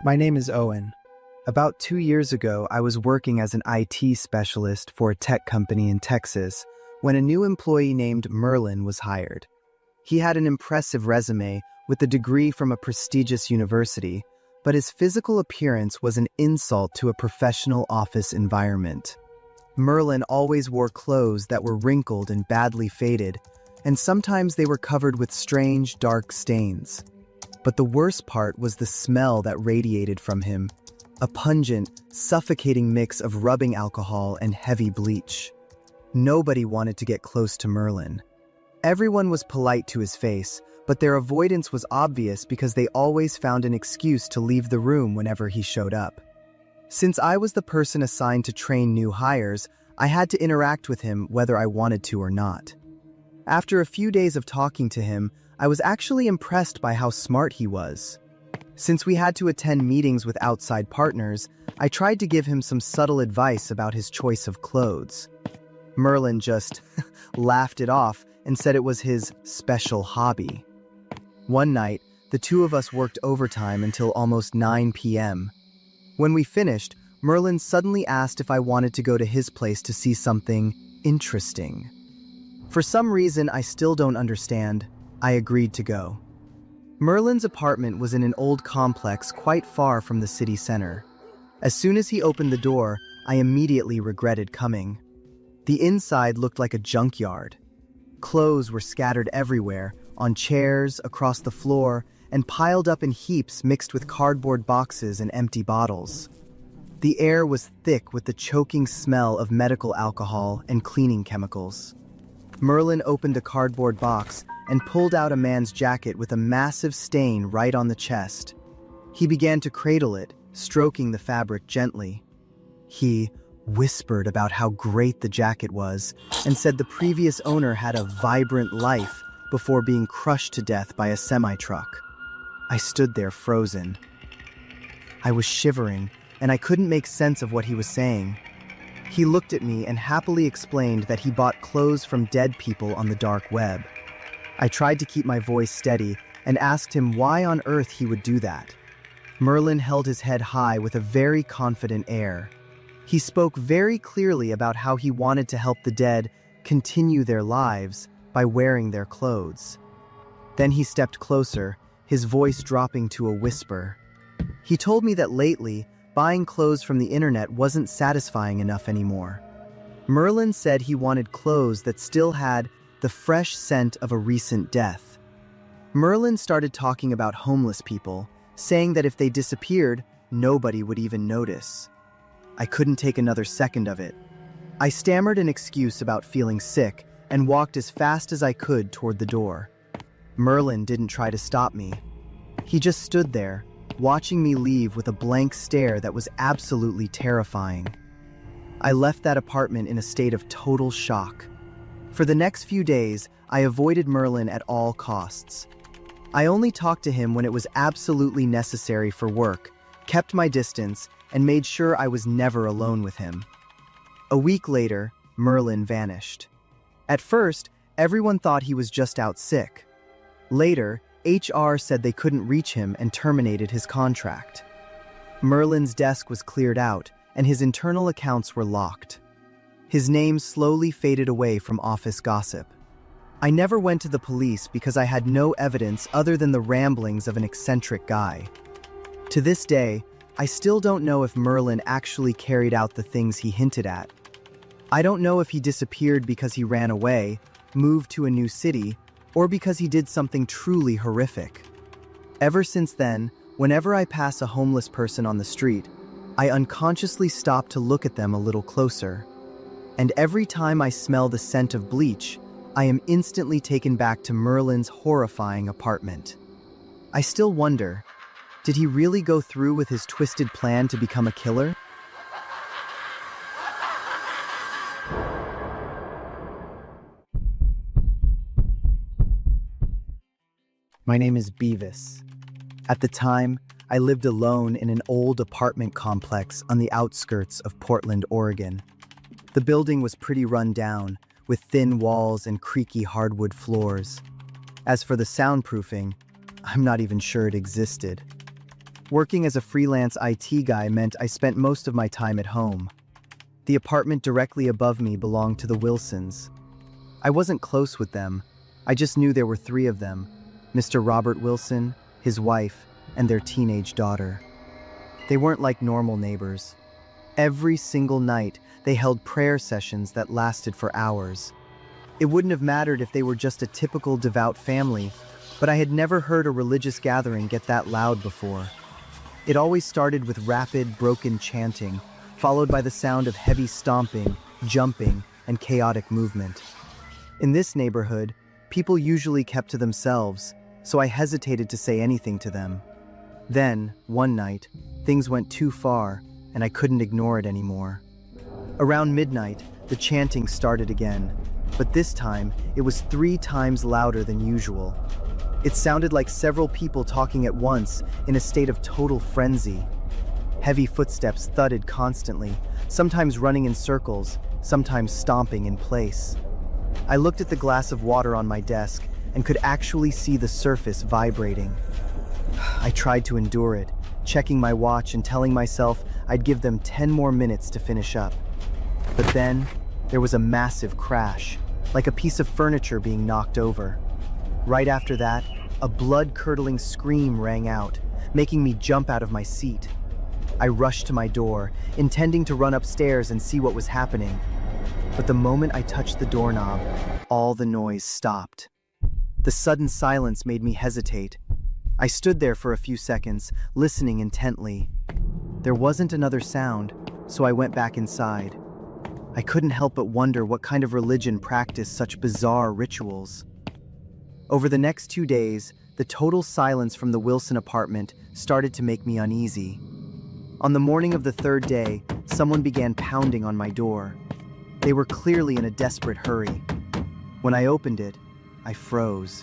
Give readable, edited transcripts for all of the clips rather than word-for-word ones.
My name is Owen. About 2 years ago, I was working as an IT specialist for a tech company in Texas when a new employee named Merlin was hired. He had an impressive resume with a degree from a prestigious university, but his physical appearance was an insult to a professional office environment. Merlin always wore clothes that were wrinkled and badly faded, and sometimes they were covered with strange, dark stains. But the worst part was the smell that radiated from him, a pungent, suffocating mix of rubbing alcohol and heavy bleach. Nobody wanted to get close to Merlin. Everyone was polite to his face, but their avoidance was obvious because they always found an excuse to leave the room whenever he showed up. Since I was the person assigned to train new hires, I had to interact with him whether I wanted to or not. After a few days of talking to him, I was actually impressed by how smart he was. Since we had to attend meetings with outside partners, I tried to give him some subtle advice about his choice of clothes. Merlin just laughed it off and said it was his special hobby. One night, the two of us worked overtime until almost 9 p.m. When we finished, Merlin suddenly asked if I wanted to go to his place to see something interesting. For some reason I still don't understand, I agreed to go. Merlin's apartment was in an old complex quite far from the city center. As soon as he opened the door, I immediately regretted coming. The inside looked like a junkyard. Clothes were scattered everywhere, on chairs, across the floor, and piled up in heaps mixed with cardboard boxes and empty bottles. The air was thick with the choking smell of medical alcohol and cleaning chemicals. Merlin opened a cardboard box and pulled out a man's jacket with a massive stain right on the chest. He began to cradle it, stroking the fabric gently. He whispered about how great the jacket was and said the previous owner had a vibrant life before being crushed to death by a semi-truck. I stood there frozen. I was shivering, and I couldn't make sense of what he was saying. He looked at me and happily explained that he bought clothes from dead people on the dark web. I tried to keep my voice steady and asked him why on earth he would do that. Merlin held his head high with a very confident air. He spoke very clearly about how he wanted to help the dead continue their lives by wearing their clothes. Then he stepped closer, his voice dropping to a whisper. He told me that lately, buying clothes from the internet wasn't satisfying enough anymore. Merlin said he wanted clothes that still had the fresh scent of a recent death. Merlin started talking about homeless people, saying that if they disappeared, nobody would even notice. I couldn't take another second of it. I stammered an excuse about feeling sick and walked as fast as I could toward the door. Merlin didn't try to stop me. He just stood there, watching me leave with a blank stare that was absolutely terrifying. I left that apartment in a state of total shock. For the next few days, I avoided Merlin at all costs. I only talked to him when it was absolutely necessary for work, kept my distance, and made sure I was never alone with him. A week later, Merlin vanished. At first, everyone thought he was just out sick. Later, HR said they couldn't reach him and terminated his contract. Merlin's desk was cleared out, and his internal accounts were locked. His name slowly faded away from office gossip. I never went to the police because I had no evidence other than the ramblings of an eccentric guy. To this day, I still don't know if Merlin actually carried out the things he hinted at. I don't know if he disappeared because he ran away, moved to a new city, or because he did something truly horrific. Ever since then, whenever I pass a homeless person on the street, I unconsciously stop to look at them a little closer. And every time I smell the scent of bleach, I am instantly taken back to Merlin's horrifying apartment. I still wonder, did he really go through with his twisted plan to become a killer? My name is Beavis. At the time, I lived alone in an old apartment complex on the outskirts of Portland, Oregon. The building was pretty run down, with thin walls and creaky hardwood floors. As for the soundproofing, I'm not even sure it existed. Working as a freelance IT guy meant I spent most of my time at home. The apartment directly above me belonged to the Wilsons. I wasn't close with them. I just knew there were three of them: Mr. Robert Wilson, his wife, and their teenage daughter. They weren't like normal neighbors. Every single night, they held prayer sessions that lasted for hours. It wouldn't have mattered if they were just a typical devout family, but I had never heard a religious gathering get that loud before. It always started with rapid, broken chanting, followed by the sound of heavy stomping, jumping, and chaotic movement. In this neighborhood, people usually kept to themselves, so I hesitated to say anything to them. Then, one night, things went too far, and I couldn't ignore it anymore. Around midnight, the chanting started again, but this time, it was 3 times louder than usual. It sounded like several people talking at once in a state of total frenzy. Heavy footsteps thudded constantly, sometimes running in circles, sometimes stomping in place. I looked at the glass of water on my desk and could actually see the surface vibrating. I tried to endure it, checking my watch and telling myself I'd give them 10 more minutes to finish up. But then, there was a massive crash, like a piece of furniture being knocked over. Right after that, a blood-curdling scream rang out, making me jump out of my seat. I rushed to my door, intending to run upstairs and see what was happening. But the moment I touched the doorknob, all the noise stopped. The sudden silence made me hesitate. I stood there for a few seconds, listening intently. There wasn't another sound, so I went back inside. I couldn't help but wonder what kind of religion practiced such bizarre rituals. Over the next 2 days, the total silence from the Wilson apartment started to make me uneasy. On the morning of the 3rd day, someone began pounding on my door. They were clearly in a desperate hurry. When I opened it, I froze.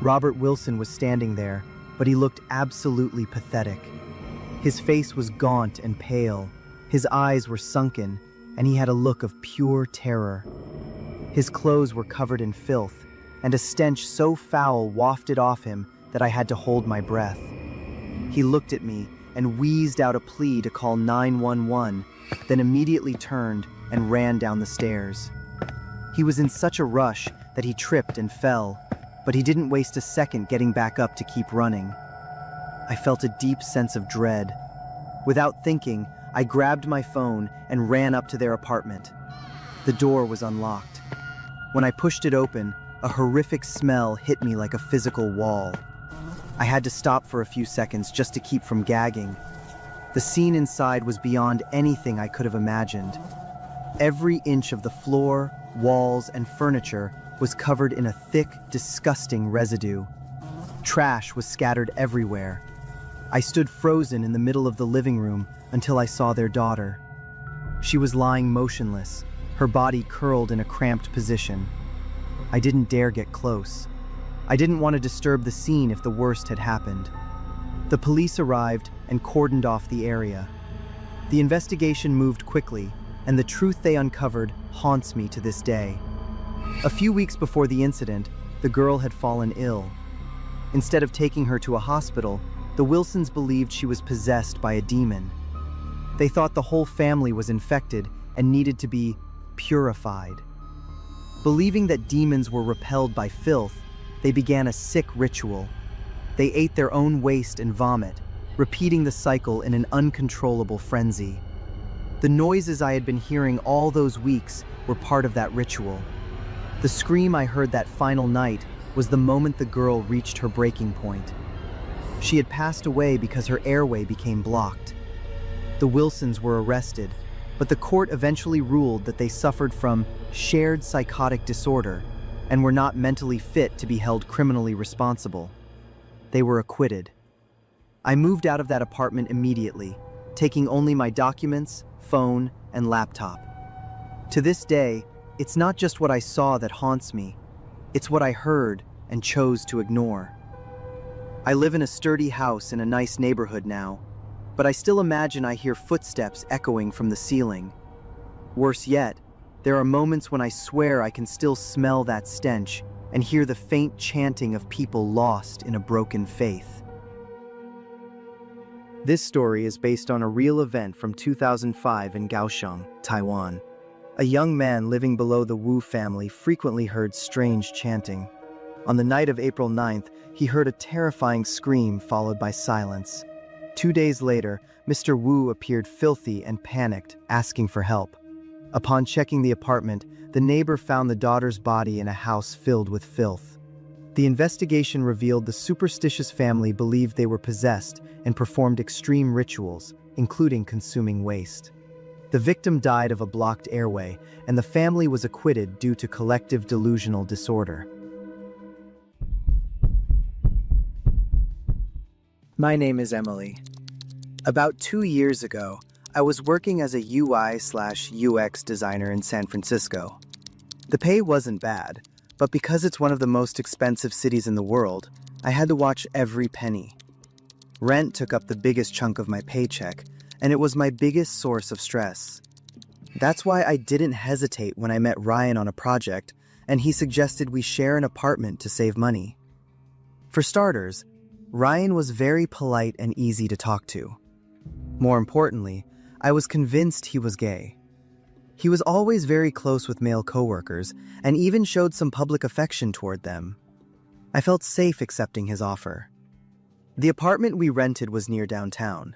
Robert Wilson was standing there, but he looked absolutely pathetic. His face was gaunt and pale, his eyes were sunken, and he had a look of pure terror. His clothes were covered in filth, and a stench so foul wafted off him that I had to hold my breath. He looked at me and wheezed out a plea to call 911, then immediately turned and ran down the stairs. He was in such a rush that he tripped and fell, but he didn't waste a second getting back up to keep running. I felt a deep sense of dread. Without thinking, I grabbed my phone and ran up to their apartment. The door was unlocked. When I pushed it open, a horrific smell hit me like a physical wall. I had to stop for a few seconds just to keep from gagging. The scene inside was beyond anything I could have imagined. Every inch of the floor, walls, and furniture was covered in a thick, disgusting residue. Trash was scattered everywhere. I stood frozen in the middle of the living room until I saw their daughter. She was lying motionless, her body curled in a cramped position. I didn't dare get close. I didn't want to disturb the scene if the worst had happened. The police arrived and cordoned off the area. The investigation moved quickly, and the truth they uncovered haunts me to this day. A few weeks before the incident, the girl had fallen ill. Instead of taking her to a hospital, the Wilsons believed she was possessed by a demon. They thought the whole family was infected and needed to be purified. Believing that demons were repelled by filth, they began a sick ritual. They ate their own waste and vomit, repeating the cycle in an uncontrollable frenzy. The noises I had been hearing all those weeks were part of that ritual. The scream I heard that final night was the moment the girl reached her breaking point. She had passed away because her airway became blocked. The Wilsons were arrested, but the court eventually ruled that they suffered from shared psychotic disorder and were not mentally fit to be held criminally responsible. They were acquitted. I moved out of that apartment immediately, taking only my documents, phone, and laptop. To this day, it's not just what I saw that haunts me, it's what I heard and chose to ignore. I live in a sturdy house in a nice neighborhood now, but I still imagine I hear footsteps echoing from the ceiling. Worse yet, there are moments when I swear I can still smell that stench and hear the faint chanting of people lost in a broken faith. This story is based on a real event from 2005 in Kaohsiung, Taiwan. A young man living below the Wu family frequently heard strange chanting. On the night of April 9th, he heard a terrifying scream followed by silence. 2 days later, Mr. Wu appeared filthy and panicked, asking for help. Upon checking the apartment, the neighbor found the daughter's body in a house filled with filth. The investigation revealed the superstitious family believed they were possessed and performed extreme rituals, including consuming waste. The victim died of a blocked airway, and the family was acquitted due to collective delusional disorder. My name is Emily. About 2 years ago, I was working as a UI/UX designer in San Francisco. The pay wasn't bad, but because it's one of the most expensive cities in the world, I had to watch every penny. Rent took up the biggest chunk of my paycheck, and it was my biggest source of stress. That's why I didn't hesitate when I met Ryan on a project, and he suggested we share an apartment to save money. For starters, Ryan was very polite and easy to talk to. More importantly, I was convinced he was gay. He was always very close with male coworkers and even showed some public affection toward them. I felt safe accepting his offer. The apartment we rented was near downtown.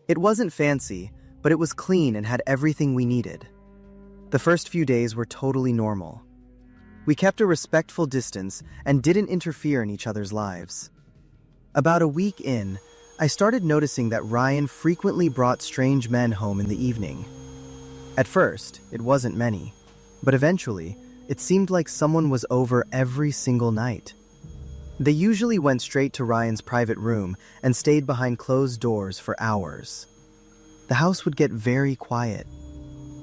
It wasn't fancy, but it was clean and had everything we needed. The first few days were totally normal. We kept a respectful distance and didn't interfere in each other's lives. About a week in, I started noticing that Ryan frequently brought strange men home in the evening. At first, it wasn't many, but eventually, it seemed like someone was over every single night. They usually went straight to Ryan's private room and stayed behind closed doors for hours. The house would get very quiet.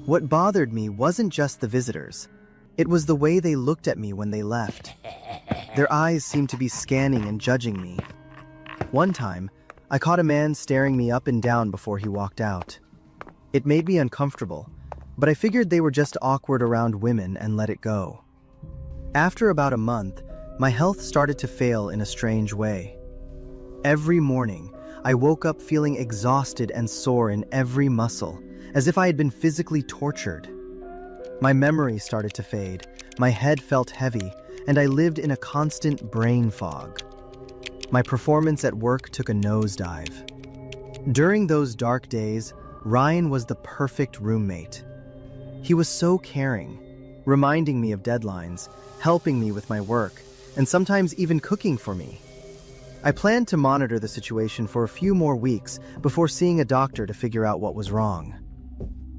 What bothered me wasn't just the visitors. It was the way they looked at me when they left. Their eyes seemed to be scanning and judging me. One time, I caught a man staring me up and down before he walked out. It made me uncomfortable, but I figured they were just awkward around women and let it go. After about a month, my health started to fail in a strange way. Every morning, I woke up feeling exhausted and sore in every muscle, as if I had been physically tortured. My memory started to fade, my head felt heavy, and I lived in a constant brain fog. My performance at work took a nosedive. During those dark days, Ryan was the perfect roommate. He was so caring, reminding me of deadlines, helping me with my work, and sometimes even cooking for me. I planned to monitor the situation for a few more weeks before seeing a doctor to figure out what was wrong.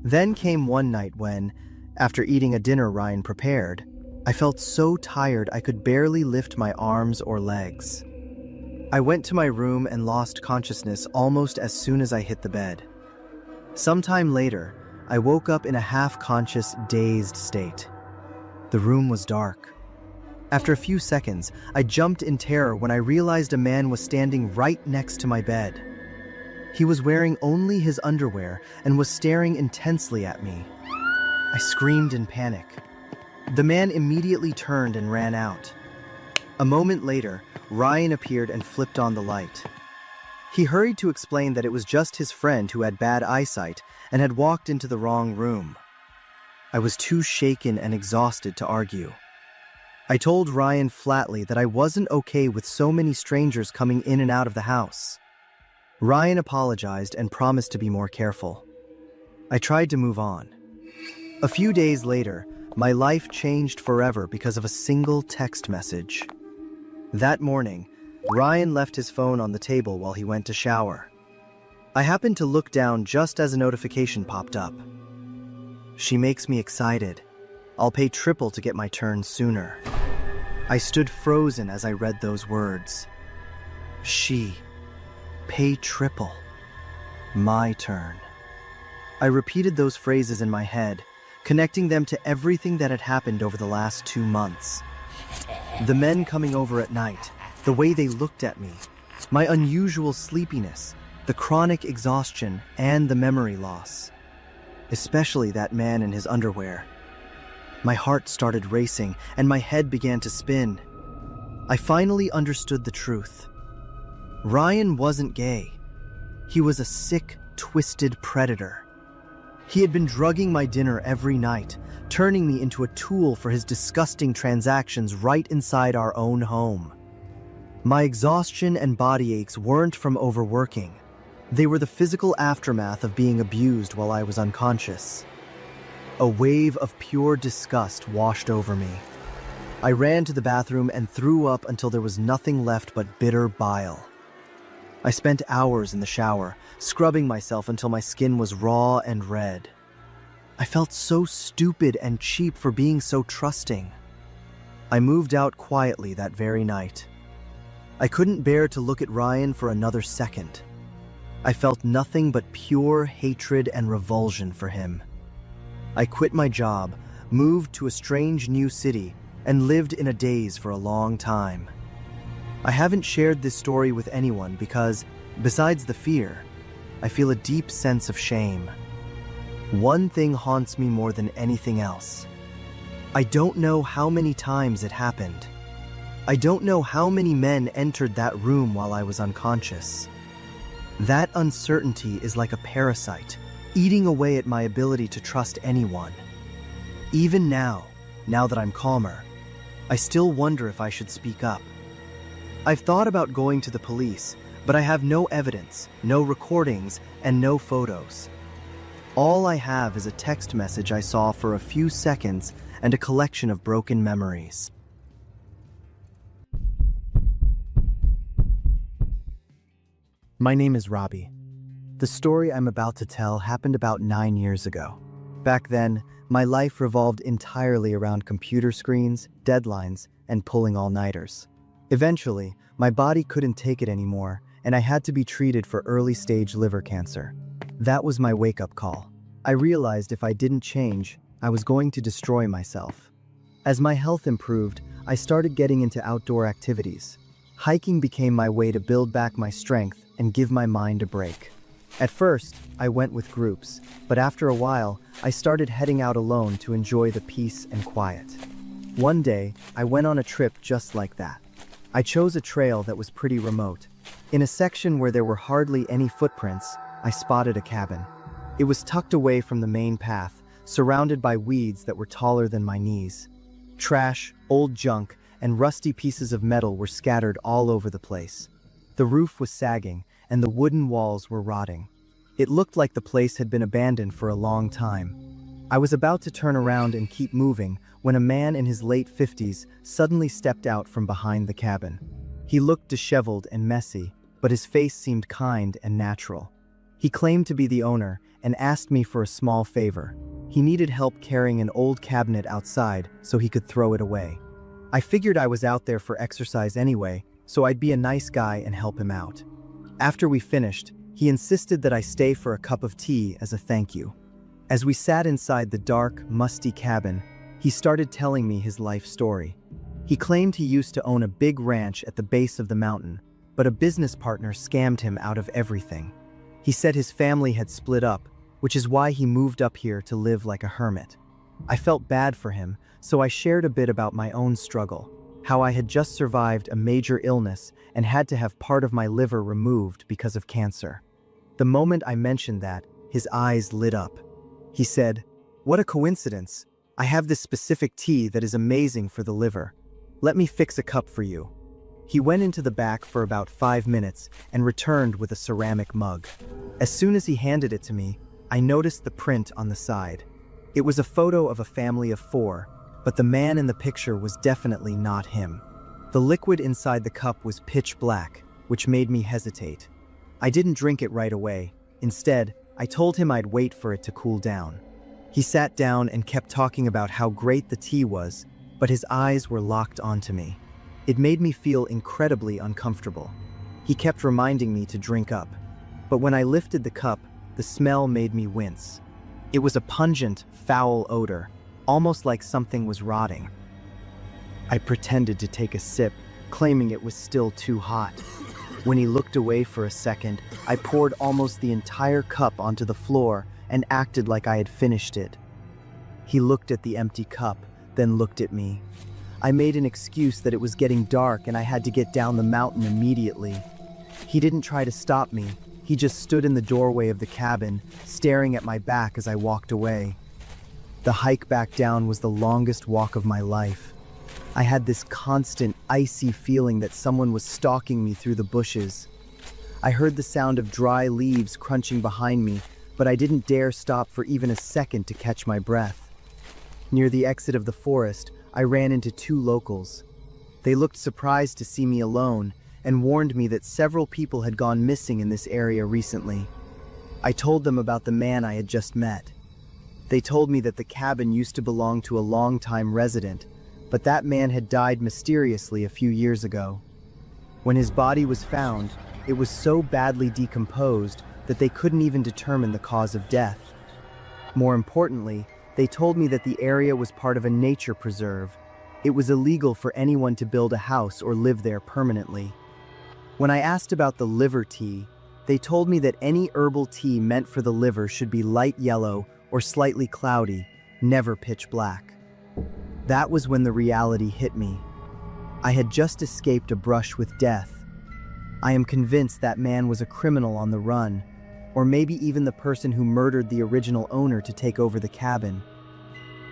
Then came one night when, after eating a dinner Ryan prepared, I felt so tired I could barely lift my arms or legs. I went to my room and lost consciousness almost as soon as I hit the bed. Sometime later, I woke up in a half-conscious, dazed state. The room was dark. After a few seconds, I jumped in terror when I realized a man was standing right next to my bed. He was wearing only his underwear and was staring intensely at me. I screamed in panic. The man immediately turned and ran out. A moment later, Ryan appeared and flipped on the light. He hurried to explain that it was just his friend who had bad eyesight and had walked into the wrong room. I was too shaken and exhausted to argue. I told Ryan flatly that I wasn't okay with so many strangers coming in and out of the house. Ryan apologized and promised to be more careful. I tried to move on. A few days later, my life changed forever because of a single text message. That morning, Ryan left his phone on the table while he went to shower. I happened to look down just as a notification popped up. She makes me excited. I'll pay triple to get my turn sooner. I stood frozen as I read those words. She, pay triple, my turn. I repeated those phrases in my head, connecting them to everything that had happened over the last 2 months. The men coming over at night, the way they looked at me, my unusual sleepiness, the chronic exhaustion, and the memory loss. Especially that man in his underwear. My heart started racing, and my head began to spin. I finally understood the truth. Ryan wasn't gay. He was a sick, twisted predator. He had been drugging my dinner every night, turning me into a tool for his disgusting transactions right inside our own home. My exhaustion and body aches weren't from overworking. They were the physical aftermath of being abused while I was unconscious. A wave of pure disgust washed over me. I ran to the bathroom and threw up until there was nothing left but bitter bile. I spent hours in the shower, scrubbing myself until my skin was raw and red. I felt so stupid and cheap for being so trusting. I moved out quietly that very night. I couldn't bear to look at Ryan for another second. I felt nothing but pure hatred and revulsion for him. I quit my job, moved to a strange new city, and lived in a daze for a long time. I haven't shared this story with anyone because, besides the fear, I feel a deep sense of shame. One thing haunts me more than anything else. I don't know how many times it happened. I don't know how many men entered that room while I was unconscious. That uncertainty is like a parasite, eating away at my ability to trust anyone. Even now that I'm calmer, I still wonder if I should speak up. I've thought about going to the police, but I have no evidence, no recordings, and no photos. All I have is a text message I saw for a few seconds and a collection of broken memories. My name is Robbie. The story I'm about to tell happened about 9 years ago. Back then, my life revolved entirely around computer screens, deadlines, and pulling all-nighters. Eventually, my body couldn't take it anymore, and I had to be treated for early-stage liver cancer. That was my wake-up call. I realized if I didn't change, I was going to destroy myself. As my health improved, I started getting into outdoor activities. Hiking became my way to build back my strength and give my mind a break. At first, I went with groups, but after a while, I started heading out alone to enjoy the peace and quiet. One day, I went on a trip just like that. I chose a trail that was pretty remote. In a section where there were hardly any footprints, I spotted a cabin. It was tucked away from the main path, surrounded by weeds that were taller than my knees. Trash, old junk, and rusty pieces of metal were scattered all over the place. The roof was sagging, and the wooden walls were rotting. It looked like the place had been abandoned for a long time. I was about to turn around and keep moving when a man in his late 50s suddenly stepped out from behind the cabin. He looked disheveled and messy, but his face seemed kind and natural. He claimed to be the owner and asked me for a small favor. He needed help carrying an old cabinet outside so he could throw it away. I figured I was out there for exercise anyway, so I'd be a nice guy and help him out. After we finished, he insisted that I stay for a cup of tea as a thank you. As we sat inside the dark, musty cabin, he started telling me his life story. He claimed he used to own a big ranch at the base of the mountain, but a business partner scammed him out of everything. He said his family had split up, which is why he moved up here to live like a hermit. I felt bad for him, so I shared a bit about my own struggle, how I had just survived a major illness and had to have part of my liver removed because of cancer. The moment I mentioned that, his eyes lit up. He said, "What a coincidence. I have this specific tea that is amazing for the liver. Let me fix a cup for you." He went into the back for about 5 minutes and returned with a ceramic mug. As soon as he handed it to me, I noticed the print on the side. It was a photo of a family of 4, but the man in the picture was definitely not him. The liquid inside the cup was pitch black, which made me hesitate. I didn't drink it right away. Instead, I told him I'd wait for it to cool down. He sat down and kept talking about how great the tea was, but his eyes were locked onto me. It made me feel incredibly uncomfortable. He kept reminding me to drink up, but when I lifted the cup, the smell made me wince. It was a pungent, foul odor, almost like something was rotting. I pretended to take a sip, claiming it was still too hot. When he looked away for a second, I poured almost the entire cup onto the floor and acted like I had finished it. He looked at the empty cup, then looked at me. I made an excuse that it was getting dark and I had to get down the mountain immediately. He didn't try to stop me. He He just stood in the doorway of the cabin, staring at my back as I walked away. The hike back down was the longest walk of my life. I had this constant, icy feeling that someone was stalking me through the bushes. I heard the sound of dry leaves crunching behind me, but I didn't dare stop for even a second to catch my breath. Near the exit of the forest, I ran into two locals. They looked surprised to see me alone and warned me that several people had gone missing in this area recently. I told them about the man I had just met. They told me that the cabin used to belong to a longtime resident, but that man had died mysteriously a few years ago. When his body was found, it was so badly decomposed that they couldn't even determine the cause of death. More importantly, they told me that the area was part of a nature preserve. It was illegal for anyone to build a house or live there permanently. When I asked about the liver tea, they told me that any herbal tea meant for the liver should be light yellow or slightly cloudy, never pitch black. That was when the reality hit me. I had just escaped a brush with death. I am convinced that man was a criminal on the run, or maybe even the person who murdered the original owner to take over the cabin.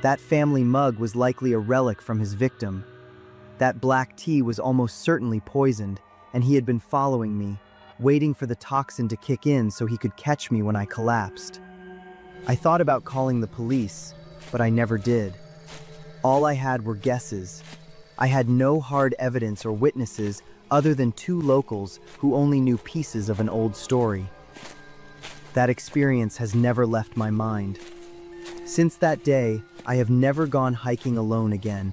That family mug was likely a relic from his victim. That black tea was almost certainly poisoned, and he had been following me, waiting for the toxin to kick in so he could catch me when I collapsed. I thought about calling the police, but I never did. All I had were guesses. I had no hard evidence or witnesses other than two locals who only knew pieces of an old story. That experience has never left my mind. Since that day, I have never gone hiking alone again.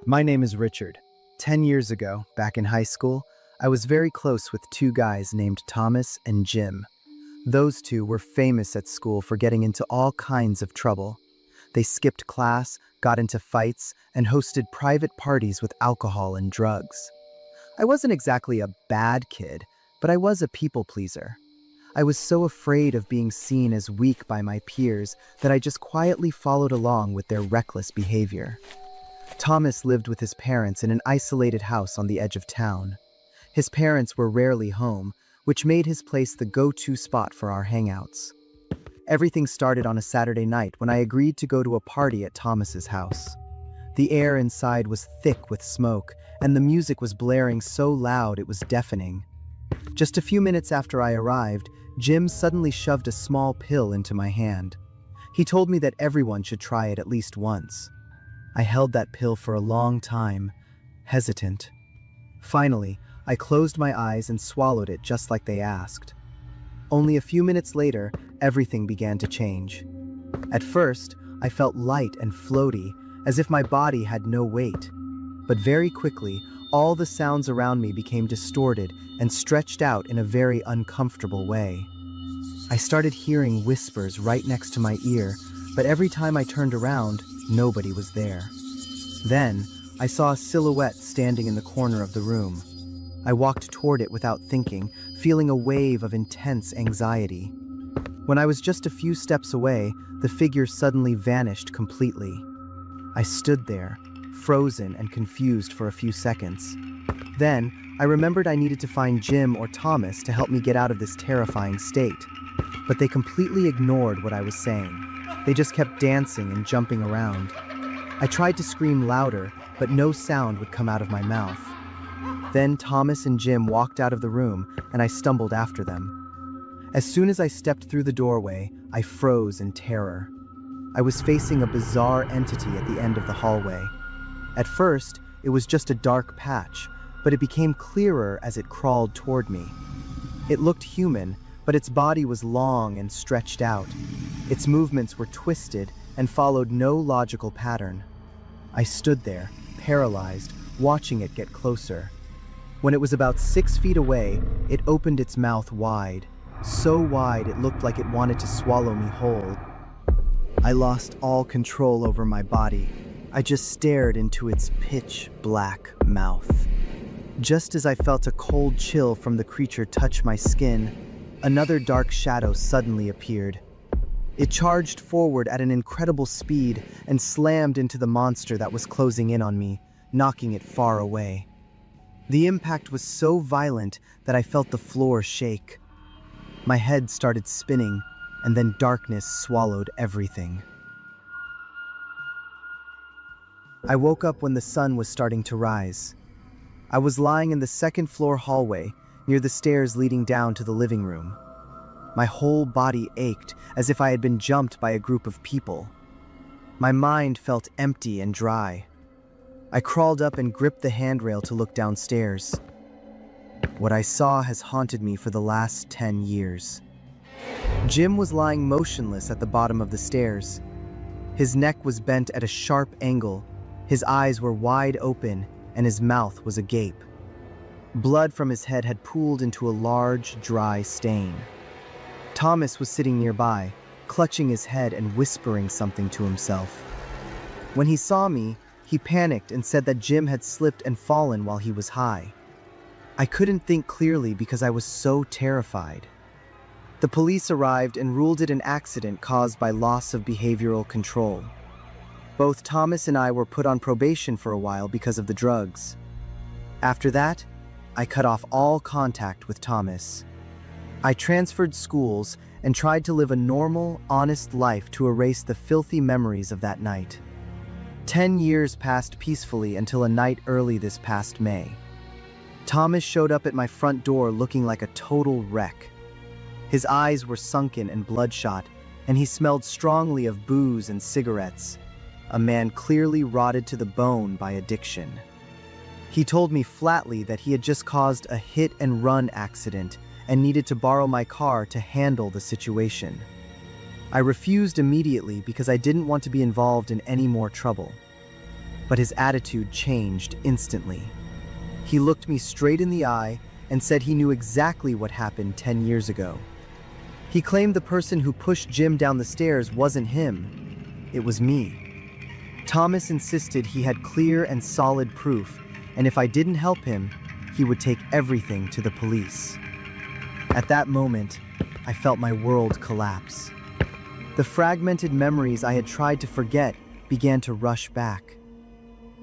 My name is Richard. 10 years ago, back in high school, I was very close with two guys named Thomas and Jim. Those two were famous at school for getting into all kinds of trouble. They skipped class, got into fights, and hosted private parties with alcohol and drugs. I wasn't exactly a bad kid, but I was a people pleaser. I was so afraid of being seen as weak by my peers that I just quietly followed along with their reckless behavior. Thomas lived with his parents in an isolated house on the edge of town. His parents were rarely home, which made his place the go-to spot for our hangouts. Everything started on a Saturday night when I agreed to go to a party at Thomas's house. The air inside was thick with smoke, and the music was blaring so loud it was deafening. Just a few minutes after I arrived, Jim suddenly shoved a small pill into my hand. He told me that everyone should try it at least once. I held that pill for a long time, hesitant. Finally, I closed my eyes and swallowed it just like they asked. Only a few minutes later, everything began to change. At first, I felt light and floaty, as if my body had no weight. But very quickly, all the sounds around me became distorted and stretched out in a very uncomfortable way. I started hearing whispers right next to my ear, but every time I turned around, nobody was there. Then, I saw a silhouette standing in the corner of the room. I walked toward it without thinking, feeling a wave of intense anxiety. When I was just a few steps away, the figure suddenly vanished completely. I stood there, frozen and confused for a few seconds. Then, I remembered I needed to find Jim or Thomas to help me get out of this terrifying state. But they completely ignored what I was saying. They just kept dancing and jumping around. I tried to scream louder, but no sound would come out of my mouth. Then Thomas and Jim walked out of the room, and I stumbled after them. As soon as I stepped through the doorway, I froze in terror. I was facing a bizarre entity at the end of the hallway. At first, it was just a dark patch, but it became clearer as it crawled toward me. It looked human, but its body was long and stretched out. Its movements were twisted and followed no logical pattern. I stood there, paralyzed, watching it get closer. When it was about 6 feet away, it opened its mouth wide, so wide it looked like it wanted to swallow me whole. I lost all control over my body. I just stared into its pitch black mouth. Just as I felt a cold chill from the creature touch my skin, another dark shadow suddenly appeared. It charged forward at an incredible speed and slammed into the monster that was closing in on me, knocking it far away. The impact was so violent that I felt the floor shake. My head started spinning, and then darkness swallowed everything. I woke up when the sun was starting to rise. I was lying in the second-floor hallway, near the stairs leading down to the living room. My whole body ached as if I had been jumped by a group of people. My mind felt empty and dry. I crawled up and gripped the handrail to look downstairs. What I saw has haunted me for the last 10 years. Jim was lying motionless at the bottom of the stairs. His neck was bent at a sharp angle, his eyes were wide open, and his mouth was agape. Blood from his head had pooled into a large, dry stain. Thomas was sitting nearby, clutching his head and whispering something to himself. When he saw me, he panicked and said that Jim had slipped and fallen while he was high. I couldn't think clearly because I was so terrified. The police arrived and ruled it an accident caused by loss of behavioral control. Both Thomas and I were put on probation for a while because of the drugs. After that, I cut off all contact with Thomas. I transferred schools and tried to live a normal, honest life to erase the filthy memories of that night. 10 years passed peacefully until a night early this past May. Thomas showed up at my front door looking like a total wreck. His eyes were sunken and bloodshot, and he smelled strongly of booze and cigarettes, a man clearly rotted to the bone by addiction. He told me flatly that he had just caused a hit-and-run accident and needed to borrow my car to handle the situation. I refused immediately because I didn't want to be involved in any more trouble. But his attitude changed instantly. He looked me straight in the eye and said he knew exactly what happened 10 years ago. He claimed the person who pushed Jim down the stairs wasn't him, it was me. Thomas insisted he had clear and solid proof, and if I didn't help him, he would take everything to the police. At that moment, I felt my world collapse. The fragmented memories I had tried to forget began to rush back.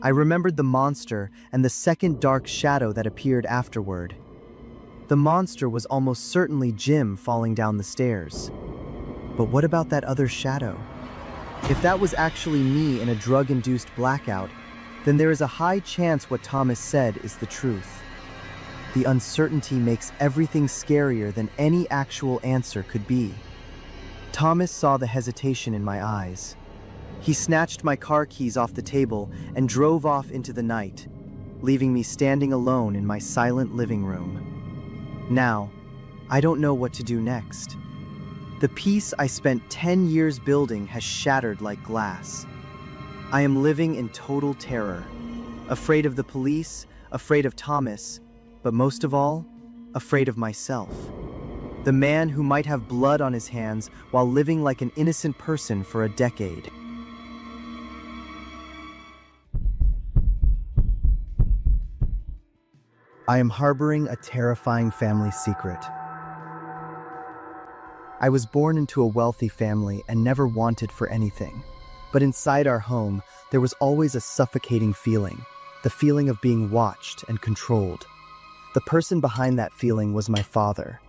I remembered the monster and the second dark shadow that appeared afterward. The monster was almost certainly Jim falling down the stairs. But what about that other shadow? If that was actually me in a drug-induced blackout, then there is a high chance what Thomas said is the truth. The uncertainty makes everything scarier than any actual answer could be. Thomas saw the hesitation in my eyes. He snatched my car keys off the table and drove off into the night, leaving me standing alone in my silent living room. Now, I don't know what to do next. The peace I spent 10 years building has shattered like glass. I am living in total terror, afraid of the police, afraid of Thomas, but most of all, afraid of myself. The man who might have blood on his hands while living like an innocent person for a decade. I am harboring a terrifying family secret. I was born into a wealthy family and never wanted for anything. But inside our home, there was always a suffocating feeling, the feeling of being watched and controlled. The person behind that feeling was my father.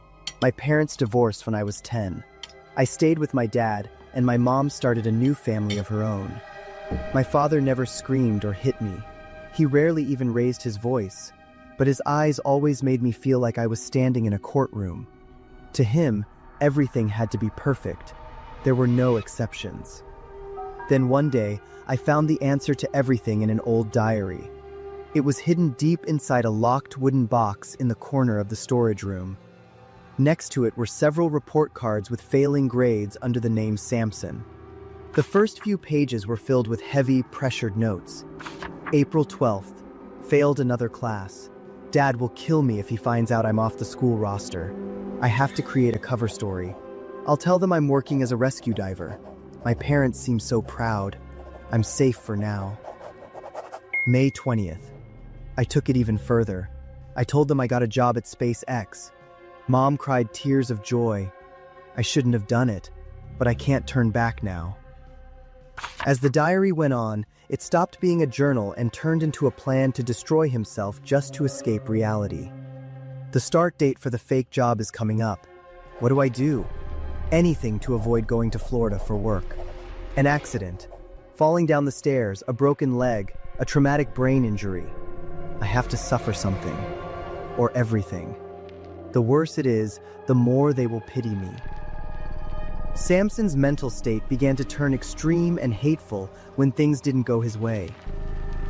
My parents divorced when I was 10. I stayed with my dad, and my mom started a new family of her own. My father never screamed or hit me. He rarely even raised his voice, but his eyes always made me feel like I was standing in a courtroom. To him, everything had to be perfect. There were no exceptions. Then one day, I found the answer to everything in an old diary. It was hidden deep inside a locked wooden box in the corner of the storage room. Next to it were several report cards with failing grades under the name Samson. The first few pages were filled with heavy, pressured notes. April 12th, failed another class. Dad will kill me if he finds out I'm off the school roster. I have to create a cover story. I'll tell them I'm working as a rescue diver. My parents seem so proud. I'm safe for now. May 20th. I took it even further. I told them I got a job at SpaceX. Mom cried tears of joy. I shouldn't have done it. but I can't turn back now. As the diary went on, it stopped being a journal and turned into a plan to destroy himself just to escape reality. The start date for the fake job is coming up. What do I do? Anything to avoid going to Florida for work. An accident. Falling down the stairs, a broken leg, a traumatic brain injury. I have to suffer something. Or everything. The worse it is, the more they will pity me. Samson's mental state began to turn extreme and hateful when things didn't go his way.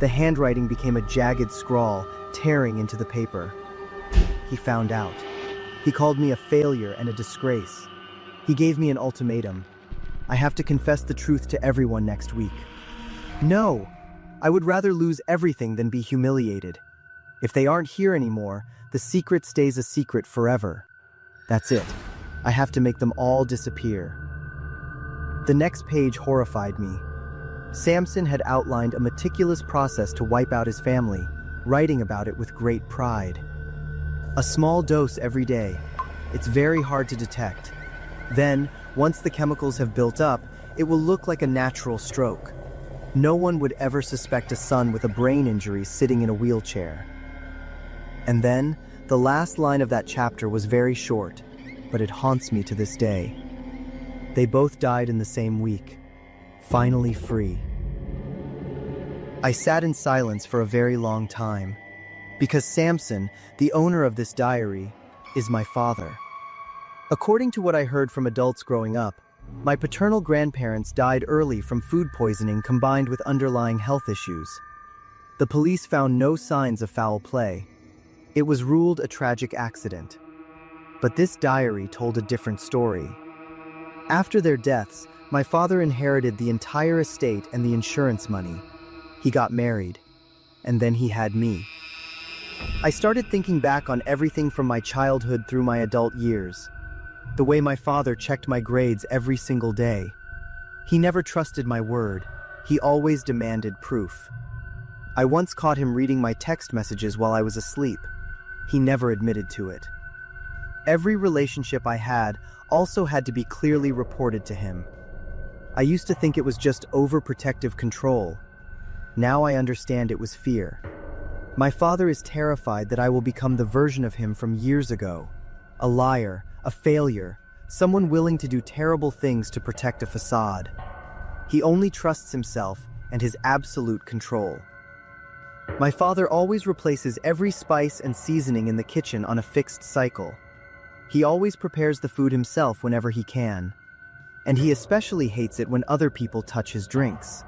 The handwriting became a jagged scrawl, tearing into the paper. He found out. He called me a failure and a disgrace. He gave me an ultimatum. I have to confess the truth to everyone next week. No! I would rather lose everything than be humiliated. If they aren't here anymore, the secret stays a secret forever. That's it. I have to make them all disappear. The next page horrified me. Samson had outlined a meticulous process to wipe out his family, writing about it with great pride. A small dose every day. It's very hard to detect. Then, once the chemicals have built up, it will look like a natural stroke. No one would ever suspect a son with a brain injury sitting in a wheelchair. And then, the last line of that chapter was very short, but it haunts me to this day. They both died in the same week, finally free. I sat in silence for a very long time, because Samson, the owner of this diary, is my father. According to what I heard from adults growing up, my paternal grandparents died early from food poisoning combined with underlying health issues. The police found no signs of foul play. It was ruled a tragic accident. But this diary told a different story. After their deaths, my father inherited the entire estate and the insurance money. He got married, and then he had me. I started thinking back on everything from my childhood through my adult years. The way my father checked my grades every single day. He never trusted my word. He always demanded proof. I once caught him reading my text messages while I was asleep. He never admitted to it. Every relationship I had also had to be clearly reported to him. I used to think it was just overprotective control. Now I understand it was fear. My father is terrified that I will become the version of him from years ago. A liar, a failure, someone willing to do terrible things to protect a facade. He only trusts himself and his absolute control. My father always replaces every spice and seasoning in the kitchen on a fixed cycle. He always prepares the food himself whenever he can. And he especially hates it when other people touch his drinks.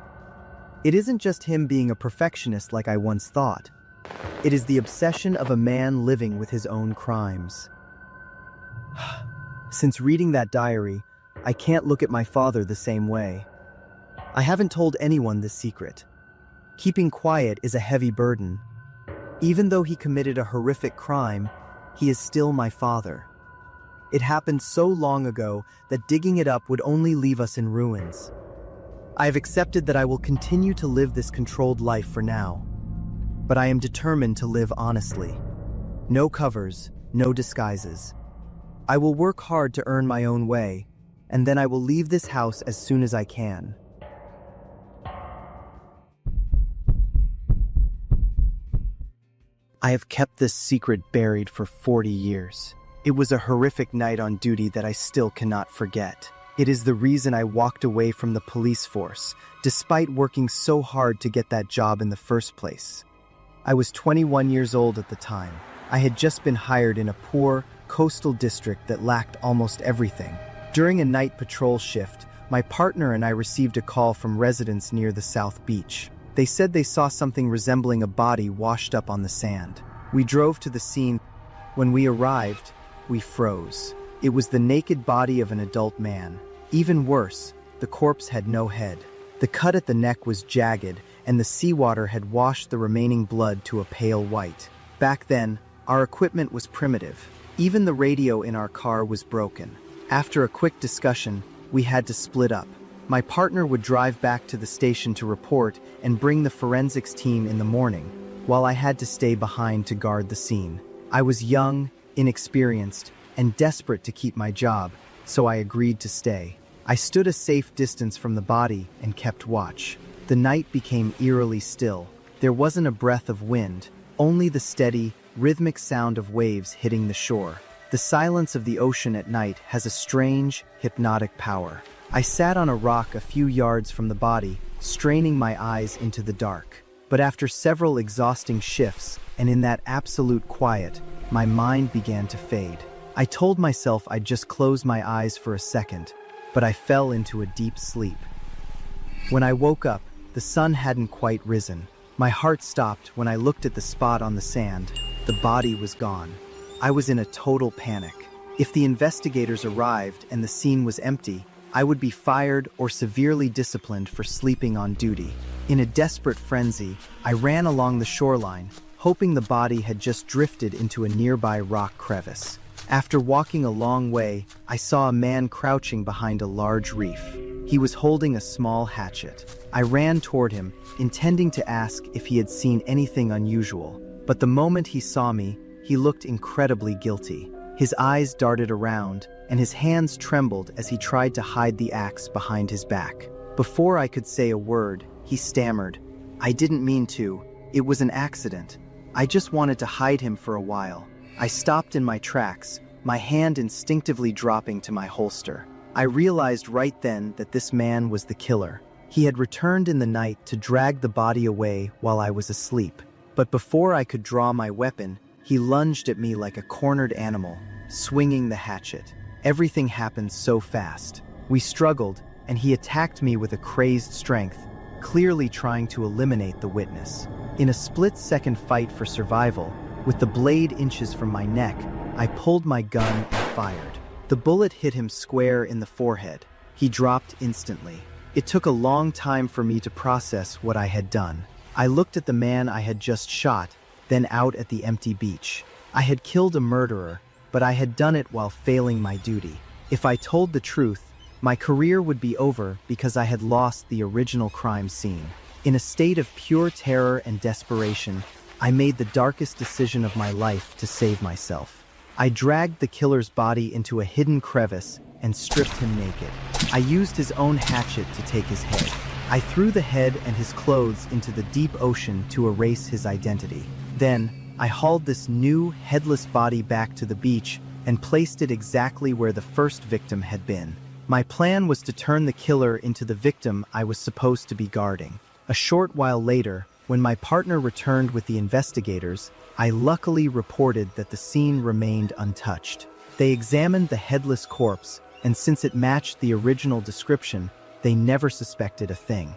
It isn't just him being a perfectionist like I once thought. It is the obsession of a man living with his own crimes. Since reading that diary, I can't look at my father the same way. I haven't told anyone this secret. Keeping quiet is a heavy burden. Even though he committed a horrific crime, he is still my father. It happened so long ago that digging it up would only leave us in ruins. I have accepted that I will continue to live this controlled life for now. But I am determined to live honestly. No covers, no disguises. I will work hard to earn my own way, and then I will leave this house as soon as I can. I have kept this secret buried for 40 years. It was a horrific night on duty that I still cannot forget. It is the reason I walked away from the police force, despite working so hard to get that job in the first place. I was 21 years old at the time. I had just been hired in a poor, coastal district that lacked almost everything. During a night patrol shift, my partner and I received a call from residents near the South Beach. They said they saw something resembling a body washed up on the sand. We drove to the scene. When we arrived, we froze. It was the naked body of an adult man. Even worse, the corpse had no head. The cut at the neck was jagged, and the seawater had washed the remaining blood to a pale white. Back then, our equipment was primitive. Even the radio in our car was broken. After a quick discussion, we had to split up. My partner would drive back to the station to report and bring the forensics team in the morning, while I had to stay behind to guard the scene. I was young, inexperienced, and desperate to keep my job, so I agreed to stay. I stood a safe distance from the body and kept watch. The night became eerily still. There wasn't a breath of wind, only the steady, rhythmic sound of waves hitting the shore. The silence of the ocean at night has a strange, hypnotic power. I sat on a rock a few yards from the body, straining my eyes into the dark. But after several exhausting shifts, and in that absolute quiet, my mind began to fade. I told myself I'd just close my eyes for a second, but I fell into a deep sleep. When I woke up, the sun hadn't quite risen. My heart stopped when I looked at the spot on the sand. The body was gone. I was in a total panic. If the investigators arrived and the scene was empty, I would be fired or severely disciplined for sleeping on duty. In a desperate frenzy, I ran along the shoreline, hoping the body had just drifted into a nearby rock crevice. After walking a long way, I saw a man crouching behind a large reef. He was holding a small hatchet. I ran toward him, intending to ask if he had seen anything unusual. But the moment he saw me, he looked incredibly guilty. His eyes darted around, and his hands trembled as he tried to hide the axe behind his back. Before I could say a word, he stammered, "I didn't mean to. It was an accident. I just wanted to hide him for a while." I stopped in my tracks, my hand instinctively dropping to my holster. I realized right then that this man was the killer. He had returned in the night to drag the body away while I was asleep. But before I could draw my weapon, he lunged at me like a cornered animal, swinging the hatchet. Everything happened so fast. We struggled, and he attacked me with a crazed strength, clearly trying to eliminate the witness. In a split-second fight for survival, with the blade inches from my neck, I pulled my gun and fired. The bullet hit him square in the forehead. He dropped instantly. It took a long time for me to process what I had done. I looked at the man I had just shot, then out at the empty beach. I had killed a murderer, but I had done it while failing my duty. If I told the truth, my career would be over because I had lost the original crime scene. In a state of pure terror and desperation, I made the darkest decision of my life to save myself. I dragged the killer's body into a hidden crevice and stripped him naked. I used his own hatchet to take his head. I threw the head and his clothes into the deep ocean to erase his identity. Then, I hauled this new, headless body back to the beach and placed it exactly where the first victim had been. My plan was to turn the killer into the victim I was supposed to be guarding. A short while later, when my partner returned with the investigators, I luckily reported that the scene remained untouched. They examined the headless corpse, and since it matched the original description, they never suspected a thing.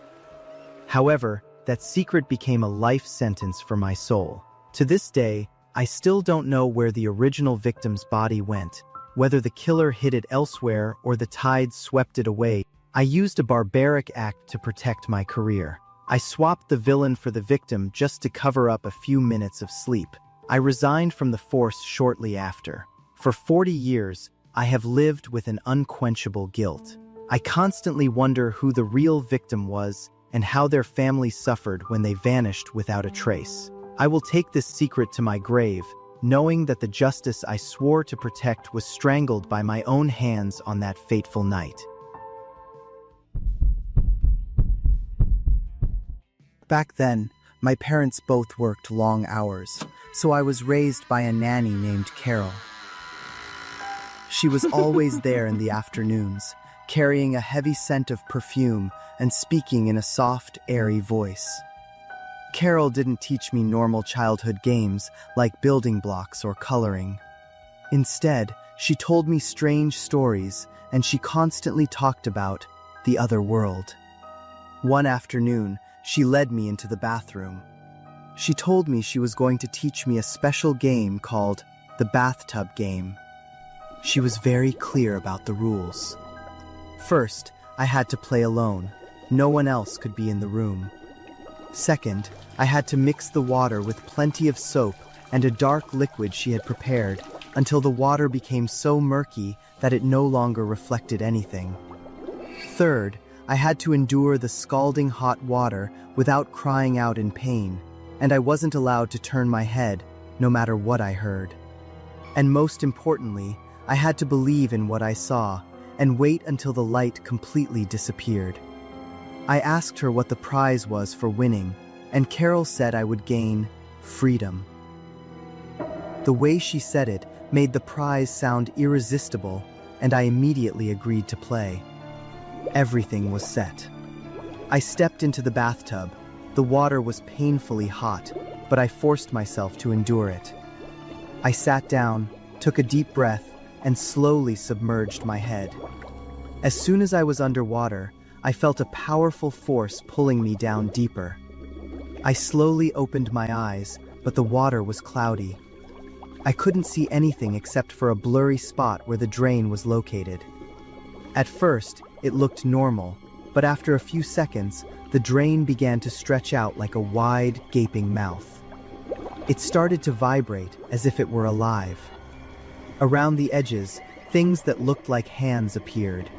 However, that secret became a life sentence for my soul. To this day, I still don't know where the original victim's body went, whether the killer hid it elsewhere or the tide swept it away. I used a barbaric act to protect my career. I swapped the villain for the victim just to cover up a few minutes of sleep. I resigned from the force shortly after. For 40 years, I have lived with an unquenchable guilt. I constantly wonder who the real victim was and how their family suffered when they vanished without a trace. I will take this secret to my grave, knowing that the justice I swore to protect was strangled by my own hands on that fateful night. Back then, my parents both worked long hours, so I was raised by a nanny named Carol. She was always there in the afternoons, carrying a heavy scent of perfume and speaking in a soft, airy voice. Carol didn't teach me normal childhood games like building blocks or coloring. Instead, she told me strange stories, and she constantly talked about the other world. One afternoon, she led me into the bathroom. She told me she was going to teach me a special game called the bathtub game. She was very clear about the rules. First, I had to play alone. No one else could be in the room. Second, I had to mix the water with plenty of soap and a dark liquid she had prepared until the water became so murky that it no longer reflected anything. Third, I had to endure the scalding hot water without crying out in pain, and I wasn't allowed to turn my head, no matter what I heard. And most importantly, I had to believe in what I saw, and wait until the light completely disappeared. I asked her what the prize was for winning, and Carol said I would gain freedom. The way she said it made the prize sound irresistible, and I immediately agreed to play. Everything was set. I stepped into the bathtub. The water was painfully hot, but I forced myself to endure it. I sat down, took a deep breath, and slowly submerged my head. As soon as I was underwater, I felt a powerful force pulling me down deeper. I slowly opened my eyes, but the water was cloudy. I couldn't see anything except for a blurry spot where the drain was located. At first, it looked normal, but after a few seconds, the drain began to stretch out like a wide, gaping mouth. It started to vibrate as if it were alive. Around the edges, things that looked like hands appeared.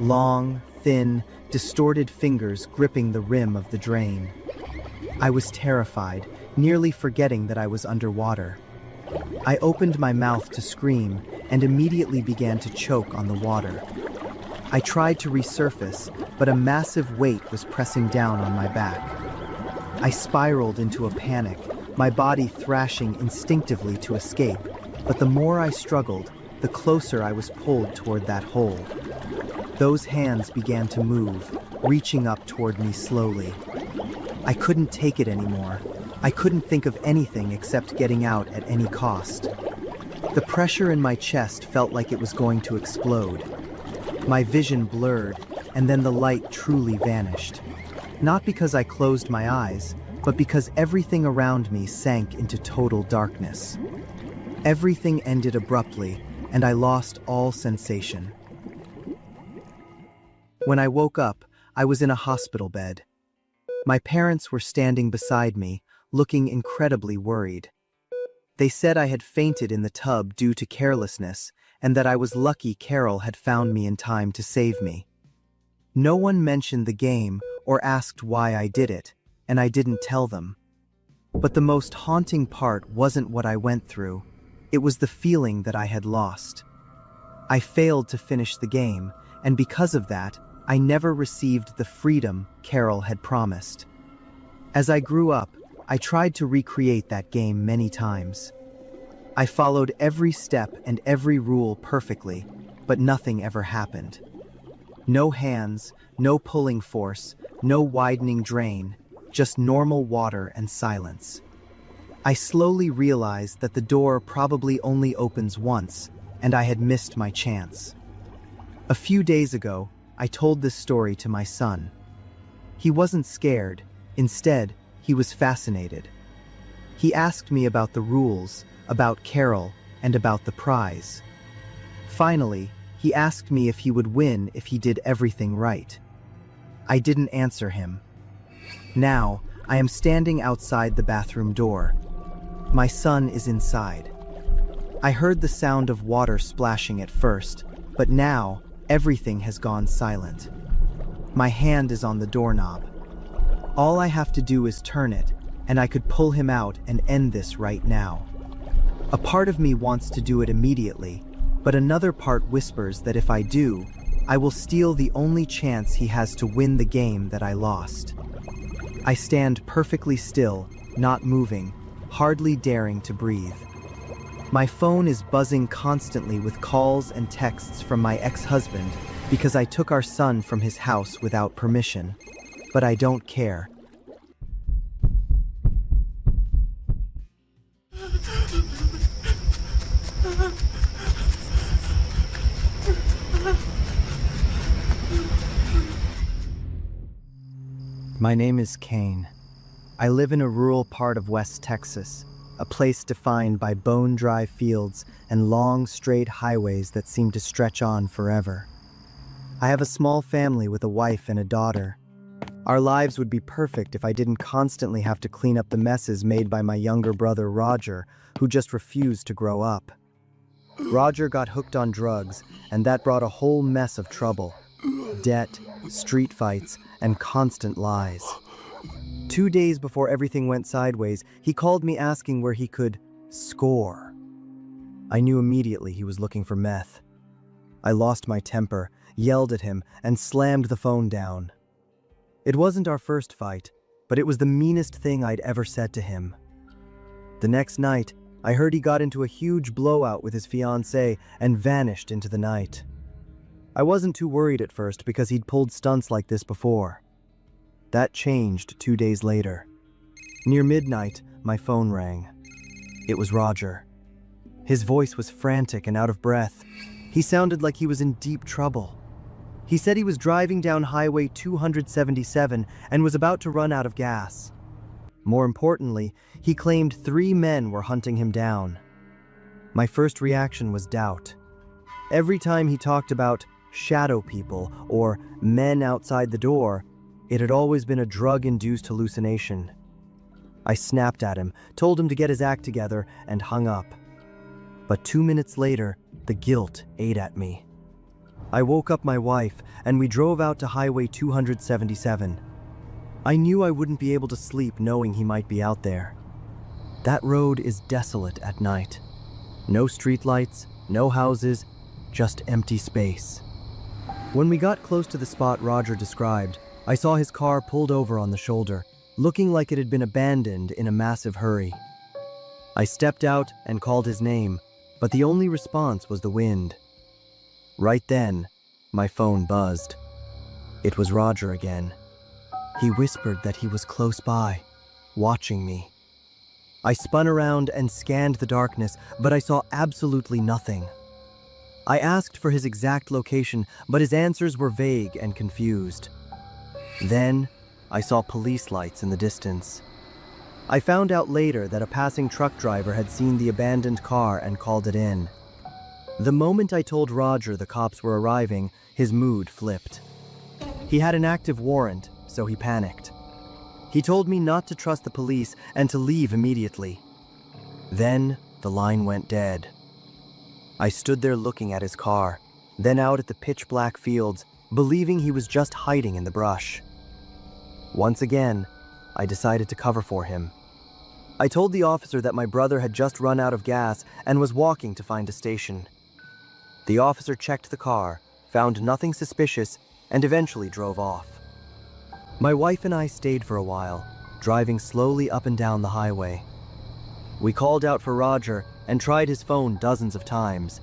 Long, thin, distorted fingers gripping the rim of the drain. I was terrified, nearly forgetting that I was underwater. I opened my mouth to scream and immediately began to choke on the water. I tried to resurface, but a massive weight was pressing down on my back. I spiraled into a panic, my body thrashing instinctively to escape, but the more I struggled, the closer I was pulled toward that hole. Those hands began to move, reaching up toward me slowly. I couldn't take it anymore. I couldn't think of anything except getting out at any cost. The pressure in my chest felt like it was going to explode. My vision blurred, and then the light truly vanished. Not because I closed my eyes, but because everything around me sank into total darkness. Everything ended abruptly, and I lost all sensation. When I woke up, I was in a hospital bed. My parents were standing beside me, looking incredibly worried. They said I had fainted in the tub due to carelessness, and that I was lucky Carol had found me in time to save me. No one mentioned the game or asked why I did it, and I didn't tell them. But the most haunting part wasn't what I went through. It was the feeling that I had lost. I failed to finish the game, and because of that, I never received the freedom Carol had promised. As I grew up, I tried to recreate that game many times. I followed every step and every rule perfectly, but nothing ever happened. No hands, no pulling force, no widening drain, just normal water and silence. I slowly realized that the door probably only opens once, and I had missed my chance. A few days ago, I told this story to my son. He wasn't scared. Instead, he was fascinated. He asked me about the rules, about Carol, and about the prize. Finally, he asked me if he would win if he did everything right. I didn't answer him. Now, I am standing outside the bathroom door. My son is inside. I heard the sound of water splashing at first, but now, everything has gone silent. My hand is on the doorknob. All I have to do is turn it, and I could pull him out and end this right now. A part of me wants to do it immediately, but another part whispers that if I do, I will steal the only chance he has to win the game that I lost. I stand perfectly still, not moving, hardly daring to breathe. My phone is buzzing constantly with calls and texts from my ex-husband because I took our son from his house without permission. But I don't care. My name is Kane. I live in a rural part of West Texas, a place defined by bone-dry fields and long, straight highways that seem to stretch on forever. I have a small family with a wife and a daughter. Our lives would be perfect if I didn't constantly have to clean up the messes made by my younger brother Roger, who just refused to grow up. Roger got hooked on drugs, and that brought a whole mess of trouble. Debt, street fights, and constant lies. 2 days before everything went sideways, he called me asking where he could score. I knew immediately he was looking for meth. I lost my temper, yelled at him, and slammed the phone down. It wasn't our first fight, but it was the meanest thing I'd ever said to him. The next night, I heard he got into a huge blowout with his fiancée and vanished into the night. I wasn't too worried at first because he'd pulled stunts like this before. That changed 2 days later. Near midnight, my phone rang. It was Roger. His voice was frantic and out of breath. He sounded like he was in deep trouble. He said he was driving down Highway 277 and was about to run out of gas. More importantly, he claimed 3 men were hunting him down. My first reaction was doubt. Every time he talked about shadow people or men outside the door, it had always been a drug-induced hallucination. I snapped at him, told him to get his act together, and hung up. But 2 minutes later, the guilt ate at me. I woke up my wife, and we drove out to Highway 277. I knew I wouldn't be able to sleep knowing he might be out there. That road is desolate at night. No streetlights, no houses, just empty space. When we got close to the spot Roger described, I saw his car pulled over on the shoulder, looking like it had been abandoned in a massive hurry. I stepped out and called his name, but the only response was the wind. Right then, my phone buzzed. It was Roger again. He whispered that he was close by, watching me. I spun around and scanned the darkness, but I saw absolutely nothing. I asked for his exact location, but his answers were vague and confused. Then, I saw police lights in the distance. I found out later that a passing truck driver had seen the abandoned car and called it in. The moment I told Roger the cops were arriving, his mood flipped. He had an active warrant, so he panicked. He told me not to trust the police and to leave immediately. Then, the line went dead. I stood there looking at his car, then out at the pitch-black fields, believing he was just hiding in the brush. Once again, I decided to cover for him. I told the officer that my brother had just run out of gas and was walking to find a station. The officer checked the car, found nothing suspicious, and eventually drove off. My wife and I stayed for a while, driving slowly up and down the highway. We called out for Roger and tried his phone dozens of times,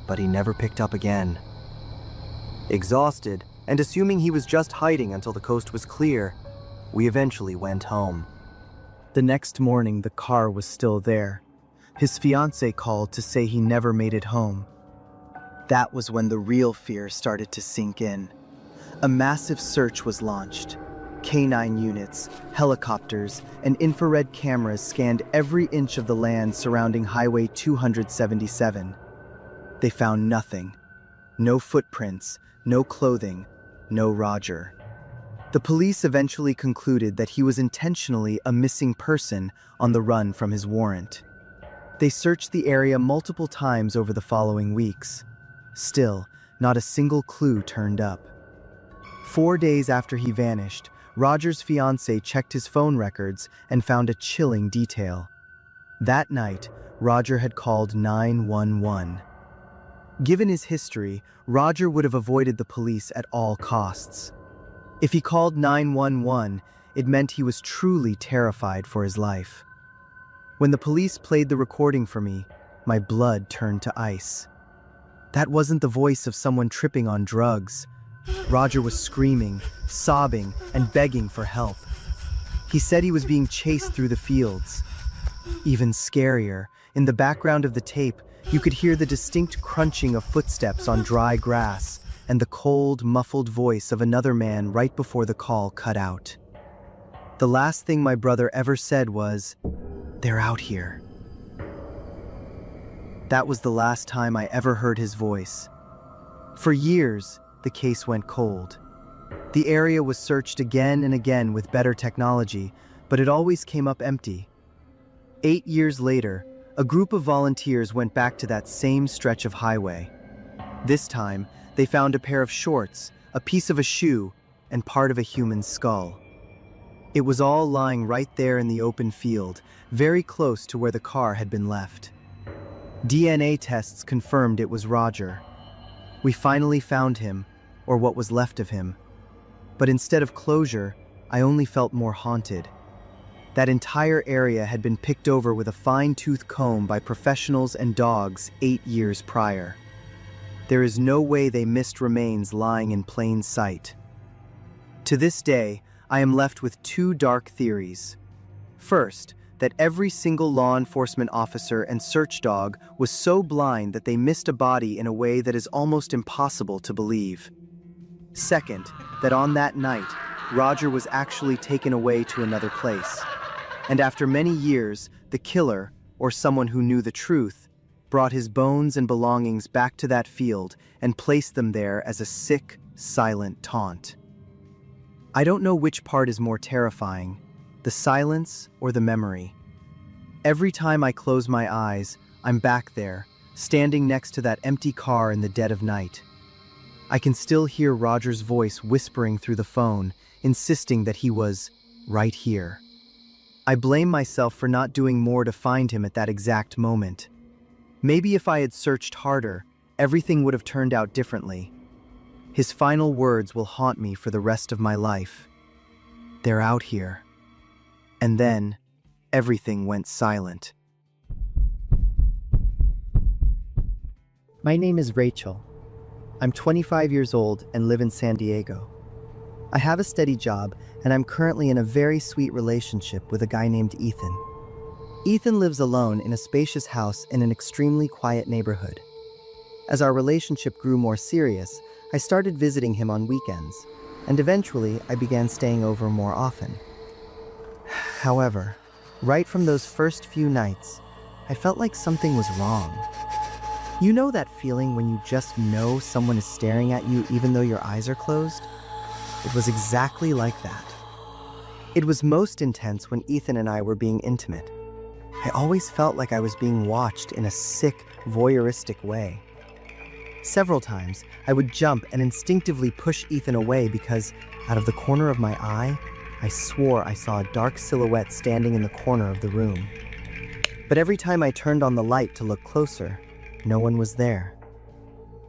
but he never picked up again. Exhausted, and assuming he was just hiding until the coast was clear, we eventually went home. The next morning, the car was still there. His fiancée called to say he never made it home. That was when the real fear started to sink in. A massive search was launched. K9 units, helicopters, and infrared cameras scanned every inch of the land surrounding Highway 277. They found nothing. No footprints, no clothing, no Roger. The police eventually concluded that he was intentionally a missing person on the run from his warrant. They searched the area multiple times over the following weeks. Still, not a single clue turned up. 4 days after he vanished, Roger's fiancée checked his phone records and found a chilling detail. That night, Roger had called 911. Given his history, Roger would have avoided the police at all costs. If he called 911, it meant he was truly terrified for his life. When the police played the recording for me, my blood turned to ice. That wasn't the voice of someone tripping on drugs. Roger was screaming, sobbing, and begging for help. He said he was being chased through the fields. Even scarier, in the background of the tape, you could hear the distinct crunching of footsteps on dry grass and the cold, muffled voice of another man right before the call cut out. The last thing my brother ever said was, "They're out here." That was the last time I ever heard his voice. For years, the case went cold. The area was searched again and again with better technology, but it always came up empty. 8 years later, a group of volunteers went back to that same stretch of highway. This time, they found a pair of shorts, a piece of a shoe, and part of a human skull. It was all lying right there in the open field, very close to where the car had been left. DNA tests confirmed it was Roger. We finally found him, or what was left of him. But instead of closure, I only felt more haunted. That entire area had been picked over with a fine-tooth comb by professionals and dogs 8 years prior. There is no way they missed remains lying in plain sight. To this day, I am left with 2 dark theories. First, that every single law enforcement officer and search dog was so blind that they missed a body in a way that is almost impossible to believe. Second, that on that night, Roger was actually taken away to another place. And after many years, the killer, or someone who knew the truth, brought his bones and belongings back to that field and placed them there as a sick, silent taunt. I don't know which part is more terrifying, the silence or the memory. Every time I close my eyes, I'm back there, standing next to that empty car in the dead of night. I can still hear Roger's voice whispering through the phone, insisting that he was right here. I blame myself for not doing more to find him at that exact moment. Maybe if I had searched harder, everything would have turned out differently. His final words will haunt me for the rest of my life. They're out here. And then, everything went silent. My name is Rachel. I'm 25 years old and live in San Diego. I have a steady job, and I'm currently in a very sweet relationship with a guy named Ethan. Ethan lives alone in a spacious house in an extremely quiet neighborhood. As our relationship grew more serious, I started visiting him on weekends, and eventually I began staying over more often. However, right from those first few nights, I felt like something was wrong. You know that feeling when you just know someone is staring at you even though your eyes are closed? It was exactly like that. It was most intense when Ethan and I were being intimate. I always felt like I was being watched in a sick, voyeuristic way. Several times, I would jump and instinctively push Ethan away because, out of the corner of my eye, I swore I saw a dark silhouette standing in the corner of the room. But every time I turned on the light to look closer, no one was there.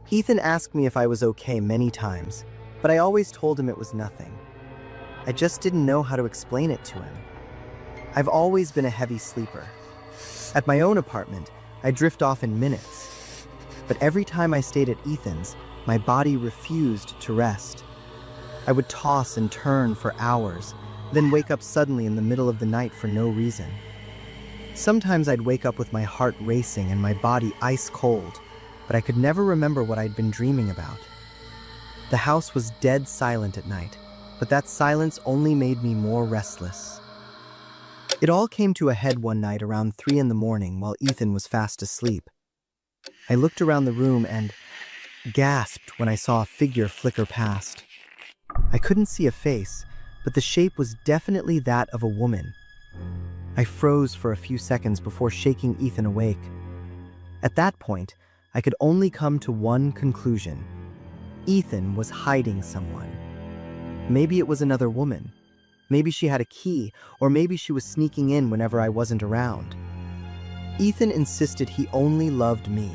Ethan asked me if I was okay many times, but I always told him it was nothing. I just didn't know how to explain it to him. I've always been a heavy sleeper. At my own apartment, I drift off in minutes. But every time I stayed at Ethan's, my body refused to rest. I would toss and turn for hours, then wake up suddenly in the middle of the night for no reason. Sometimes I'd wake up with my heart racing and my body ice cold, but I could never remember what I'd been dreaming about. The house was dead silent at night, but that silence only made me more restless. It all came to a head one night around 3 in the morning while Ethan was fast asleep. I looked around the room and gasped when I saw a figure flicker past. I couldn't see a face, but the shape was definitely that of a woman. I froze for a few seconds before shaking Ethan awake. At that point, I could only come to one conclusion. Ethan was hiding someone. Maybe it was another woman. Maybe she had a key, or maybe she was sneaking in whenever I wasn't around. Ethan insisted he only loved me.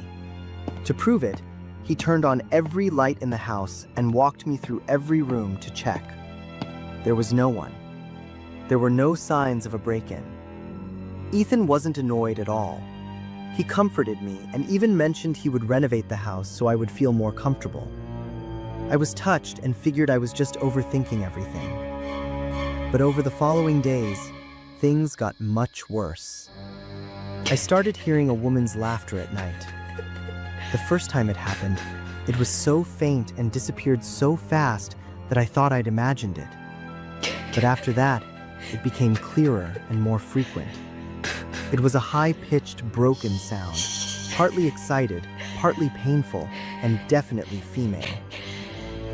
To prove it, he turned on every light in the house and walked me through every room to check. There was no one. There were no signs of a break-in. Ethan wasn't annoyed at all. He comforted me and even mentioned he would renovate the house so I would feel more comfortable. I was touched and figured I was just overthinking everything. But over the following days, things got much worse. I started hearing a woman's laughter at night. The first time it happened, it was so faint and disappeared so fast that I thought I'd imagined it. But after that, it became clearer and more frequent. It was a high-pitched, broken sound, partly excited, partly painful, and definitely female.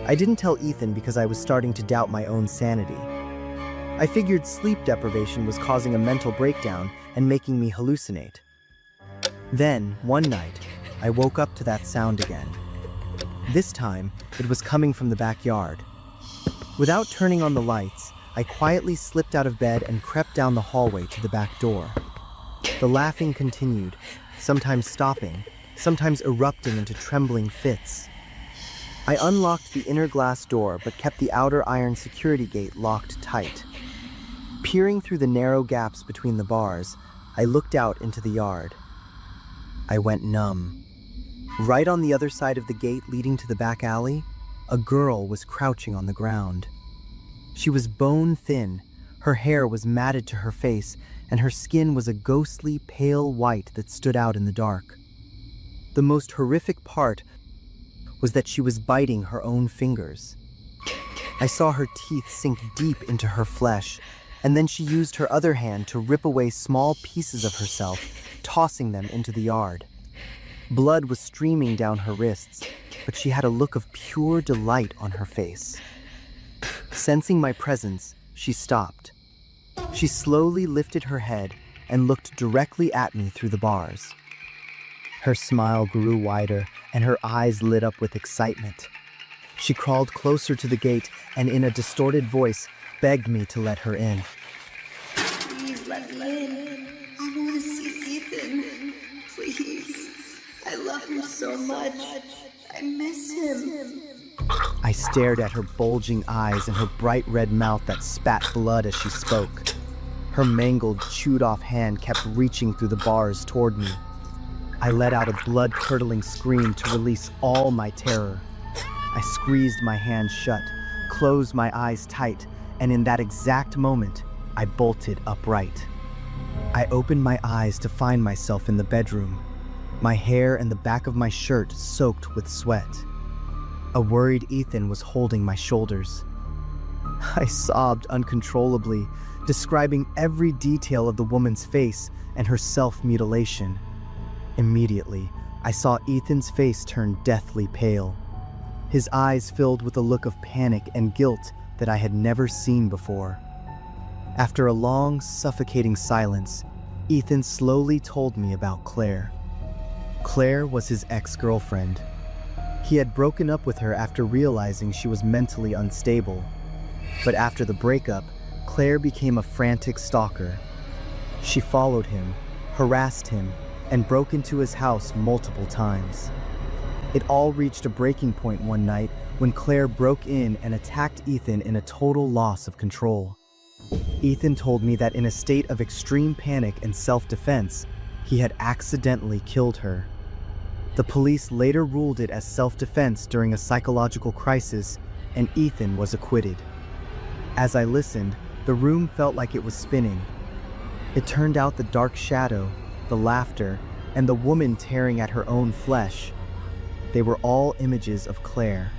I didn't tell Ethan because I was starting to doubt my own sanity. I figured sleep deprivation was causing a mental breakdown and making me hallucinate. Then, one night, I woke up to that sound again. This time, it was coming from the backyard. Without turning on the lights, I quietly slipped out of bed and crept down the hallway to the back door. The laughing continued, sometimes stopping, sometimes erupting into trembling fits. I unlocked the inner glass door but kept the outer iron security gate locked tight. Peering through the narrow gaps between the bars, I looked out into the yard. I went numb. Right on the other side of the gate leading to the back alley, a girl was crouching on the ground. She was bone thin, her hair was matted to her face, and her skin was a ghostly pale white that stood out in the dark. The most horrific part was that she was biting her own fingers. I saw her teeth sink deep into her flesh, and then she used her other hand to rip away small pieces of herself, tossing them into the yard. Blood was streaming down her wrists, but she had a look of pure delight on her face. Sensing my presence, she stopped. She slowly lifted her head and looked directly at me through the bars. Her smile grew wider, and her eyes lit up with excitement. She crawled closer to the gate and in a distorted voice begged me to let her in. Please let me in. I want to see Ethan. Please. I love him so much. I miss him. I stared at her bulging eyes and her bright red mouth that spat blood as she spoke. Her mangled, chewed-off hand kept reaching through the bars toward me. I let out a blood-curdling scream to release all my terror. I squeezed my hand shut, closed my eyes tight, and in that exact moment, I bolted upright. I opened my eyes to find myself in the bedroom, my hair and the back of my shirt soaked with sweat. A worried Ethan was holding my shoulders. I sobbed uncontrollably, describing every detail of the woman's face and her self-mutilation. Immediately, I saw Ethan's face turn deathly pale. His eyes filled with a look of panic and guilt that I had never seen before. After a long, suffocating silence, Ethan slowly told me about Claire. Claire was his ex-girlfriend. He had broken up with her after realizing she was mentally unstable. But after the breakup, Claire became a frantic stalker. She followed him, harassed him, and broke into his house multiple times. It all reached a breaking point one night when Claire broke in and attacked Ethan in a total loss of control. Ethan told me that in a state of extreme panic and self-defense, he had accidentally killed her. The police later ruled it as self-defense during a psychological crisis, and Ethan was acquitted. As I listened, the room felt like it was spinning. It turned out the dark shadow, the laughter, and the woman tearing at her own flesh. They were all images of Claire.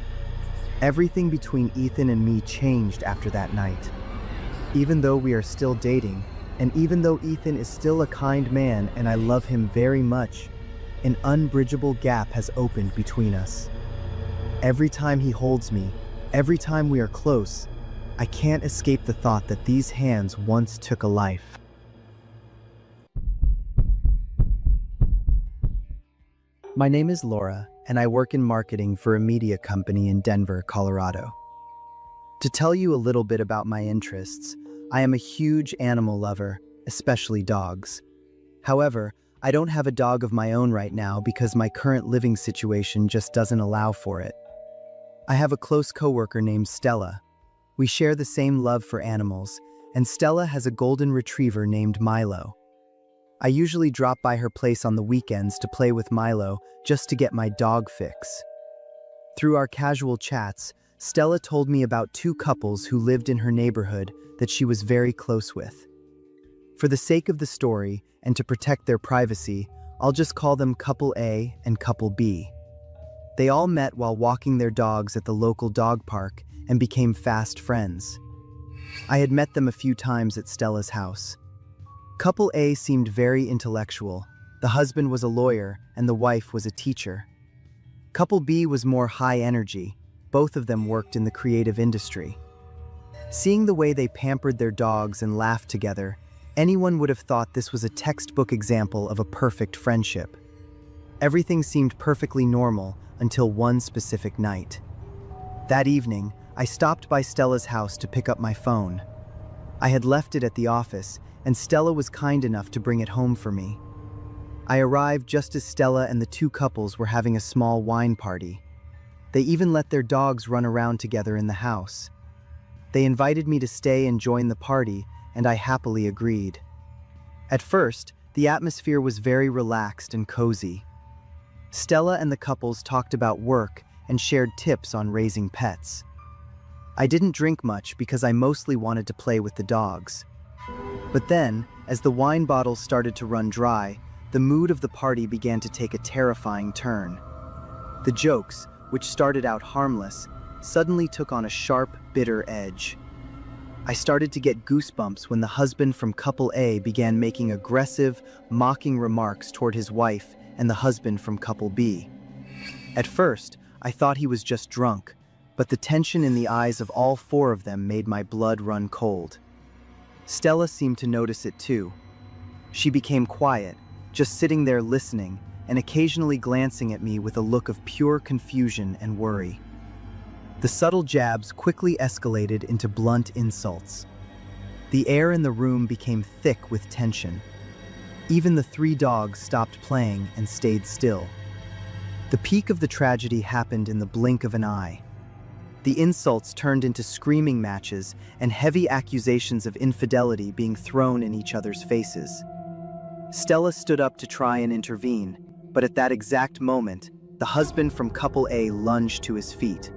Everything between Ethan and me changed after that night. Even though we are still dating, and even though Ethan is still a kind man and I love him very much, an unbridgeable gap has opened between us. Every time he holds me, every time we are close, I can't escape the thought that these hands once took a life. My name is Laura, and I work in marketing for a media company in Denver, Colorado. To tell you a little bit about my interests, I am a huge animal lover, especially dogs. However, I don't have a dog of my own right now because my current living situation just doesn't allow for it. I have a close coworker named Stella. We share the same love for animals, and Stella has a golden retriever named Milo. I usually drop by her place on the weekends to play with Milo just to get my dog fix. Through our casual chats, Stella told me about two couples who lived in her neighborhood that she was very close with. For the sake of the story, and to protect their privacy, I'll just call them Couple A and Couple B. They all met while walking their dogs at the local dog park and became fast friends. I had met them a few times at Stella's house. Couple A seemed very intellectual. The husband was a lawyer and the wife was a teacher. Couple B was more high energy. Both of them worked in the creative industry. Seeing the way they pampered their dogs and laughed together, anyone would have thought this was a textbook example of a perfect friendship. Everything seemed perfectly normal until one specific night. That evening, I stopped by Stella's house to pick up my phone. I had left it at the office, and Stella was kind enough to bring it home for me. I arrived just as Stella and the two couples were having a small wine party. They even let their dogs run around together in the house. They invited me to stay and join the party, and I happily agreed. At first, the atmosphere was very relaxed and cozy. Stella and the couples talked about work and shared tips on raising pets. I didn't drink much because I mostly wanted to play with the dogs. But then, as the wine bottles started to run dry, the mood of the party began to take a terrifying turn. The jokes, which started out harmless, suddenly took on a sharp, bitter edge. I started to get goosebumps when the husband from couple A began making aggressive, mocking remarks toward his wife and the husband from couple B. At first, I thought he was just drunk, but the tension in the eyes of all four of them made my blood run cold. Stella seemed to notice it too. She became quiet, just sitting there listening and occasionally glancing at me with a look of pure confusion and worry. The subtle jabs quickly escalated into blunt insults. The air in the room became thick with tension. Even the three dogs stopped playing and stayed still. The peak of the tragedy happened in the blink of an eye. The insults turned into screaming matches and heavy accusations of infidelity being thrown in each other's faces. Stella stood up to try and intervene, but at that exact moment, the husband from couple A lunged to his feet.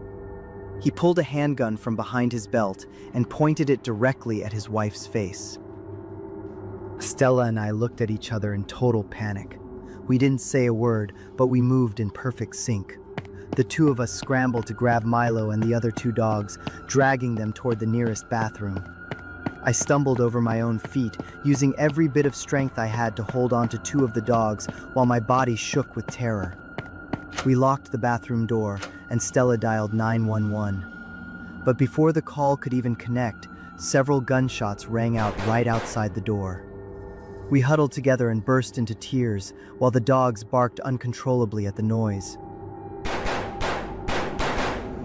He pulled a handgun from behind his belt and pointed it directly at his wife's face. Stella and I looked at each other in total panic. We didn't say a word, but we moved in perfect sync. The two of us scrambled to grab Milo and the other two dogs, dragging them toward the nearest bathroom. I stumbled over my own feet, using every bit of strength I had to hold on to two of the dogs while my body shook with terror. We locked the bathroom door, and Stella dialed 911. But before the call could even connect, several gunshots rang out right outside the door. We huddled together and burst into tears, while the dogs barked uncontrollably at the noise.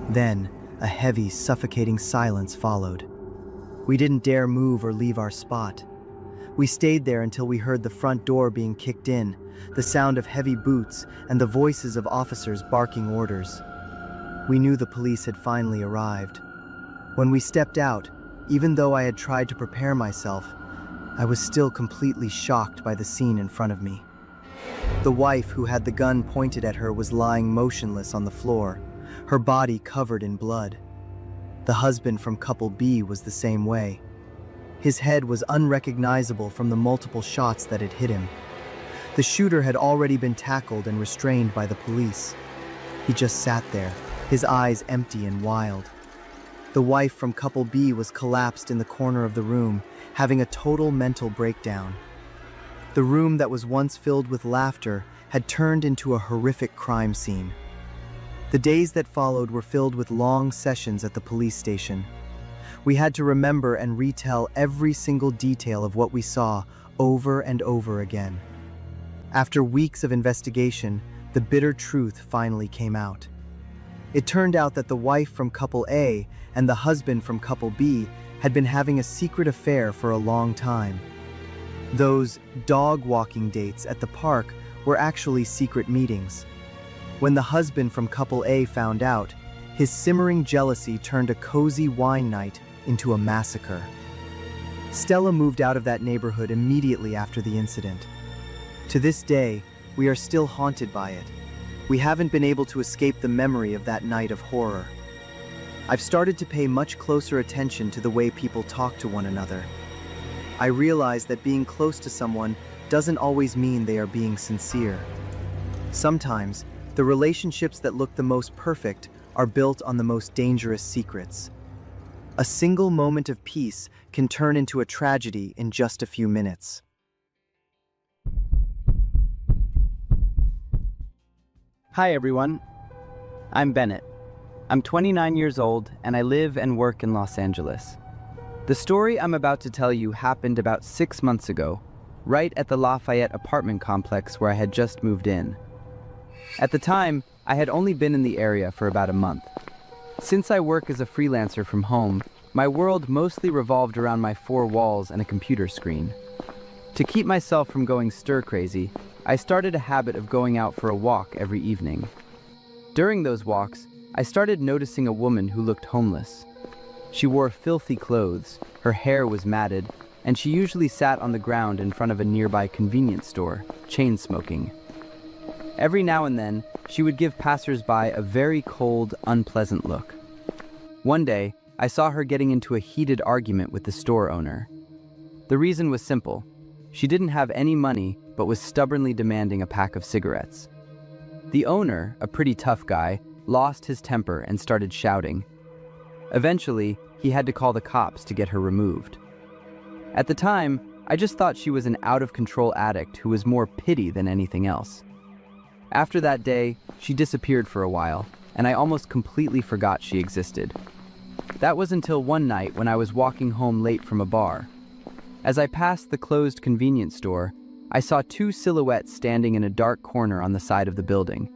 Then, a heavy, suffocating silence followed. We didn't dare move or leave our spot. We stayed there until we heard the front door being kicked in, the sound of heavy boots, and the voices of officers barking orders. We knew the police had finally arrived. When we stepped out, even though I had tried to prepare myself, I was still completely shocked by the scene in front of me. The wife who had the gun pointed at her was lying motionless on the floor, her body covered in blood. The husband from couple B was the same way. His head was unrecognizable from the multiple shots that had hit him. The shooter had already been tackled and restrained by the police. He just sat there, his eyes empty and wild. The wife from couple B was collapsed in the corner of the room, having a total mental breakdown. The room that was once filled with laughter had turned into a horrific crime scene. The days that followed were filled with long sessions at the police station. We had to remember and retell every single detail of what we saw over and over again. After weeks of investigation, the bitter truth finally came out. It turned out that the wife from couple A and the husband from couple B had been having a secret affair for a long time. Those dog-walking dates at the park were actually secret meetings. When the husband from couple A found out, his simmering jealousy turned a cozy wine night into a massacre. Stella moved out of that neighborhood immediately after the incident. To this day, we are still haunted by it. We haven't been able to escape the memory of that night of horror. I've started to pay much closer attention to the way people talk to one another. I realize that being close to someone doesn't always mean they are being sincere. Sometimes, the relationships that look the most perfect are built on the most dangerous secrets. A single moment of peace can turn into a tragedy in just a few minutes. Hi everyone, I'm Bennett. I'm 29 years old and I live and work in Los Angeles. The story I'm about to tell you happened about 6 months ago, right at the Lafayette apartment complex where I had just moved in. At the time, I had only been in the area for about a month. Since I work as a freelancer from home, my world mostly revolved around my four walls and a computer screen. To keep myself from going stir-crazy, I started a habit of going out for a walk every evening. During those walks, I started noticing a woman who looked homeless. She wore filthy clothes, her hair was matted, and she usually sat on the ground in front of a nearby convenience store, chain smoking. Every now and then, she would give passers-by a very cold, unpleasant look. One day, I saw her getting into a heated argument with the store owner. The reason was simple. She didn't have any money, but was stubbornly demanding a pack of cigarettes. The owner, a pretty tough guy, lost his temper and started shouting. Eventually, he had to call the cops to get her removed. At the time, I just thought she was an out-of-control addict who was more pity than anything else. After that day, she disappeared for a while, and I almost completely forgot she existed. That was until one night when I was walking home late from a bar. As I passed the closed convenience store, I saw two silhouettes standing in a dark corner on the side of the building.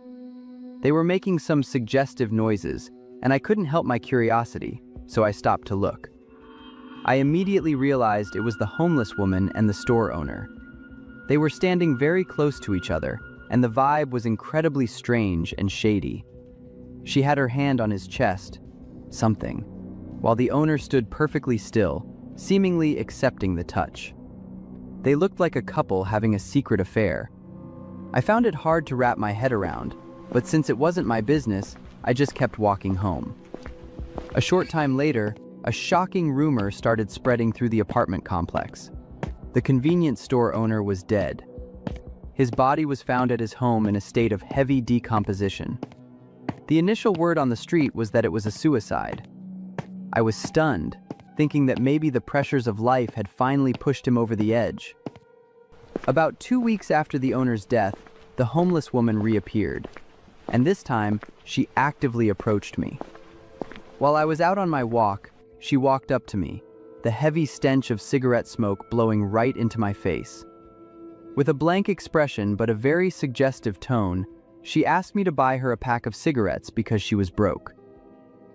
They were making some suggestive noises, and I couldn't help my curiosity, so I stopped to look. I immediately realized it was the homeless woman and the store owner. They were standing very close to each other, and the vibe was incredibly strange and shady. She had her hand on his chest, something, while the owner stood perfectly still, seemingly accepting the touch. They looked like a couple having a secret affair. I found it hard to wrap my head around, but since it wasn't my business, I just kept walking home. A short time later, a shocking rumor started spreading through the apartment complex. The convenience store owner was dead. His body was found at his home in a state of heavy decomposition. The initial word on the street was that it was a suicide. I was stunned, thinking that maybe the pressures of life had finally pushed him over the edge. About 2 weeks after the owner's death, the homeless woman reappeared, and this time, she actively approached me. While I was out on my walk, she walked up to me, the heavy stench of cigarette smoke blowing right into my face. With a blank expression but a very suggestive tone, she asked me to buy her a pack of cigarettes because she was broke.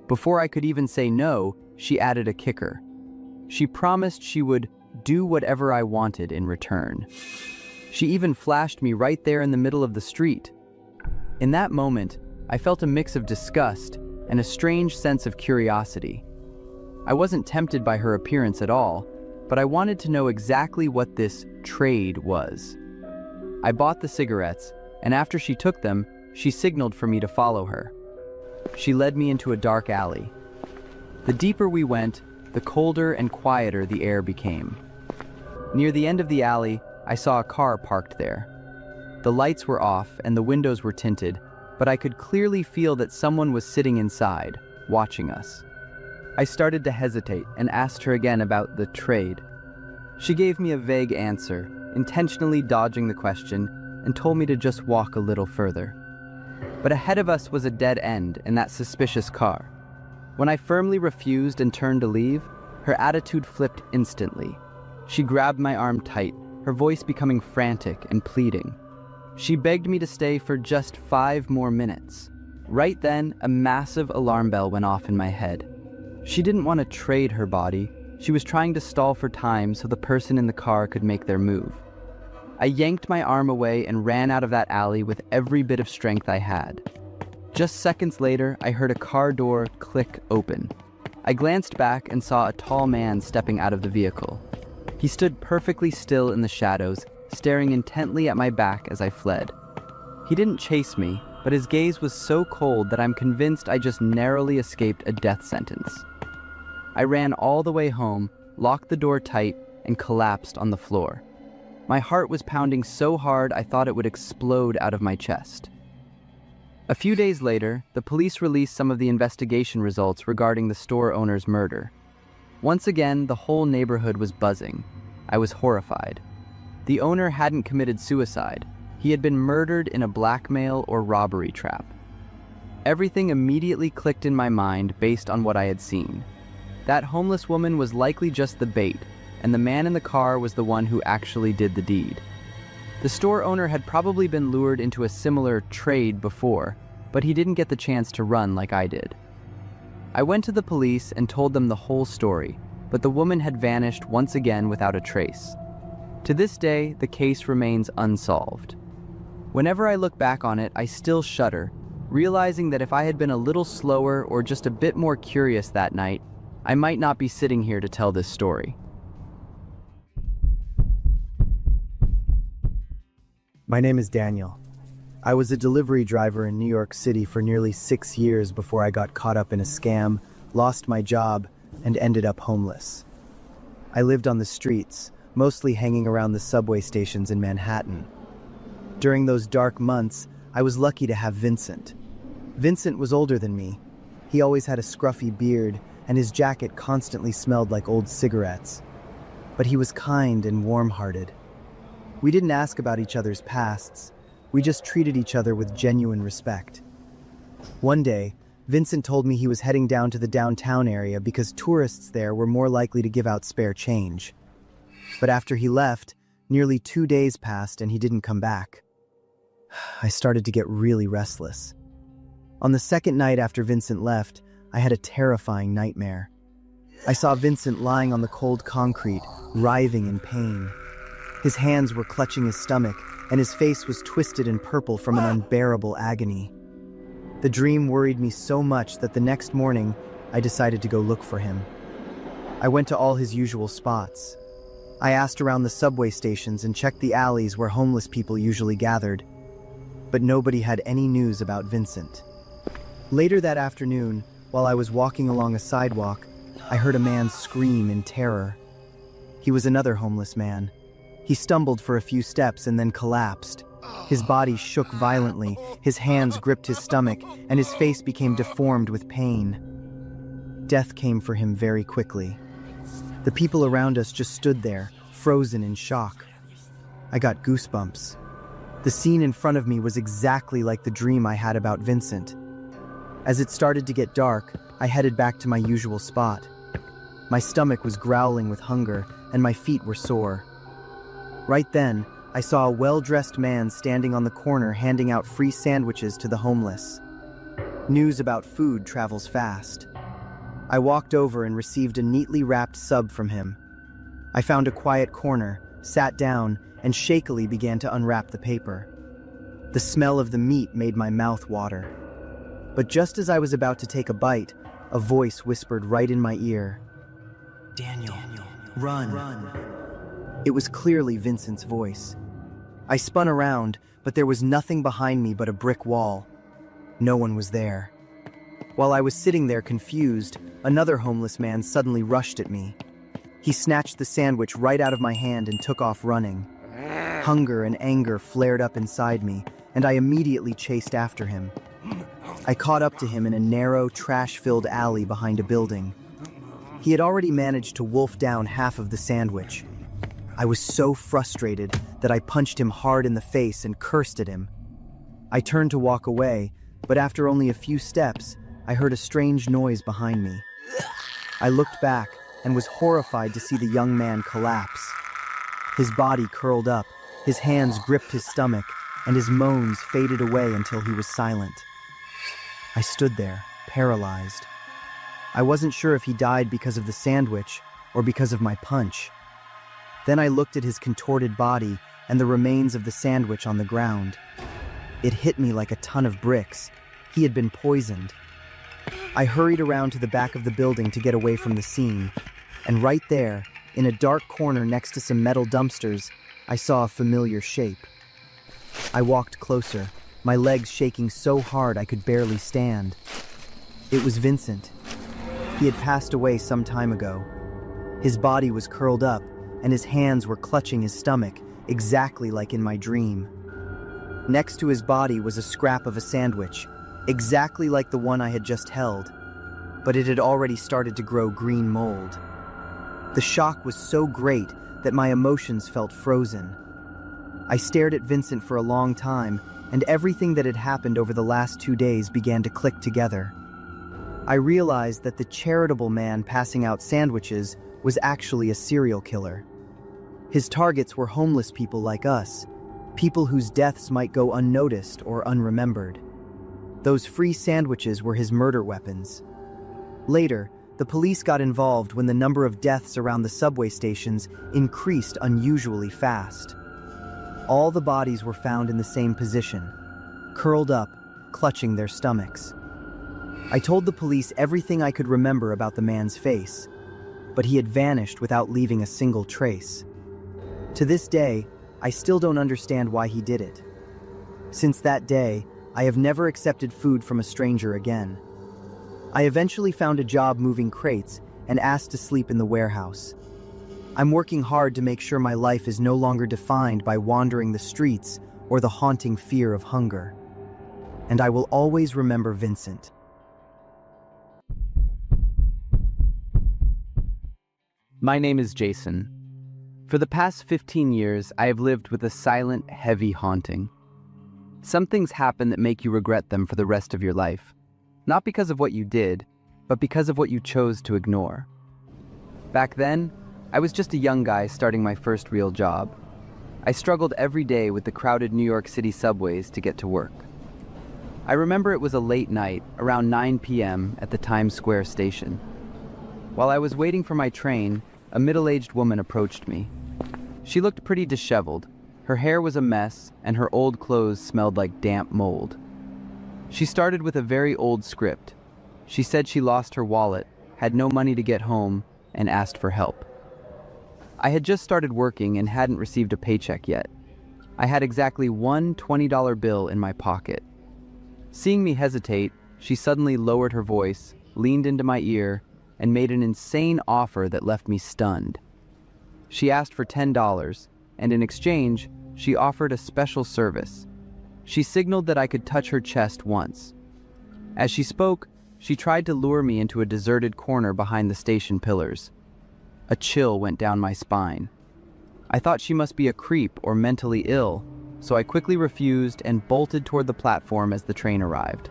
Before I could even say no, she added a kicker. She promised she would do whatever I wanted in return. She even flashed me right there in the middle of the street. In that moment, I felt a mix of disgust and a strange sense of curiosity. I wasn't tempted by her appearance at all, but I wanted to know exactly what this trade was. I bought the cigarettes, and after she took them, she signaled for me to follow her. She led me into a dark alley. The deeper we went, the colder and quieter the air became. Near the end of the alley, I saw a car parked there. The lights were off and the windows were tinted, but I could clearly feel that someone was sitting inside, watching us. I started to hesitate and asked her again about the trade. She gave me a vague answer, intentionally dodging the question, and told me to just walk a little further. But ahead of us was a dead end in that suspicious car. When I firmly refused and turned to leave, her attitude flipped instantly. She grabbed my arm tight, her voice becoming frantic and pleading. She begged me to stay for just 5 more minutes. Right then, a massive alarm bell went off in my head. She didn't want to trade her body. She was trying to stall for time so the person in the car could make their move. I yanked my arm away and ran out of that alley with every bit of strength I had. Just seconds later, I heard a car door click open. I glanced back and saw a tall man stepping out of the vehicle. He stood perfectly still in the shadows, staring intently at my back as I fled. He didn't chase me, but his gaze was so cold that I'm convinced I just narrowly escaped a death sentence. I ran all the way home, locked the door tight, and collapsed on the floor. My heart was pounding so hard I thought it would explode out of my chest. A few days later, the police released some of the investigation results regarding the store owner's murder. Once again, the whole neighborhood was buzzing. I was horrified. The owner hadn't committed suicide. He had been murdered in a blackmail or robbery trap. Everything immediately clicked in my mind based on what I had seen. That homeless woman was likely just the bait, and the man in the car was the one who actually did the deed. The store owner had probably been lured into a similar trade before, but he didn't get the chance to run like I did. I went to the police and told them the whole story, but the woman had vanished once again without a trace. To this day, the case remains unsolved. Whenever I look back on it, I still shudder, realizing that if I had been a little slower or just a bit more curious that night, I might not be sitting here to tell this story. My name is Daniel. I was a delivery driver in New York City for nearly 6 years before I got caught up in a scam, lost my job, and ended up homeless. I lived on the streets, mostly hanging around the subway stations in Manhattan. During those dark months, I was lucky to have Vincent. Vincent was older than me. He always had a scruffy beard, and his jacket constantly smelled like old cigarettes. But he was kind and warm-hearted. We didn't ask about each other's pasts. We just treated each other with genuine respect. One day, Vincent told me he was heading down to the downtown area because tourists there were more likely to give out spare change. But after he left, nearly 2 days passed and he didn't come back. I started to get really restless. On the second night after Vincent left, I had a terrifying nightmare. I saw Vincent lying on the cold concrete, writhing in pain. His hands were clutching his stomach, and his face was twisted and purple from an unbearable agony. The dream worried me so much that the next morning, I decided to go look for him. I went to all his usual spots. I asked around the subway stations and checked the alleys where homeless people usually gathered. But nobody had any news about Vincent. Later that afternoon, while I was walking along a sidewalk, I heard a man scream in terror. He was another homeless man. He stumbled for a few steps and then collapsed. His body shook violently, his hands gripped his stomach, and his face became deformed with pain. Death came for him very quickly. The people around us just stood there, frozen in shock. I got goosebumps. The scene in front of me was exactly like the dream I had about Vincent. As it started to get dark, I headed back to my usual spot. My stomach was growling with hunger, and my feet were sore. Right then, I saw a well-dressed man standing on the corner handing out free sandwiches to the homeless. News about food travels fast. I walked over and received a neatly wrapped sub from him. I found a quiet corner, sat down, and shakily began to unwrap the paper. The smell of the meat made my mouth water. But just as I was about to take a bite, a voice whispered right in my ear, "Daniel, run." It was clearly Vincent's voice. I spun around, but there was nothing behind me but a brick wall. No one was there. While I was sitting there confused, another homeless man suddenly rushed at me. He snatched the sandwich right out of my hand and took off running. Hunger and anger flared up inside me, and I immediately chased after him. I caught up to him in a narrow, trash-filled alley behind a building. He had already managed to wolf down half of the sandwich. I was so frustrated that I punched him hard in the face and cursed at him. I turned to walk away, but after only a few steps, I heard a strange noise behind me. I looked back and was horrified to see the young man collapse. His body curled up, his hands gripped his stomach, and his moans faded away until he was silent. I stood there, paralyzed. I wasn't sure if he died because of the sandwich or because of my punch. Then I looked at his contorted body and the remains of the sandwich on the ground. It hit me like a ton of bricks. He had been poisoned. I hurried around to the back of the building to get away from the scene, and right there, in a dark corner next to some metal dumpsters, I saw a familiar shape. I walked closer, my legs shaking so hard I could barely stand. It was Vincent. He had passed away some time ago. His body was curled up, and his hands were clutching his stomach, exactly like in my dream. Next to his body was a scrap of a sandwich, exactly like the one I had just held, but it had already started to grow green mold. The shock was so great that my emotions felt frozen. I stared at Vincent for a long time, and everything that had happened over the last 2 days began to click together. I realized that the charitable man passing out sandwiches was actually a serial killer. His targets were homeless people like us, people whose deaths might go unnoticed or unremembered. Those free sandwiches were his murder weapons. Later, the police got involved when the number of deaths around the subway stations increased unusually fast. All the bodies were found in the same position, curled up, clutching their stomachs. I told the police everything I could remember about the man's face, but he had vanished without leaving a single trace. To this day, I still don't understand why he did it. Since that day, I have never accepted food from a stranger again. I eventually found a job moving crates and asked to sleep in the warehouse. I'm working hard to make sure my life is no longer defined by wandering the streets or the haunting fear of hunger. And I will always remember Vincent. My name is Jason. For the past 15 years, I have lived with a silent, heavy haunting. Some things happen that make you regret them for the rest of your life. Not because of what you did, but because of what you chose to ignore. Back then, I was just a young guy starting my first real job. I struggled every day with the crowded New York City subways to get to work. I remember it was a late night, around 9 p.m. at the Times Square station. While I was waiting for my train, a middle-aged woman approached me. She looked pretty disheveled. Her hair was a mess, and her old clothes smelled like damp mold. She started with a very old script. She said she lost her wallet, had no money to get home, and asked for help. I had just started working and hadn't received a paycheck yet. I had exactly one $20 bill in my pocket. Seeing me hesitate, she suddenly lowered her voice, leaned into my ear, and made an insane offer that left me stunned. She asked for $10, and in exchange, she offered a special service. She signaled that I could touch her chest once. As she spoke, she tried to lure me into a deserted corner behind the station pillars. A chill went down my spine. I thought she must be a creep or mentally ill, so I quickly refused and bolted toward the platform as the train arrived.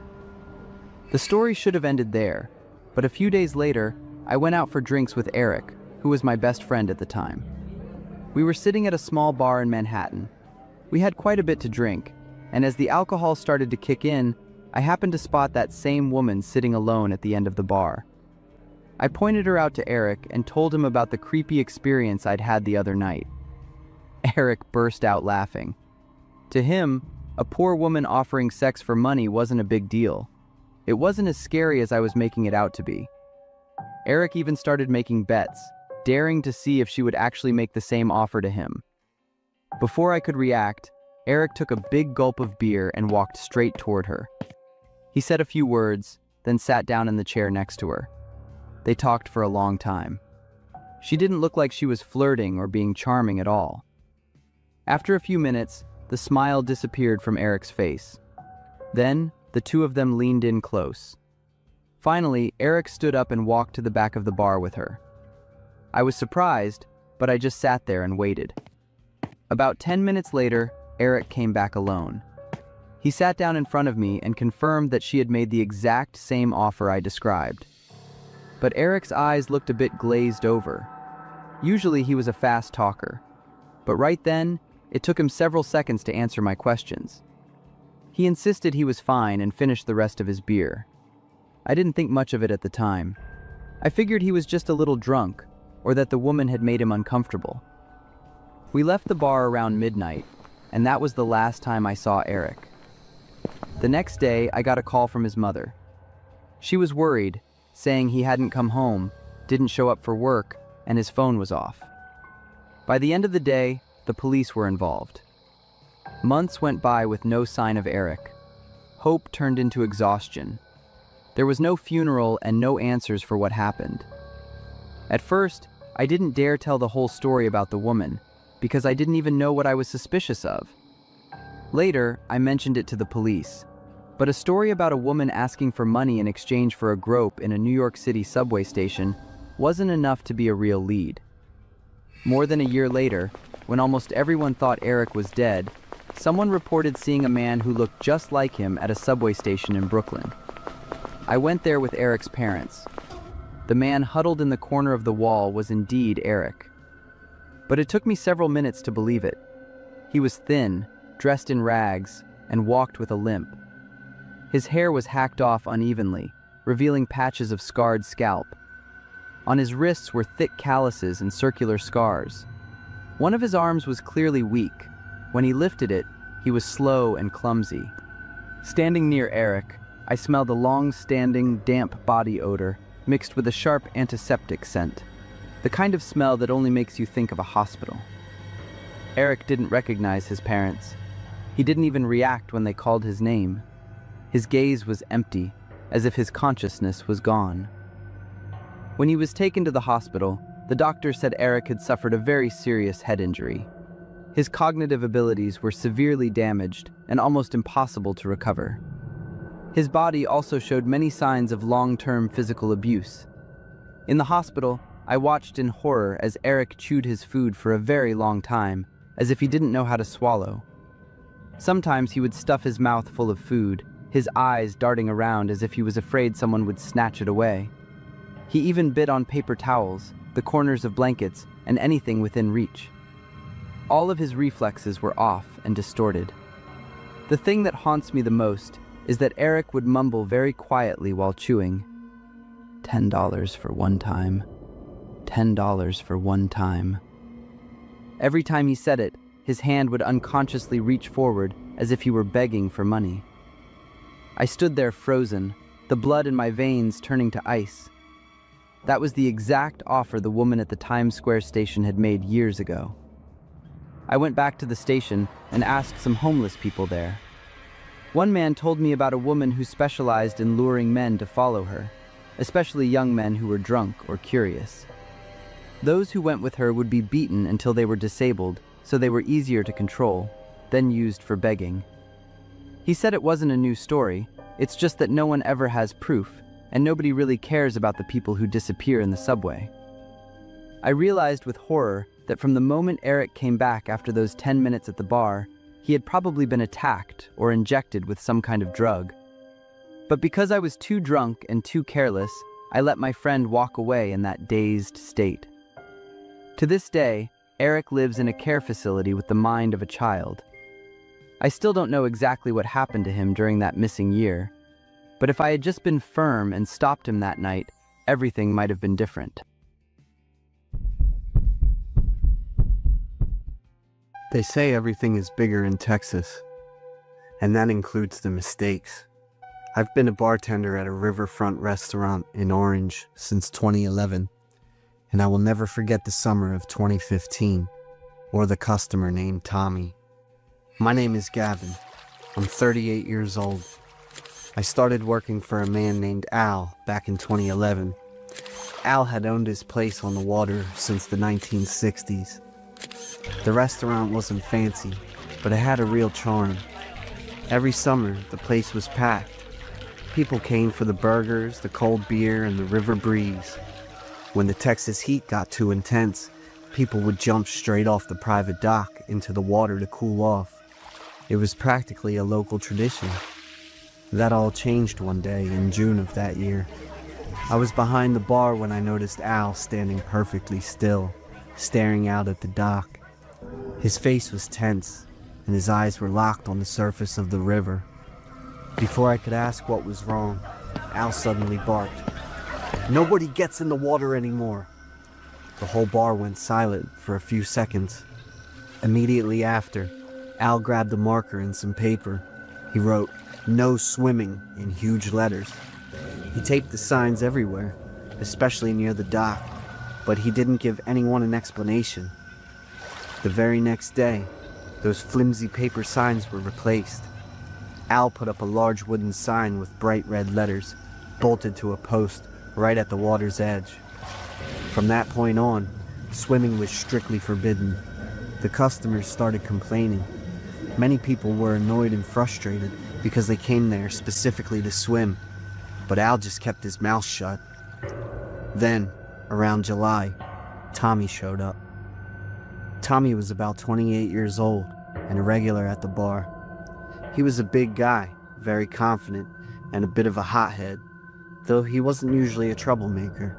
The story should have ended there, but a few days later, I went out for drinks with Eric, who was my best friend at the time. We were sitting at a small bar in Manhattan. We had quite a bit to drink, and as the alcohol started to kick in, I happened to spot that same woman sitting alone at the end of the bar. I pointed her out to Eric and told him about the creepy experience I'd had the other night. Eric burst out laughing. To him, a poor woman offering sex for money wasn't a big deal. It wasn't as scary as I was making it out to be. Eric even started making bets, daring to see if she would actually make the same offer to him. Before I could react, Eric took a big gulp of beer and walked straight toward her. He said a few words, then sat down in the chair next to her. They talked for a long time. She didn't look like she was flirting or being charming at all. After a few minutes, the smile disappeared from Eric's face. Then, the two of them leaned in close. Finally, Eric stood up and walked to the back of the bar with her. I was surprised, but I just sat there and waited. About 10 minutes later, Eric came back alone. He sat down in front of me and confirmed that she had made the exact same offer I described. But Eric's eyes looked a bit glazed over. Usually he was a fast talker, but right then, it took him several seconds to answer my questions. He insisted he was fine and finished the rest of his beer. I didn't think much of it at the time. I figured he was just a little drunk, or that the woman had made him uncomfortable. We left the bar around midnight, and that was the last time I saw Eric. The next day, I got a call from his mother. She was worried, saying he hadn't come home, didn't show up for work, and his phone was off. By the end of the day, the police were involved. Months went by with no sign of Eric. Hope turned into exhaustion. There was no funeral and no answers for what happened. At first, I didn't dare tell the whole story about the woman, because I didn't even know what I was suspicious of. Later, I mentioned it to the police, but a story about a woman asking for money in exchange for a grope in a New York City subway station wasn't enough to be a real lead. More than a year later, when almost everyone thought Eric was dead, someone reported seeing a man who looked just like him at a subway station in Brooklyn. I went there with Eric's parents. The man huddled in the corner of the wall was indeed Eric. But it took me several minutes to believe it. He was thin, dressed in rags, and walked with a limp. His hair was hacked off unevenly, revealing patches of scarred scalp. On his wrists were thick calluses and circular scars. One of his arms was clearly weak. When he lifted it, he was slow and clumsy. Standing near Eric, I smelled a long-standing, damp body odor mixed with a sharp antiseptic scent, the kind of smell that only makes you think of a hospital. Eric didn't recognize his parents. He didn't even react when they called his name. His gaze was empty, as if his consciousness was gone. When he was taken to the hospital, the doctor said Eric had suffered a very serious head injury. His cognitive abilities were severely damaged and almost impossible to recover. His body also showed many signs of long-term physical abuse. In the hospital, I watched in horror as Eric chewed his food for a very long time, as if he didn't know how to swallow. Sometimes he would stuff his mouth full of food, his eyes darting around as if he was afraid someone would snatch it away. He even bit on paper towels, the corners of blankets, and anything within reach. All of his reflexes were off and distorted. The thing that haunts me the most is that Eric would mumble very quietly while chewing, $10 for one time, $10 for one time. Every time he said it, his hand would unconsciously reach forward as if he were begging for money. I stood there frozen, the blood in my veins turning to ice. That was the exact offer the woman at the Times Square station had made years ago. I went back to the station and asked some homeless people there. One man told me about a woman who specialized in luring men to follow her, especially young men who were drunk or curious. Those who went with her would be beaten until they were disabled, so they were easier to control, then used for begging. He said it wasn't a new story, it's just that no one ever has proof, and nobody really cares about the people who disappear in the subway. I realized with horror that from the moment Eric came back after those 10 minutes at the bar, he had probably been attacked or injected with some kind of drug. But because I was too drunk and too careless, I let my friend walk away in that dazed state. To this day, Eric lives in a care facility with the mind of a child. I still don't know exactly what happened to him during that missing year, but if I had just been firm and stopped him that night, everything might have been different. They say everything is bigger in Texas, and that includes the mistakes. I've been a bartender at a riverfront restaurant in Orange since 2011, and I will never forget the summer of 2015, or the customer named Tommy. My name is Gavin. I'm 38 years old. I started working for a man named Al back in 2011. Al had owned his place on the water since the 1960s. The restaurant wasn't fancy, but it had a real charm. Every summer, the place was packed. People came for the burgers, the cold beer, and the river breeze. When the Texas heat got too intense, people would jump straight off the private dock into the water to cool off. It was practically a local tradition. That all changed one day in June of that year. I was behind the bar when I noticed Al standing perfectly still, staring out at the dock. His face was tense, and his eyes were locked on the surface of the river. Before I could ask what was wrong, Al suddenly barked, "Nobody gets in the water anymore." The whole bar went silent for a few seconds. Immediately after, Al grabbed a marker and some paper. He wrote, "No swimming" in huge letters. He taped the signs everywhere, especially near the dock, but he didn't give anyone an explanation. The very next day, those flimsy paper signs were replaced. Al put up a large wooden sign with bright red letters, bolted to a post right at the water's edge. From that point on, swimming was strictly forbidden. The customers started complaining. Many people were annoyed and frustrated because they came there specifically to swim, but Al just kept his mouth shut. Then, around July, Tommy showed up. Tommy was about 28 years old and a regular at the bar. He was a big guy, very confident, and a bit of a hothead, though he wasn't usually a troublemaker.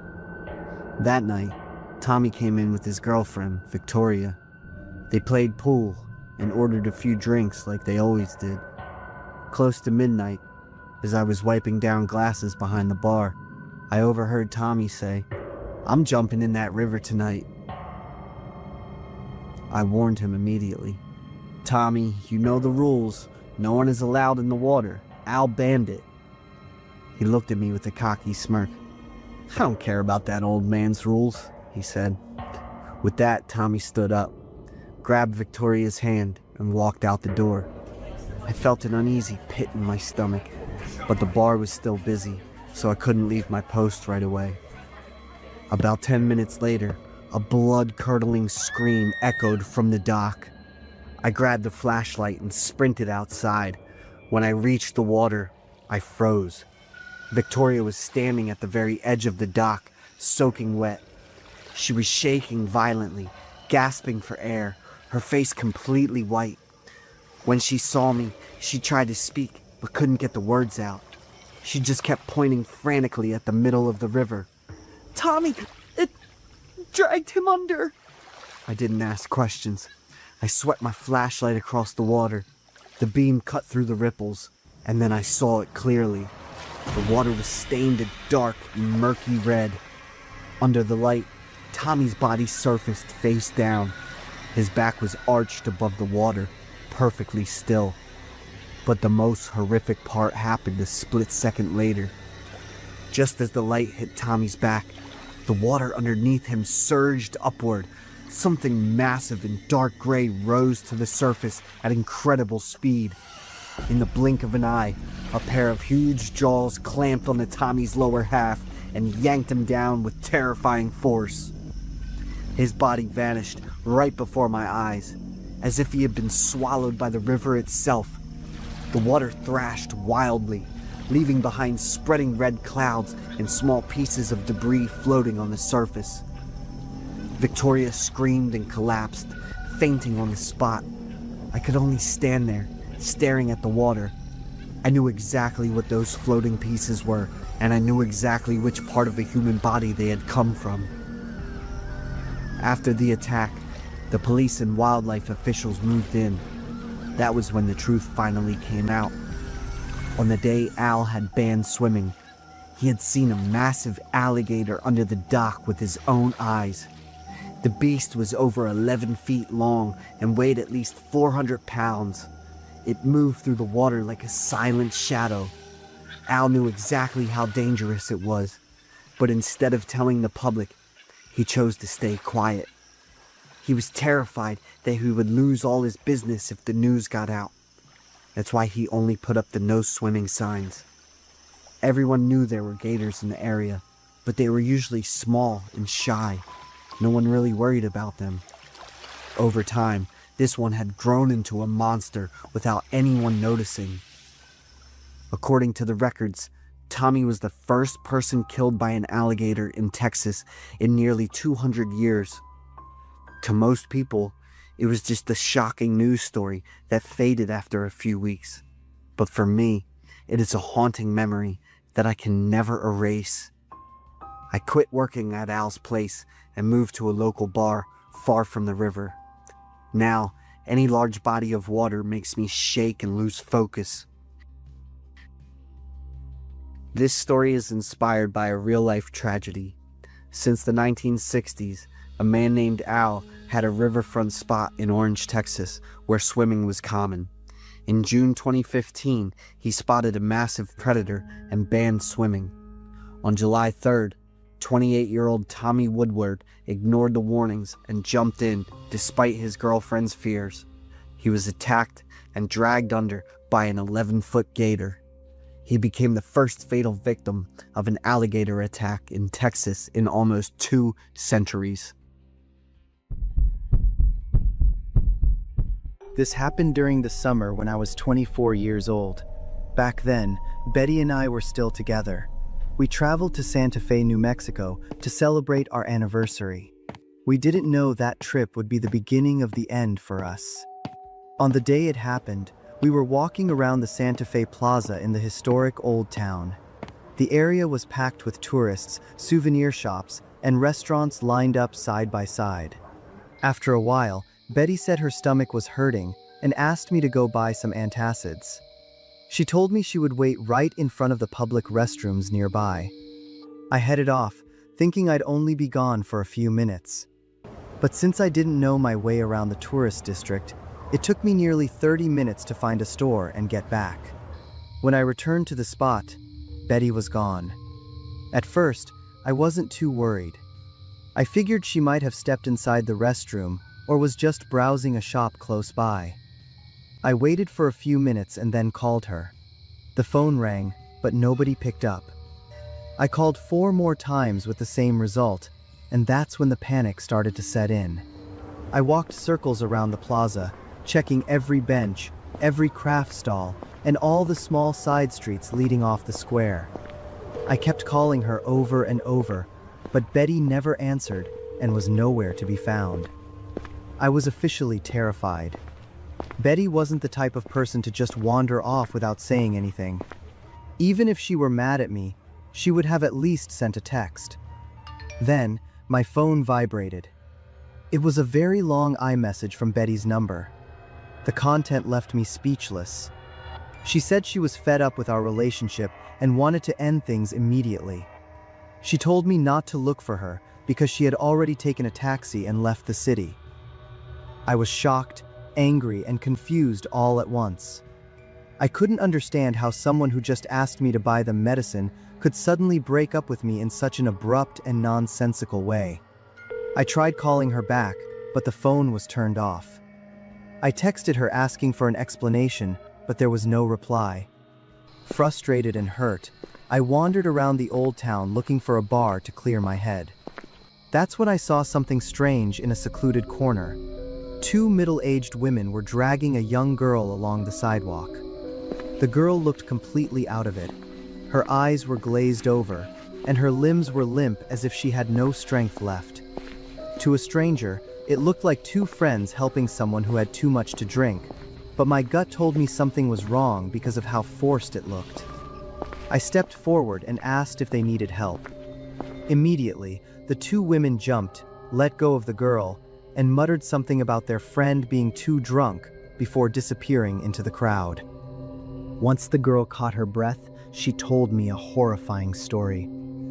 That night, Tommy came in with his girlfriend, Victoria. They played pool and ordered a few drinks like they always did. Close to midnight, as I was wiping down glasses behind the bar, I overheard Tommy say, "I'm jumping in that river tonight." I warned him immediately. "Tommy, you know the rules. No one is allowed in the water. Al Bandit. He looked at me with a cocky smirk. I don't care about that old man's rules, he said. With that, Tommy stood up, grabbed Victoria's hand, and walked out the door. I felt an uneasy pit in my stomach, but the bar was still busy, so I couldn't leave my post right away. About 10 minutes later, a blood-curdling scream echoed from the dock. I grabbed the flashlight and sprinted outside. When I reached the water, I froze. Victoria was standing at the very edge of the dock, soaking wet. She was shaking violently, gasping for air, her face completely white. When she saw me, she tried to speak, but couldn't get the words out. She just kept pointing frantically at the middle of the river. Tommy, it dragged him under. I didn't ask questions. I swept my flashlight across the water. The beam cut through the ripples, and then I saw it clearly. The water was stained a dark, murky red. Under the light, Tommy's body surfaced face down. His back was arched above the water, perfectly still. But the most horrific part happened a split second later. Just as the light hit Tommy's back, the water underneath him surged upward. Something massive and dark gray rose to the surface at incredible speed. In the blink of an eye, a pair of huge jaws clamped onto Tommy's lower half and yanked him down with terrifying force. His body vanished right before my eyes, as if he had been swallowed by the river itself. The water thrashed wildly, leaving behind spreading red clouds and small pieces of debris floating on the surface. Victoria screamed and collapsed, fainting on the spot. I could only stand there, staring at the water. I knew exactly what those floating pieces were, and I knew exactly which part of a human body they had come from. After the attack, the police and wildlife officials moved in. That was when the truth finally came out. On the day Al had banned swimming, he had seen a massive alligator under the dock with his own eyes. The beast was over 11 feet long and weighed at least 400 pounds. It moved through the water like a silent shadow. Al knew exactly how dangerous it was, but instead of telling the public, he chose to stay quiet. He was terrified that he would lose all his business if the news got out. That's why he only put up the no swimming signs. Everyone knew there were gators in the area, but they were usually small and shy. No one really worried about them. Over time, this one had grown into a monster without anyone noticing. According to the records, Tommy was the first person killed by an alligator in Texas in nearly 200 years. To most people, it was just a shocking news story that faded after a few weeks. But for me, it is a haunting memory that I can never erase. I quit working at Al's place and moved to a local bar far from the river. Now, any large body of water makes me shake and lose focus. This story is inspired by a real-life tragedy. Since the 1960s, a man named Al had a riverfront spot in Orange, Texas, where swimming was common. In June 2015, he spotted a massive predator and banned swimming. On July 3rd, 28-year-old Tommy Woodward ignored the warnings and jumped in despite his girlfriend's fears. He was attacked and dragged under by an 11-foot gator. He became the first fatal victim of an alligator attack in Texas in almost 2 centuries. This happened during the summer when I was 24 years old. Back then, Betty and I were still together. We traveled to Santa Fe, New Mexico to celebrate our anniversary. We didn't know that trip would be the beginning of the end for us. On the day it happened, we were walking around the Santa Fe Plaza in the historic Old Town. The area was packed with tourists, souvenir shops, and restaurants lined up side by side. After a while, Betty said her stomach was hurting and asked me to go buy some antacids. She told me she would wait right in front of the public restrooms nearby. I headed off, thinking I'd only be gone for a few minutes. But since I didn't know my way around the tourist district, it took me nearly 30 minutes to find a store and get back. When I returned to the spot, Betty was gone. At first, I wasn't too worried. I figured she might have stepped inside the restroom or was just browsing a shop close by. I waited for a few minutes and then called her. The phone rang, but nobody picked up. I called 4 more times with the same result, and that's when the panic started to set in. I walked circles around the plaza, checking every bench, every craft stall, and all the small side streets leading off the square. I kept calling her over and over, but Betty never answered and was nowhere to be found. I was officially terrified. Betty wasn't the type of person to just wander off without saying anything. Even if she were mad at me, she would have at least sent a text. Then, my phone vibrated. It was a very long iMessage from Betty's number. The content left me speechless. She said she was fed up with our relationship and wanted to end things immediately. She told me not to look for her because she had already taken a taxi and left the city. I was shocked, angry, and confused all at once. I couldn't understand how someone who just asked me to buy them medicine could suddenly break up with me in such an abrupt and nonsensical way. I tried calling her back, but the phone was turned off. I texted her asking for an explanation, but there was no reply. Frustrated and hurt, I wandered around the old town looking for a bar to clear my head. That's when I saw something strange in a secluded corner. 2 middle-aged women were dragging a young girl along the sidewalk. The girl looked completely out of it. Her eyes were glazed over, and her limbs were limp as if she had no strength left. To a stranger, it looked like 2 friends helping someone who had too much to drink, but my gut told me something was wrong because of how forced it looked. I stepped forward and asked if they needed help. Immediately, the 2 women jumped, let go of the girl, and muttered something about their friend being too drunk before disappearing into the crowd. Once the girl caught her breath, she told me a horrifying story.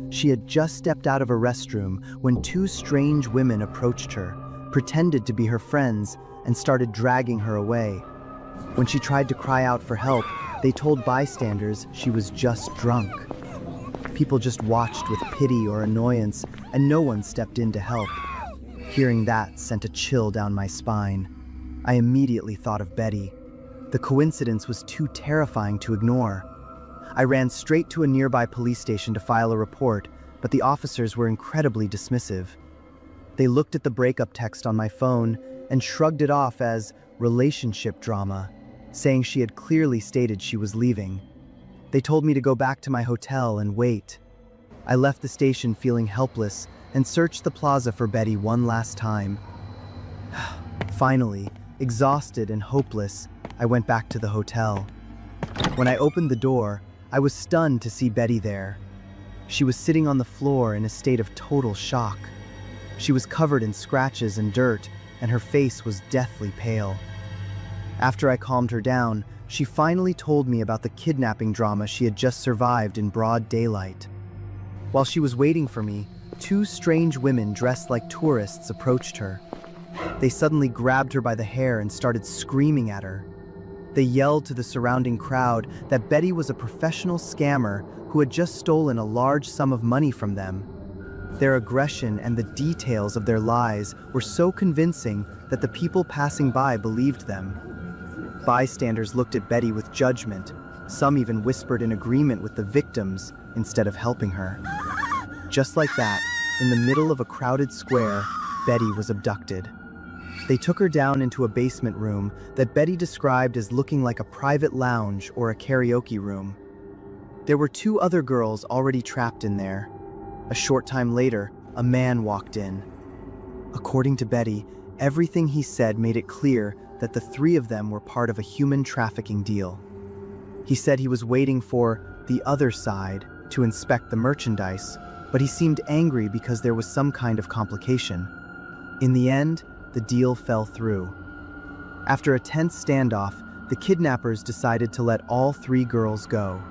She had just stepped out of a restroom when 2 strange women approached her, pretended to be her friends, and started dragging her away. When she tried to cry out for help, they told bystanders she was just drunk. People just watched with pity or annoyance, and no one stepped in to help. Hearing that sent a chill down my spine. I immediately thought of Betty. The coincidence was too terrifying to ignore. I ran straight to a nearby police station to file a report, but the officers were incredibly dismissive. They looked at the breakup text on my phone and shrugged it off as relationship drama, saying she had clearly stated she was leaving. They told me to go back to my hotel and wait. I left the station feeling helpless and searched the plaza for Betty one last time. Finally, exhausted and hopeless, I went back to the hotel. When I opened the door, I was stunned to see Betty there. She was sitting on the floor in a state of total shock. She was covered in scratches and dirt, and her face was deathly pale. After I calmed her down, she finally told me about the kidnapping drama she had just survived in broad daylight. While she was waiting for me, 2 strange women dressed like tourists approached her. They suddenly grabbed her by the hair and started screaming at her. They yelled to the surrounding crowd that Betty was a professional scammer who had just stolen a large sum of money from them. Their aggression and the details of their lies were so convincing that the people passing by believed them. Bystanders looked at Betty with judgment. Some even whispered in agreement with the victims instead of helping her. Just like that, in the middle of a crowded square, Betty was abducted. They took her down into a basement room that Betty described as looking like a private lounge or a karaoke room. There were 2 other girls already trapped in there. A short time later, a man walked in. According to Betty, everything he said made it clear that the 3 of them were part of a human trafficking deal. He said he was waiting for the other side to inspect the merchandise, but he seemed angry because there was some kind of complication. In the end, the deal fell through. After a tense standoff, the kidnappers decided to let all 3 girls go.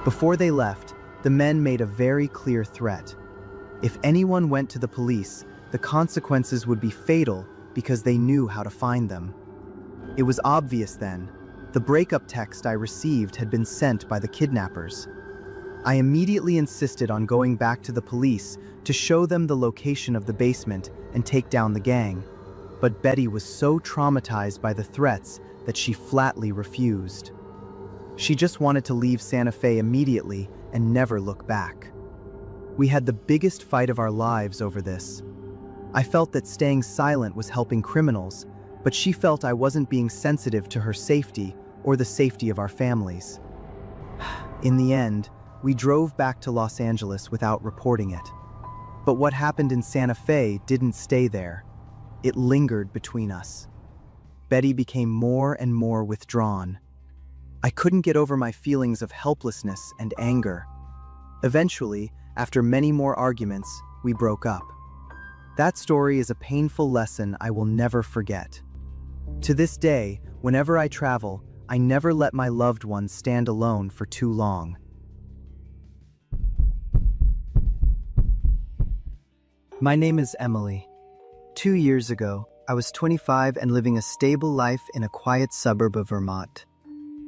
Before they left, the men made a very clear threat. If anyone went to the police, the consequences would be fatal because they knew how to find them. It was obvious then, The breakup text I received had been sent by the kidnappers. I immediately insisted on going back to the police to show them the location of the basement and take down the gang, but Betty was so traumatized by the threats that she flatly refused. She just wanted to leave Santa Fe immediately and never look back. We had the biggest fight of our lives over this. I felt that staying silent was helping criminals, but she felt I wasn't being sensitive to her safety or the safety of our families. In the end, we drove back to Los Angeles without reporting it. But what happened in Santa Fe didn't stay there. It lingered between us. Betty became more and more withdrawn. I couldn't get over my feelings of helplessness and anger. Eventually, after many more arguments, we broke up. That story is a painful lesson I will never forget. To this day, whenever I travel, I never let my loved ones stand alone for too long. My name is Emily. 2 years ago, I was 25 and living a stable life in a quiet suburb of Vermont.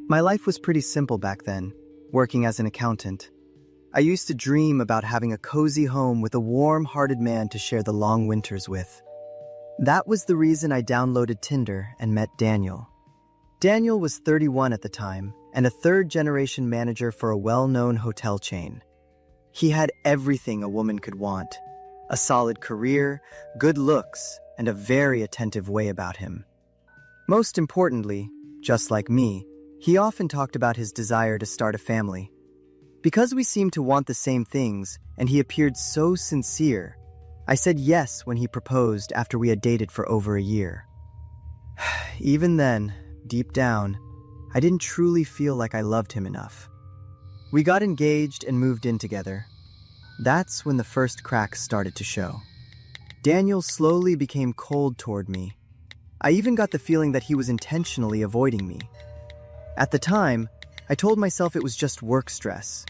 My life was pretty simple back then, working as an accountant. I used to dream about having a cozy home with a warm-hearted man to share the long winters with. That was the reason I downloaded Tinder and met Daniel. Daniel was 31 at the time and a third-generation manager for a well-known hotel chain. He had everything a woman could want: a solid career, good looks, and a very attentive way about him. Most importantly, just like me, he often talked about his desire to start a family. Because we seemed to want the same things, and he appeared so sincere, I said yes when he proposed after we had dated for over a year. Even then, deep down, I didn't truly feel like I loved him enough. We got engaged and moved in together. That's when the first cracks started to show. Daniel slowly became cold toward me. I even got the feeling that he was intentionally avoiding me. At the time, I told myself it was just work stress.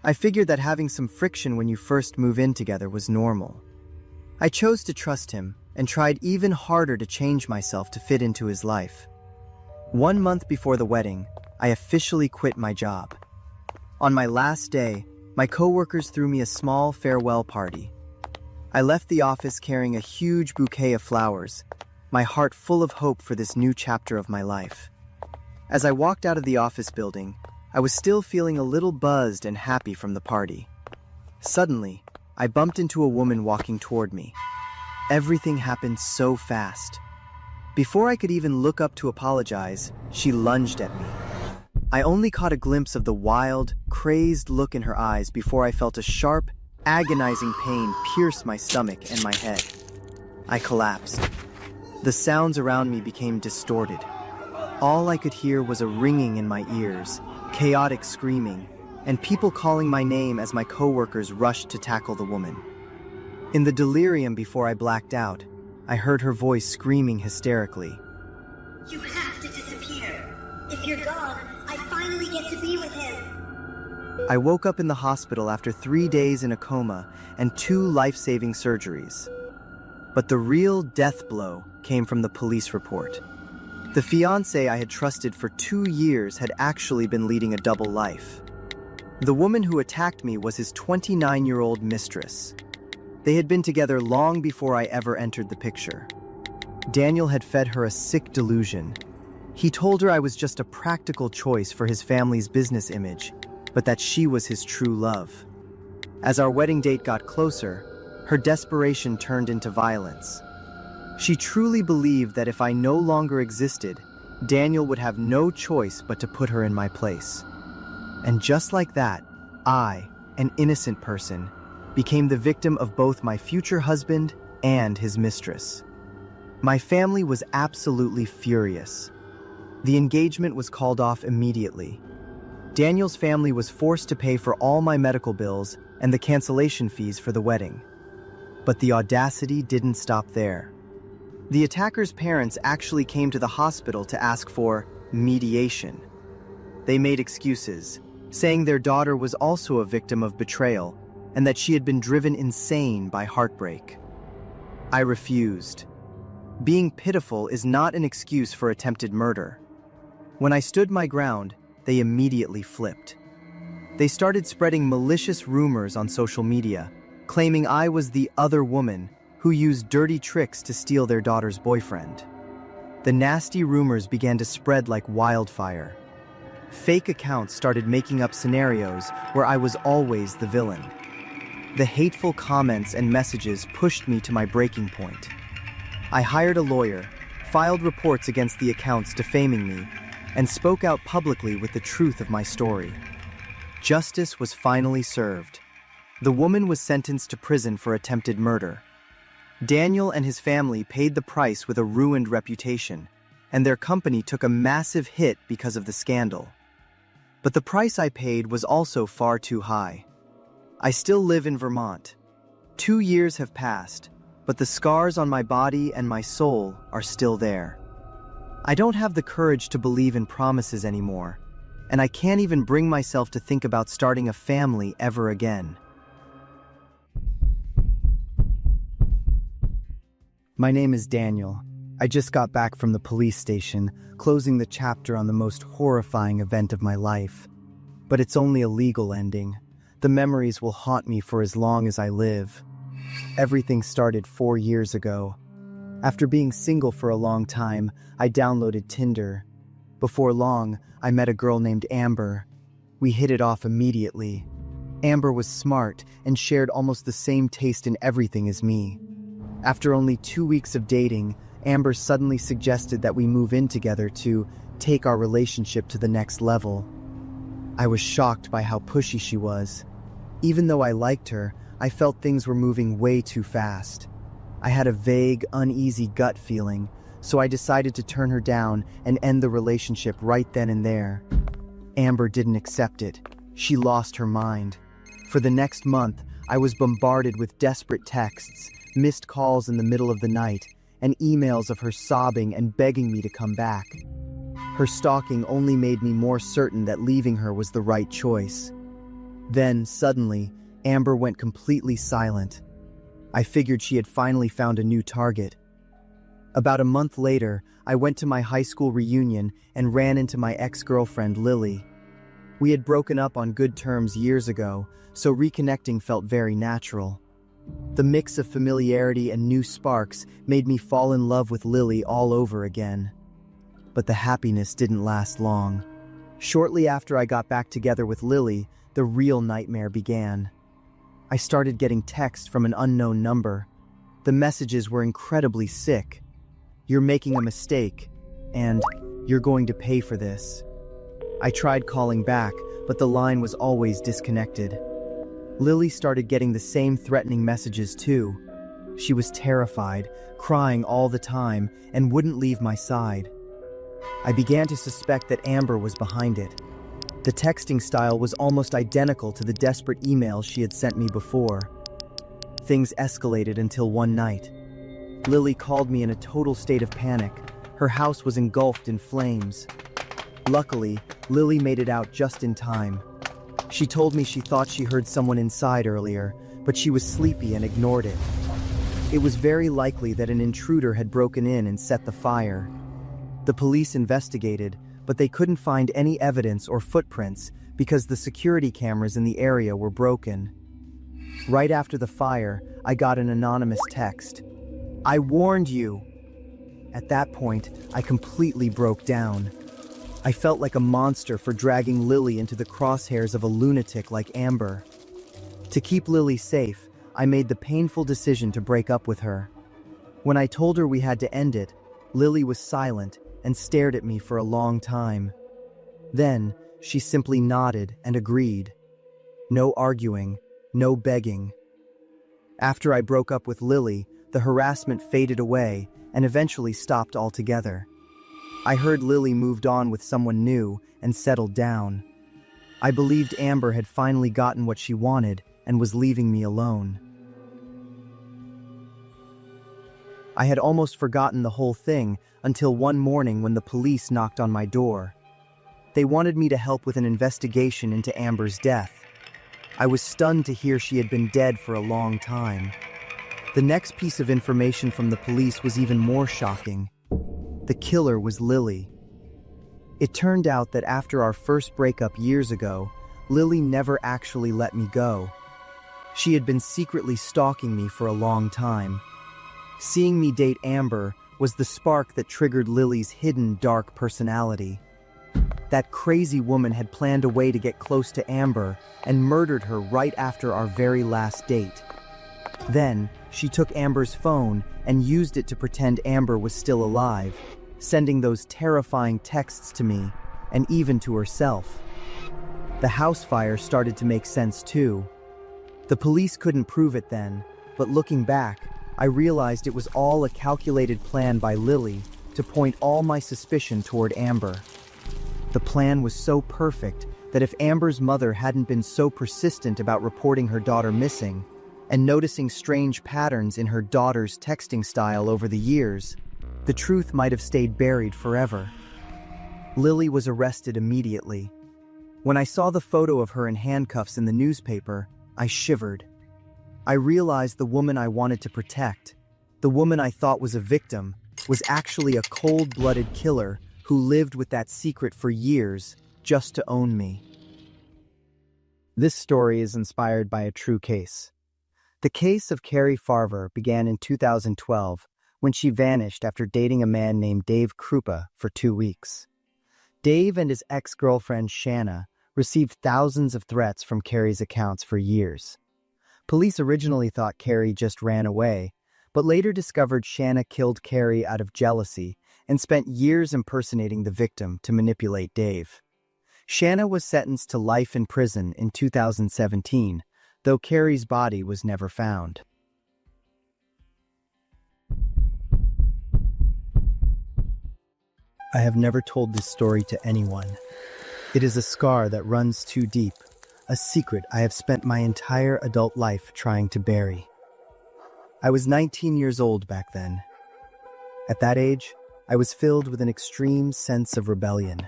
I figured that having some friction when you first move in together was normal. I chose to trust him and tried even harder to change myself to fit into his life. 1 month before the wedding, I officially quit my job. On my last day, my coworkers threw me a small farewell party. I left the office carrying a huge bouquet of flowers, my heart full of hope for this new chapter of my life. As I walked out of the office building, I was still feeling a little buzzed and happy from the party. Suddenly, I bumped into a woman walking toward me. Everything happened so fast. Before I could even look up to apologize, she lunged at me. I only caught a glimpse of the wild, crazed look in her eyes before I felt a sharp, agonizing pain pierce my stomach and my head. I collapsed. The sounds around me became distorted. All I could hear was a ringing in my ears, chaotic screaming, and people calling my name as my coworkers rushed to tackle the woman. In the delirium before I blacked out, I heard her voice screaming hysterically. You have to disappear. If you're gone, I finally get to be with him. I woke up in the hospital after 3 days in a coma and 2 life-saving surgeries. But the real death blow came from the police report. The fiancé I had trusted for 2 years had actually been leading a double life. The woman who attacked me was his 29-year-old mistress. They had been together long before I ever entered the picture. Daniel had fed her a sick delusion. He told her I was just a practical choice for his family's business image, but that she was his true love. As our wedding date got closer, her desperation turned into violence. She truly believed that if I no longer existed, Daniel would have no choice but to put her in my place. And just like that, I, an innocent person, became the victim of both my future husband and his mistress. My family was absolutely furious. The engagement was called off immediately. Daniel's family was forced to pay for all my medical bills and the cancellation fees for the wedding. But the audacity didn't stop there. The attacker's parents actually came to the hospital to ask for mediation. They made excuses, saying their daughter was also a victim of betrayal and that she had been driven insane by heartbreak. I refused. Being pitiful is not an excuse for attempted murder. When I stood my ground, they immediately flipped. They started spreading malicious rumors on social media, claiming I was the other woman who used dirty tricks to steal their daughter's boyfriend. The nasty rumors began to spread like wildfire. Fake accounts started making up scenarios where I was always the villain. The hateful comments and messages pushed me to my breaking point. I hired a lawyer, filed reports against the accounts defaming me, and spoke out publicly with the truth of my story. Justice was finally served. The woman was sentenced to prison for attempted murder. Daniel and his family paid the price with a ruined reputation, and their company took a massive hit because of the scandal. But the price I paid was also far too high. I still live in Vermont. 2 years have passed, but the scars on my body and my soul are still there. I don't have the courage to believe in promises anymore, and I can't even bring myself to think about starting a family ever again. My name is Daniel. I just got back from the police station, closing the chapter on the most horrifying event of my life. But it's only a legal ending. The memories will haunt me for as long as I live. Everything started 4 years ago. After being single for a long time, I downloaded Tinder. Before long, I met a girl named Amber. We hit it off immediately. Amber was smart and shared almost the same taste in everything as me. After only 2 weeks of dating, Amber suddenly suggested that we move in together to take our relationship to the next level. I was shocked by how pushy she was. Even though I liked her, I felt things were moving way too fast. I had a vague, uneasy gut feeling, so I decided to turn her down and end the relationship right then and there. Amber didn't accept it. She lost her mind. For the next month, I was bombarded with desperate texts, missed calls in the middle of the night, and emails of her sobbing and begging me to come back. Her stalking only made me more certain that leaving her was the right choice. Then, suddenly, Amber went completely silent. I figured she had finally found a new target. About a month later, I went to my high school reunion and ran into my ex-girlfriend, Lily. We had broken up on good terms years ago, so reconnecting felt very natural. The mix of familiarity and new sparks made me fall in love with Lily all over again. But the happiness didn't last long. Shortly after I got back together with Lily, the real nightmare began. I started getting texts from an unknown number. The messages were incredibly sick. "You're making a mistake," and "You're going to pay for this." I tried calling back, but the line was always disconnected. Lily started getting the same threatening messages too. She was terrified, crying all the time, and wouldn't leave my side. I began to suspect that Amber was behind it. The texting style was almost identical to the desperate emails she had sent me before. Things escalated until one night. Lily called me in a total state of panic. Her house was engulfed in flames. Luckily, Lily made it out just in time. She told me she thought she heard someone inside earlier, but she was sleepy and ignored it. It was very likely that an intruder had broken in and set the fire. The police investigated, but they couldn't find any evidence or footprints because the security cameras in the area were broken. Right after the fire, I got an anonymous text. "I warned you." At that point, I completely broke down. I felt like a monster for dragging Lily into the crosshairs of a lunatic like Amber. To keep Lily safe, I made the painful decision to break up with her. When I told her we had to end it, Lily was silent and stared at me for a long time. Then, she simply nodded and agreed. No arguing, no begging. After I broke up with Lily, the harassment faded away and eventually stopped altogether. I heard Lily moved on with someone new and settled down. I believed Amber had finally gotten what she wanted and was leaving me alone. I had almost forgotten the whole thing until one morning when the police knocked on my door. They wanted me to help with an investigation into Amber's death. I was stunned to hear she had been dead for a long time. The next piece of information from the police was even more shocking. The killer was Lily. It turned out that after our first breakup years ago, Lily never actually let me go. She had been secretly stalking me for a long time. Seeing me date Amber was the spark that triggered Lily's hidden dark personality. That crazy woman had planned a way to get close to Amber and murdered her right after our very last date. Then, she took Amber's phone and used it to pretend Amber was still alive, sending those terrifying texts to me and even to herself. The house fire started to make sense too. The police couldn't prove it then, but looking back, I realized it was all a calculated plan by Lily to point all my suspicion toward Amber. The plan was so perfect that if Amber's mother hadn't been so persistent about reporting her daughter missing and noticing strange patterns in her daughter's texting style over the years, the truth might have stayed buried forever. Lily was arrested immediately. When I saw the photo of her in handcuffs in the newspaper, I shivered. I realized the woman I wanted to protect, the woman I thought was a victim, was actually a cold-blooded killer who lived with that secret for years just to own me. This story is inspired by a true case. The case of Carrie Farver began in 2012 when she vanished after dating a man named Dave Krupa for 2 weeks. Dave and his ex-girlfriend Shanna received thousands of threats from Carrie's accounts for years. Police originally thought Carrie just ran away, but later discovered Shanna killed Carrie out of jealousy and spent years impersonating the victim to manipulate Dave. Shanna was sentenced to life in prison in 2017, though Carrie's body was never found. I have never told this story to anyone. It is a scar that runs too deep, a secret I have spent my entire adult life trying to bury. I was 19 years old back then. At that age, I was filled with an extreme sense of rebellion.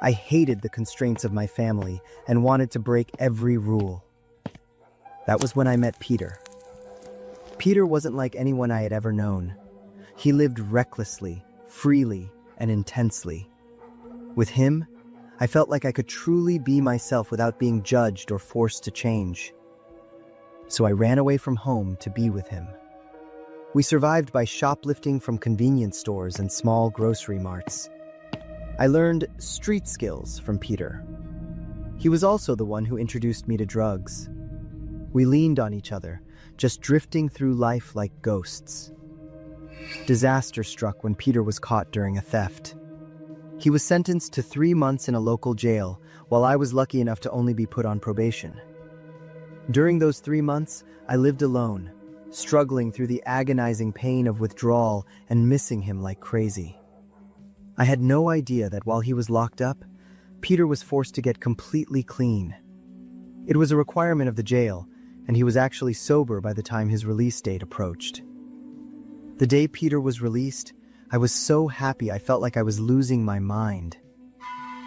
I hated the constraints of my family and wanted to break every rule. That was when I met Peter. Peter wasn't like anyone I had ever known. He lived recklessly, freely, and intensely. With him, I felt like I could truly be myself without being judged or forced to change. So I ran away from home to be with him. We survived by shoplifting from convenience stores and small grocery marts. I learned street skills from Peter. He was also the one who introduced me to drugs. We leaned on each other, just drifting through life like ghosts. Disaster struck when Peter was caught during a theft. He was sentenced to 3 months in a local jail, while I was lucky enough to only be put on probation. During those 3 months, I lived alone, struggling through the agonizing pain of withdrawal and missing him like crazy. I had no idea that while he was locked up, Peter was forced to get completely clean. It was a requirement of the jail, and he was actually sober by the time his release date approached. The day Peter was released, I was so happy I felt like I was losing my mind.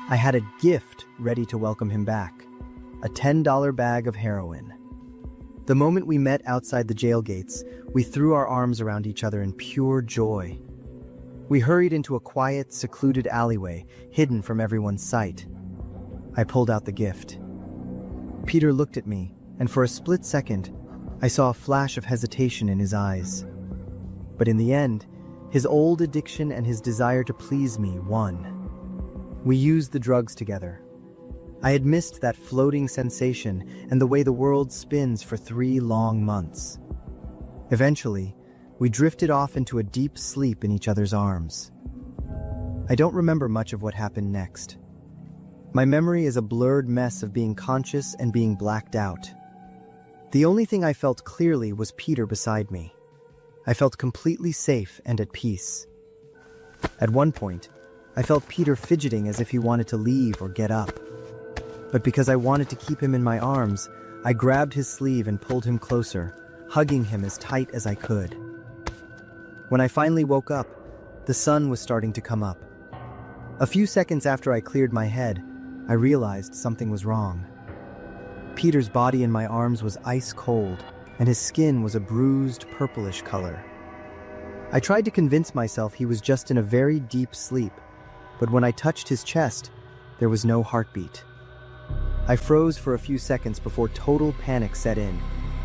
I had a gift ready to welcome him back, a $10 bag of heroin. The moment we met outside the jail gates, we threw our arms around each other in pure joy. We hurried into a quiet, secluded alleyway, hidden from everyone's sight. I pulled out the gift. Peter looked at me, and for a split second, I saw a flash of hesitation in his eyes. But in the end, his old addiction and his desire to please me won. We used the drugs together. I had missed that floating sensation and the way the world spins for 3 long months. Eventually, we drifted off into a deep sleep in each other's arms. I don't remember much of what happened next. My memory is a blurred mess of being conscious and being blacked out. The only thing I felt clearly was Peter beside me. I felt completely safe and at peace. At one point, I felt Peter fidgeting as if he wanted to leave or get up. But because I wanted to keep him in my arms, I grabbed his sleeve and pulled him closer, hugging him as tight as I could. When I finally woke up, the sun was starting to come up. A few seconds after I cleared my head, I realized something was wrong. Peter's body in my arms was ice cold, and his skin was a bruised, purplish color. I tried to convince myself he was just in a very deep sleep, but when I touched his chest, there was no heartbeat. I froze for a few seconds before total panic set in,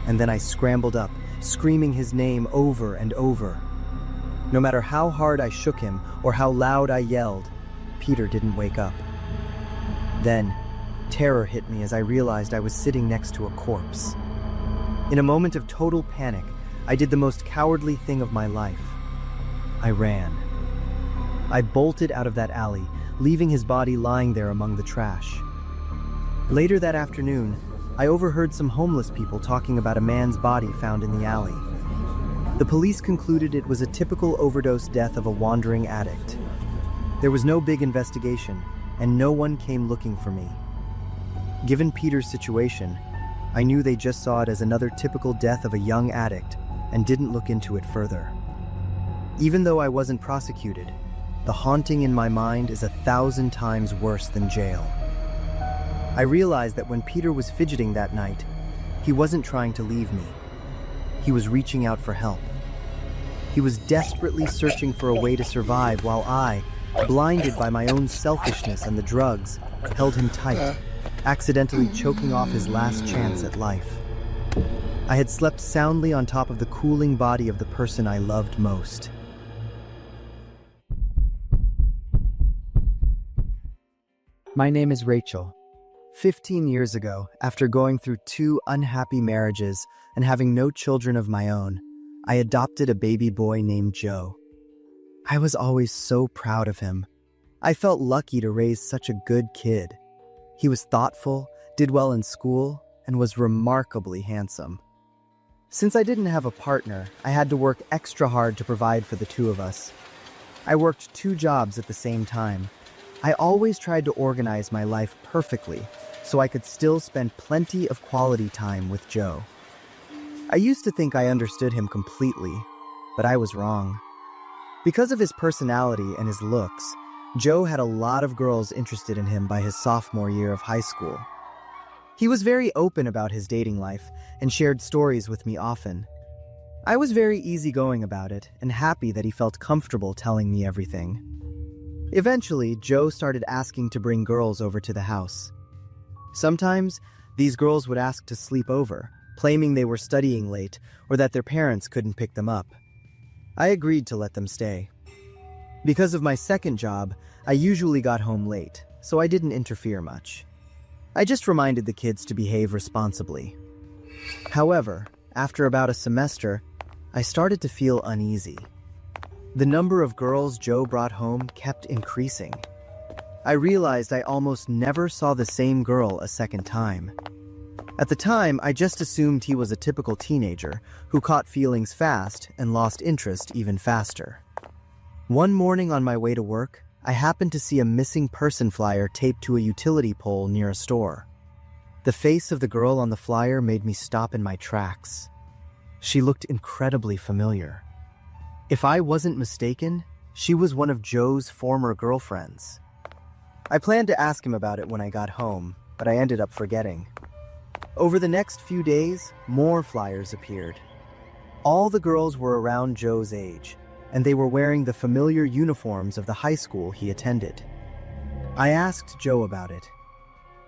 and then I scrambled up, screaming his name over and over. No matter how hard I shook him or how loud I yelled, Peter didn't wake up. Then, terror hit me as I realized I was sitting next to a corpse. In a moment of total panic, I did the most cowardly thing of my life. I ran. I bolted out of that alley, leaving his body lying there among the trash. Later that afternoon, I overheard some homeless people talking about a man's body found in the alley. The police concluded it was a typical overdose death of a wandering addict. There was no big investigation, and no one came looking for me. Given Peter's situation, I knew they just saw it as another typical death of a young addict and didn't look into it further. Even though I wasn't prosecuted, the haunting in my mind is 1,000 times worse than jail. I realized that when Peter was fidgeting that night, he wasn't trying to leave me. He was reaching out for help. He was desperately searching for a way to survive while I, blinded by my own selfishness and the drugs, held him tight, accidentally choking off his last chance at life. I had slept soundly on top of the cooling body of the person I loved most. My name is Rachel. 15 years ago, after going through 2 unhappy marriages and having no children of my own, I adopted a baby boy named Joe. I was always so proud of him. I felt lucky to raise such a good kid. He was thoughtful, did well in school, and was remarkably handsome. Since I didn't have a partner, I had to work extra hard to provide for the 2 of us. I worked 2 jobs at the same time. I always tried to organize my life perfectly so I could still spend plenty of quality time with Joe. I used to think I understood him completely, but I was wrong. Because of his personality and his looks, Joe had a lot of girls interested in him by his sophomore year of high school. He was very open about his dating life and shared stories with me often. I was very easygoing about it and happy that he felt comfortable telling me everything. Eventually, Joe started asking to bring girls over to the house. Sometimes, these girls would ask to sleep over, claiming they were studying late or that their parents couldn't pick them up. I agreed to let them stay. Because of my second job, I usually got home late, so I didn't interfere much. I just reminded the kids to behave responsibly. However, after about a semester, I started to feel uneasy. The number of girls Joe brought home kept increasing. I realized I almost never saw the same girl a second time. At the time, I just assumed he was a typical teenager who caught feelings fast and lost interest even faster. One morning on my way to work, I happened to see a missing person flyer taped to a utility pole near a store. The face of the girl on the flyer made me stop in my tracks. She looked incredibly familiar. If I wasn't mistaken, she was one of Joe's former girlfriends. I planned to ask him about it when I got home, but I ended up forgetting. Over the next few days, more flyers appeared. All the girls were around Joe's age, and they were wearing the familiar uniforms of the high school he attended. I asked Joe about it.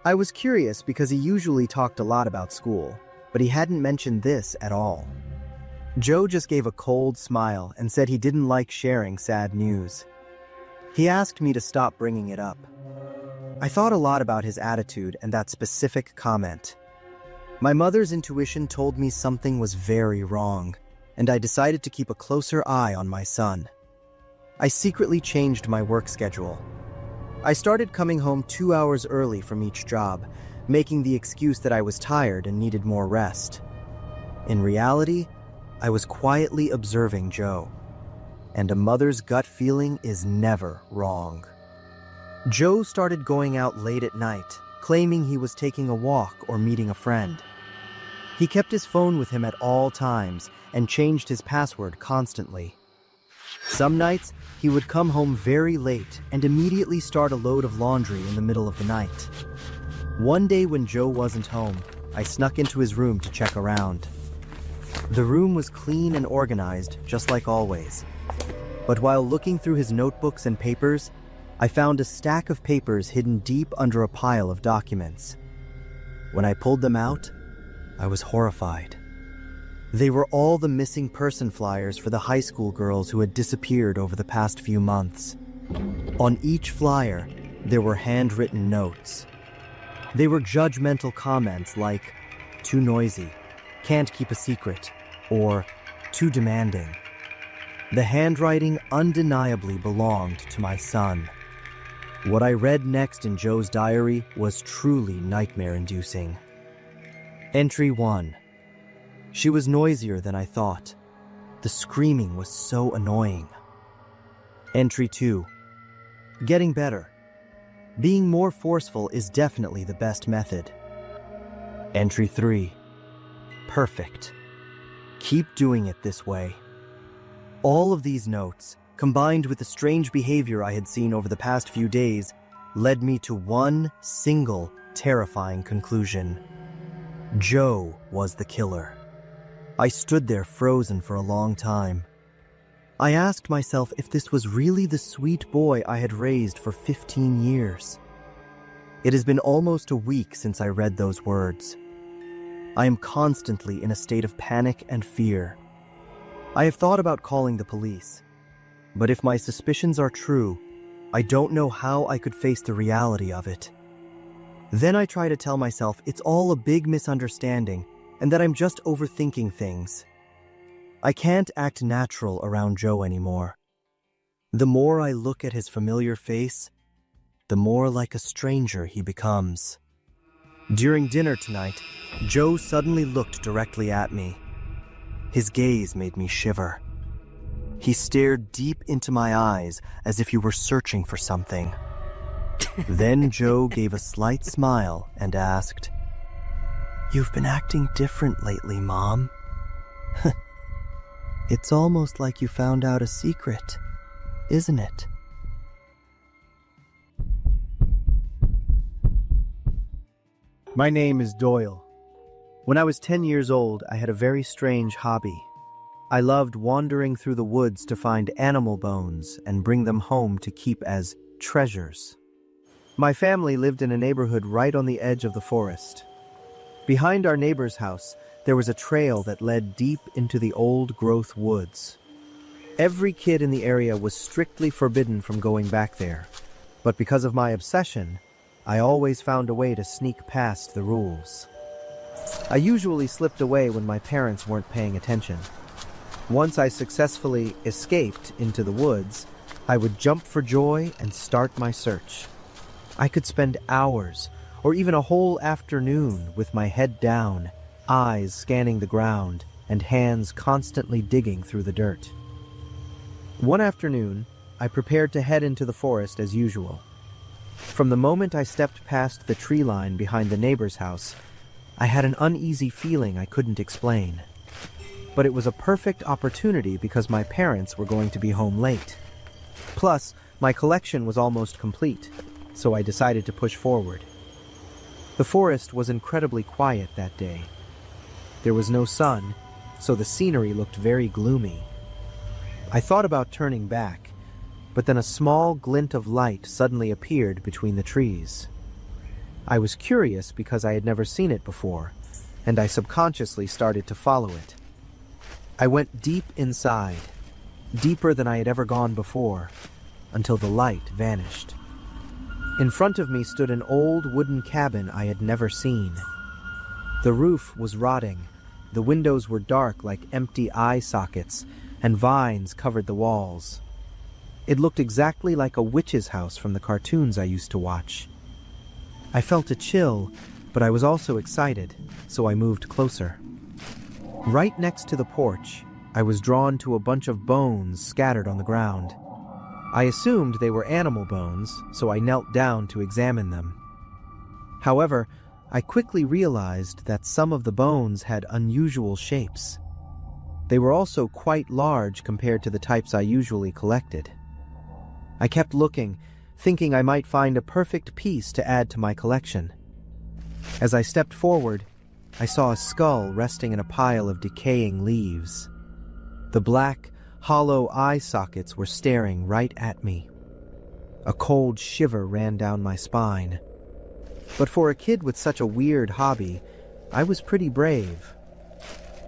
I was curious because he usually talked a lot about school, but he hadn't mentioned this at all. Joe just gave a cold smile and said he didn't like sharing sad news. He asked me to stop bringing it up. I thought a lot about his attitude and that specific comment. My mother's intuition told me something was very wrong, and I decided to keep a closer eye on my son. I secretly changed my work schedule. I started coming home 2 hours early from each job, making the excuse that I was tired and needed more rest. In reality, I was quietly observing Joe, and a mother's gut feeling is never wrong. Joe started going out late at night, claiming he was taking a walk or meeting a friend. He kept his phone with him at all times and changed his password constantly. Some nights, he would come home very late and immediately start a load of laundry in the middle of the night. One day when Joe wasn't home, I snuck into his room to check around. The room was clean and organized, just like always. But while looking through his notebooks and papers, I found a stack of papers hidden deep under a pile of documents. When I pulled them out, I was horrified. They were all the missing person flyers for the high school girls who had disappeared over the past few months. On each flyer, there were handwritten notes. They were judgmental comments like, "Too noisy," "Can't keep a secret," or "Too demanding." The handwriting undeniably belonged to my son. What I read next in Joe's diary was truly nightmare-inducing. Entry 1. She was noisier than I thought. The screaming was so annoying. Entry 2. Getting better. Being more forceful is definitely the best method. Entry 3. Perfect. Keep doing it this way. All of these notes, combined with the strange behavior I had seen over the past few days, led me to one single terrifying conclusion. Joe was the killer. I stood there frozen for a long time. I asked myself if this was really the sweet boy I had raised for 15 years. It has been almost a week since I read those words. I am constantly in a state of panic and fear. I have thought about calling the police, but if my suspicions are true, I don't know how I could face the reality of it. Then I try to tell myself it's all a big misunderstanding and that I'm just overthinking things. I can't act natural around Joe anymore. The more I look at his familiar face, the more like a stranger he becomes. During dinner tonight, Joe suddenly looked directly at me. His gaze made me shiver. He stared deep into my eyes as if he were searching for something. Then Joe gave a slight smile and asked, "You've been acting different lately, Mom." It's almost like you found out a secret, isn't it? My name is Doyle. When I was 10 years old, I had a very strange hobby. I loved wandering through the woods to find animal bones and bring them home to keep as treasures. My family lived in a neighborhood right on the edge of the forest. Behind our neighbor's house, there was a trail that led deep into the old-growth woods. Every kid in the area was strictly forbidden from going back there, but because of my obsession, I always found a way to sneak past the rules. I usually slipped away when my parents weren't paying attention. Once I successfully escaped into the woods, I would jump for joy and start my search. I could spend hours, or even a whole afternoon, with my head down, eyes scanning the ground, and hands constantly digging through the dirt. One afternoon, I prepared to head into the forest as usual. From the moment I stepped past the tree line behind the neighbor's house, I had an uneasy feeling I couldn't explain. But it was a perfect opportunity because my parents were going to be home late. Plus, my collection was almost complete, so I decided to push forward. The forest was incredibly quiet that day. There was no sun, so the scenery looked very gloomy. I thought about turning back, but then a small glint of light suddenly appeared between the trees. I was curious because I had never seen it before, and I subconsciously started to follow it. I went deep inside, deeper than I had ever gone before, until the light vanished. In front of me stood an old wooden cabin I had never seen. The roof was rotting, the windows were dark like empty eye sockets, and vines covered the walls. It looked exactly like a witch's house from the cartoons I used to watch. I felt a chill, but I was also excited, so I moved closer. Right next to the porch, I was drawn to a bunch of bones scattered on the ground. I assumed they were animal bones, so I knelt down to examine them. However, I quickly realized that some of the bones had unusual shapes. They were also quite large compared to the types I usually collected. I kept looking, thinking I might find a perfect piece to add to my collection. As I stepped forward, I saw a skull resting in a pile of decaying leaves. The black, hollow eye sockets were staring right at me. A cold shiver ran down my spine. But for a kid with such a weird hobby, I was pretty brave.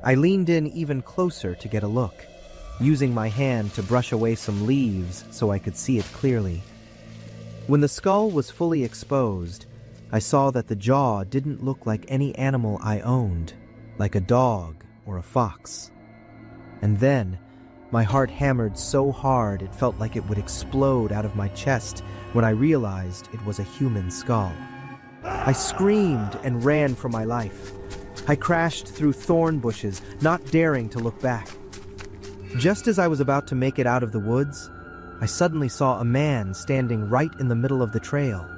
I leaned in even closer to get a look, using my hand to brush away some leaves so I could see it clearly. When the skull was fully exposed, I saw that the jaw didn't look like any animal I owned, like a dog or a fox. And then, my heart hammered so hard it felt like it would explode out of my chest when I realized it was a human skull. I screamed and ran for my life. I crashed through thorn bushes, not daring to look back. Just as I was about to make it out of the woods, I suddenly saw a man standing right in the middle of the trail.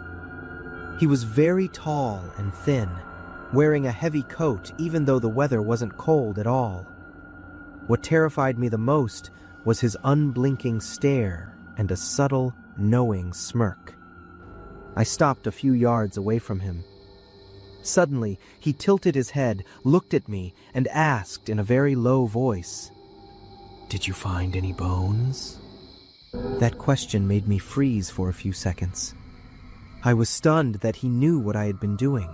He was very tall and thin, wearing a heavy coat even though the weather wasn't cold at all. What terrified me the most was his unblinking stare and a subtle, knowing smirk. I stopped a few yards away from him. Suddenly, he tilted his head, looked at me, and asked in a very low voice, "Did you find any bones?" That question made me freeze for a few seconds. I was stunned that he knew what I had been doing.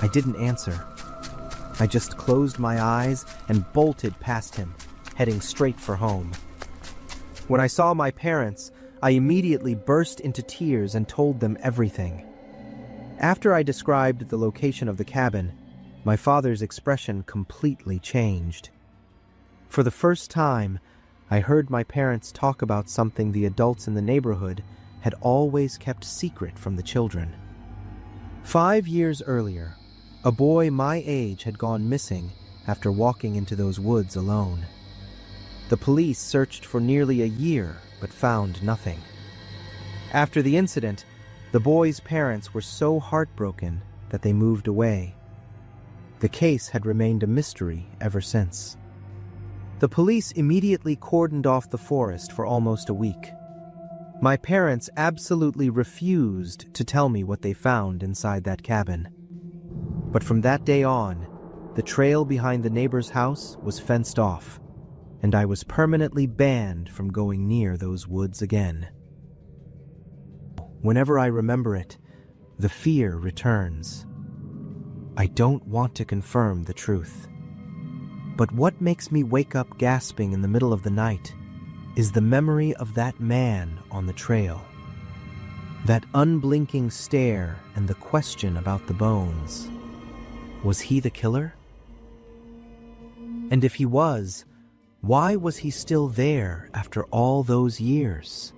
I didn't answer. I just closed my eyes and bolted past him, heading straight for home. When I saw my parents, I immediately burst into tears and told them everything. After I described the location of the cabin, my father's expression completely changed. For the first time, I heard my parents talk about something the adults in the neighborhood had always kept secret from the children. 5 years earlier, a boy my age had gone missing after walking into those woods alone. The police searched for nearly a year but found nothing. After the incident, the boy's parents were so heartbroken that they moved away. The case had remained a mystery ever since. The police immediately cordoned off the forest for almost a week. My parents absolutely refused to tell me what they found inside that cabin. But from that day on, the trail behind the neighbor's house was fenced off, and I was permanently banned from going near those woods again. Whenever I remember it, the fear returns. I don't want to confirm the truth. But what makes me wake up gasping in the middle of the night is the memory of that man on the trail. That unblinking stare and the question about the bones. Was he the killer? And if he was, why was he still there after all those years?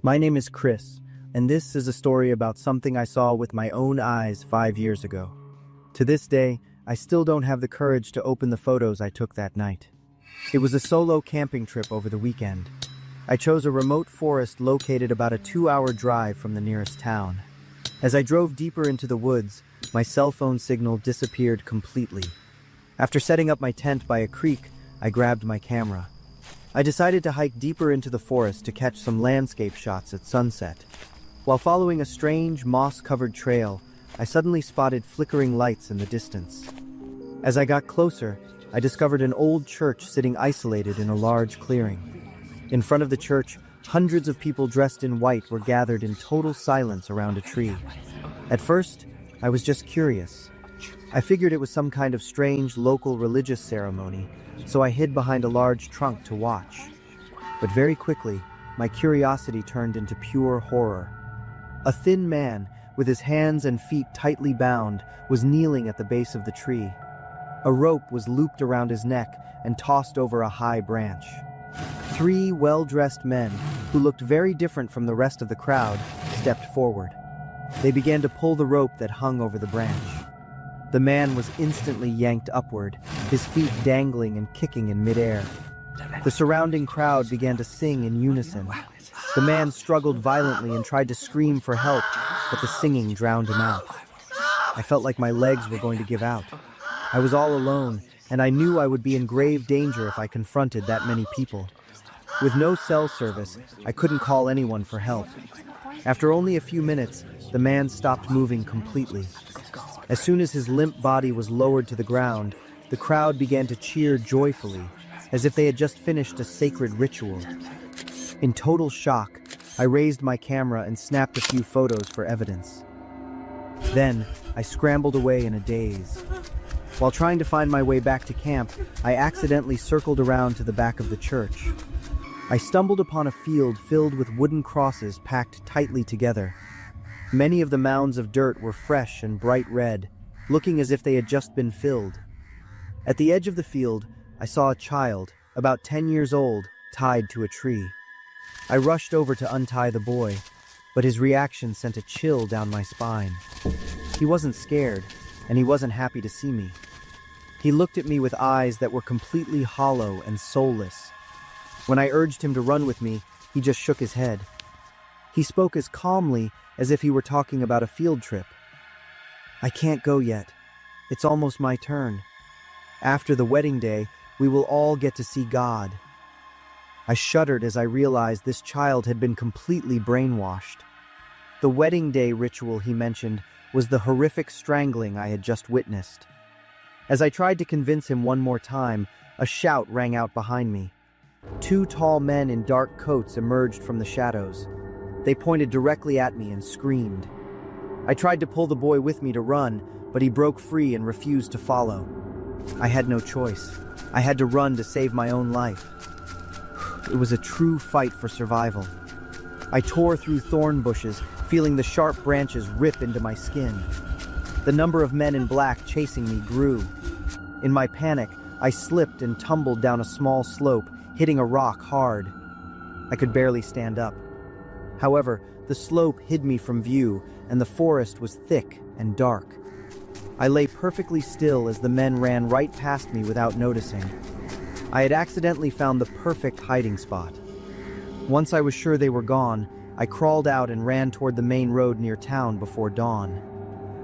My name is Chris, and this is a story about something I saw with my own eyes 5 years ago. To this day, I still don't have the courage to open the photos I took that night. It was a solo camping trip over the weekend. I chose a remote forest located about a 2-hour drive from the nearest town. As I drove deeper into the woods, my cell phone signal disappeared completely. After setting up my tent by a creek, I grabbed my camera. I decided to hike deeper into the forest to catch some landscape shots at sunset. While following a strange, moss-covered trail, I suddenly spotted flickering lights in the distance. As I got closer, I discovered an old church sitting isolated in a large clearing. In front of the church, hundreds of people dressed in white were gathered in total silence around a tree. At first, I was just curious. I figured it was some kind of strange local religious ceremony, so I hid behind a large trunk to watch. But very quickly, my curiosity turned into pure horror. A thin man, with his hands and feet tightly bound, was kneeling at the base of the tree. A rope was looped around his neck and tossed over a high branch. 3 well-dressed men, who looked very different from the rest of the crowd, stepped forward. They began to pull the rope that hung over the branch. The man was instantly yanked upward, his feet dangling and kicking in midair. The surrounding crowd began to sing in unison. The man struggled violently and tried to scream for help, but the singing drowned him out. I felt like my legs were going to give out. I was all alone, and I knew I would be in grave danger if I confronted that many people. With no cell service, I couldn't call anyone for help. After only a few minutes, the man stopped moving completely. As soon as his limp body was lowered to the ground, the crowd began to cheer joyfully. as if they had just finished a sacred ritual. In total shock, I raised my camera and snapped a few photos for evidence. Then, I scrambled away in a daze. While trying to find my way back to camp, I accidentally circled around to the back of the church. I stumbled upon a field filled with wooden crosses packed tightly together. Many of the mounds of dirt were fresh and bright red, looking as if they had just been filled. At the edge of the field, I saw a child, about 10 years old, tied to a tree. I rushed over to untie the boy, but his reaction sent a chill down my spine. He wasn't scared, and he wasn't happy to see me. He looked at me with eyes that were completely hollow and soulless. When I urged him to run with me, he just shook his head. He spoke as calmly as if he were talking about a field trip. "I can't go yet. It's almost my turn. After the wedding day, we will all get to see God." I shuddered as I realized this child had been completely brainwashed. The wedding day ritual he mentioned was the horrific strangling I had just witnessed. As I tried to convince him one more time, a shout rang out behind me. Two tall men in dark coats emerged from the shadows. They pointed directly at me and screamed. I tried to pull the boy with me to run, but he broke free and refused to follow. I had no choice. I had to run to save my own life. It was a true fight for survival. I tore through thorn bushes, feeling the sharp branches rip into my skin. The number of men in black chasing me grew. In my panic, I slipped and tumbled down a small slope, hitting a rock hard. I could barely stand up. However, the slope hid me from view, and the forest was thick and dark. I lay perfectly still as the men ran right past me without noticing. I had accidentally found the perfect hiding spot. Once I was sure they were gone, I crawled out and ran toward the main road near town before dawn.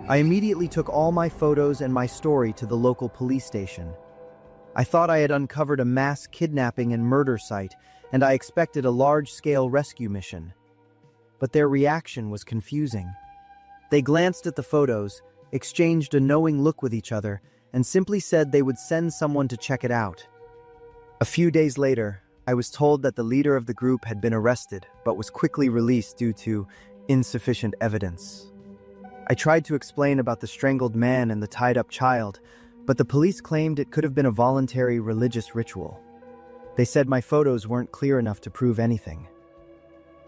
I immediately took all my photos and my story to the local police station. I thought I had uncovered a mass kidnapping and murder site, and I expected a large-scale rescue mission. But their reaction was confusing. They glanced at the photos, exchanged a knowing look with each other, and simply said they would send someone to check it out. A few days later, I was told that the leader of the group had been arrested, but was quickly released due to insufficient evidence. I tried to explain about the strangled man and the tied-up child, but the police claimed it could have been a voluntary religious ritual. They said my photos weren't clear enough to prove anything.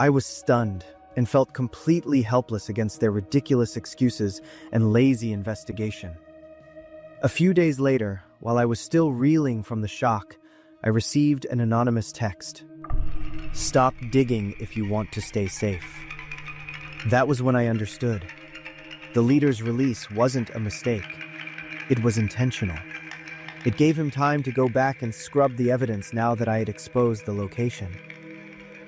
I was stunned and felt completely helpless against their ridiculous excuses and lazy investigation. A few days later, while I was still reeling from the shock, I received an anonymous text. "Stop digging if you want to stay safe." That was when I understood. The leader's release wasn't a mistake. It was intentional. It gave him time to go back and scrub the evidence now that I had exposed the location.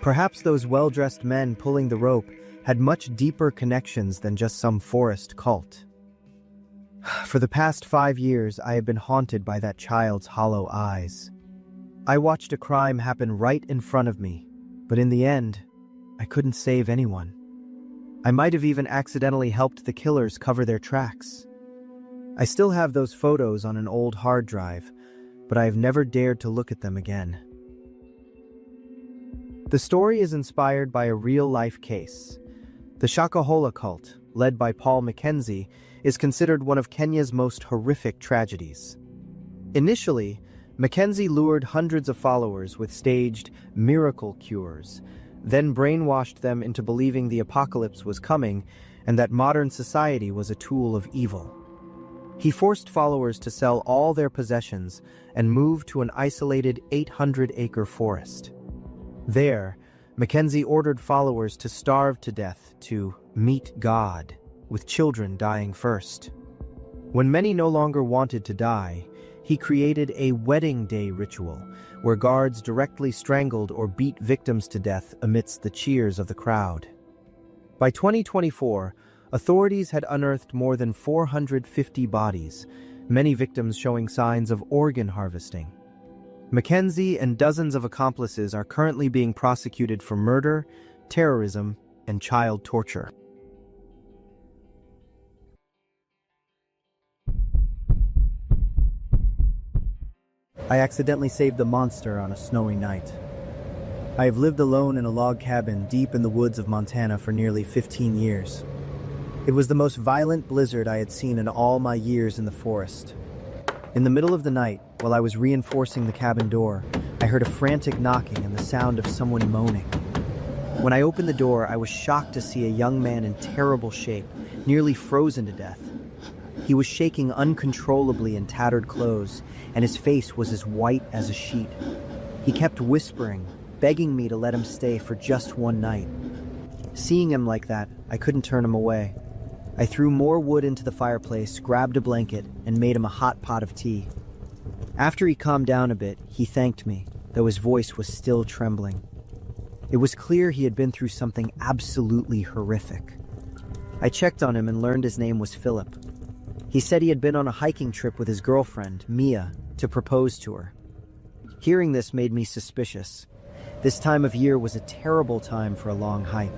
Perhaps those well-dressed men pulling the rope had much deeper connections than just some forest cult. For the past 5 years, I have been haunted by that child's hollow eyes. I watched a crime happen right in front of me, but in the end, I couldn't save anyone. I might have even accidentally helped the killers cover their tracks. I still have those photos on an old hard drive, but I have never dared to look at them again. The story is inspired by a real-life case. The Shakahola cult, led by Paul Mackenzie, is considered one of Kenya's most horrific tragedies. Initially, Mackenzie lured hundreds of followers with staged miracle cures, then brainwashed them into believing the apocalypse was coming and that modern society was a tool of evil. He forced followers to sell all their possessions and move to an isolated 800-acre forest. There, Mackenzie ordered followers to starve to death to meet God, with children dying first. When many no longer wanted to die, he created a wedding day ritual where guards directly strangled or beat victims to death amidst the cheers of the crowd. By 2024, authorities had unearthed more than 450 bodies, many victims showing signs of organ harvesting. Mackenzie and dozens of accomplices are currently being prosecuted for murder, terrorism, and child torture. I accidentally saved the monster on a snowy night. I have lived alone in a log cabin deep in the woods of Montana for nearly 15 years. It was the most violent blizzard I had seen in all my years in the forest. In the middle of the night, while I was reinforcing the cabin door, I heard a frantic knocking and the sound of someone moaning. When I opened the door, I was shocked to see a young man in terrible shape, nearly frozen to death. He was shaking uncontrollably in tattered clothes, and his face was as white as a sheet. He kept whispering, begging me to let him stay for just one night. Seeing him like that, I couldn't turn him away. I threw more wood into the fireplace, grabbed a blanket, and made him a hot pot of tea. After he calmed down a bit, he thanked me, though his voice was still trembling. It was clear he had been through something absolutely horrific. I checked on him and learned his name was Philip. He said he had been on a hiking trip with his girlfriend, Mia, to propose to her. Hearing this made me suspicious. This time of year was a terrible time for a long hike.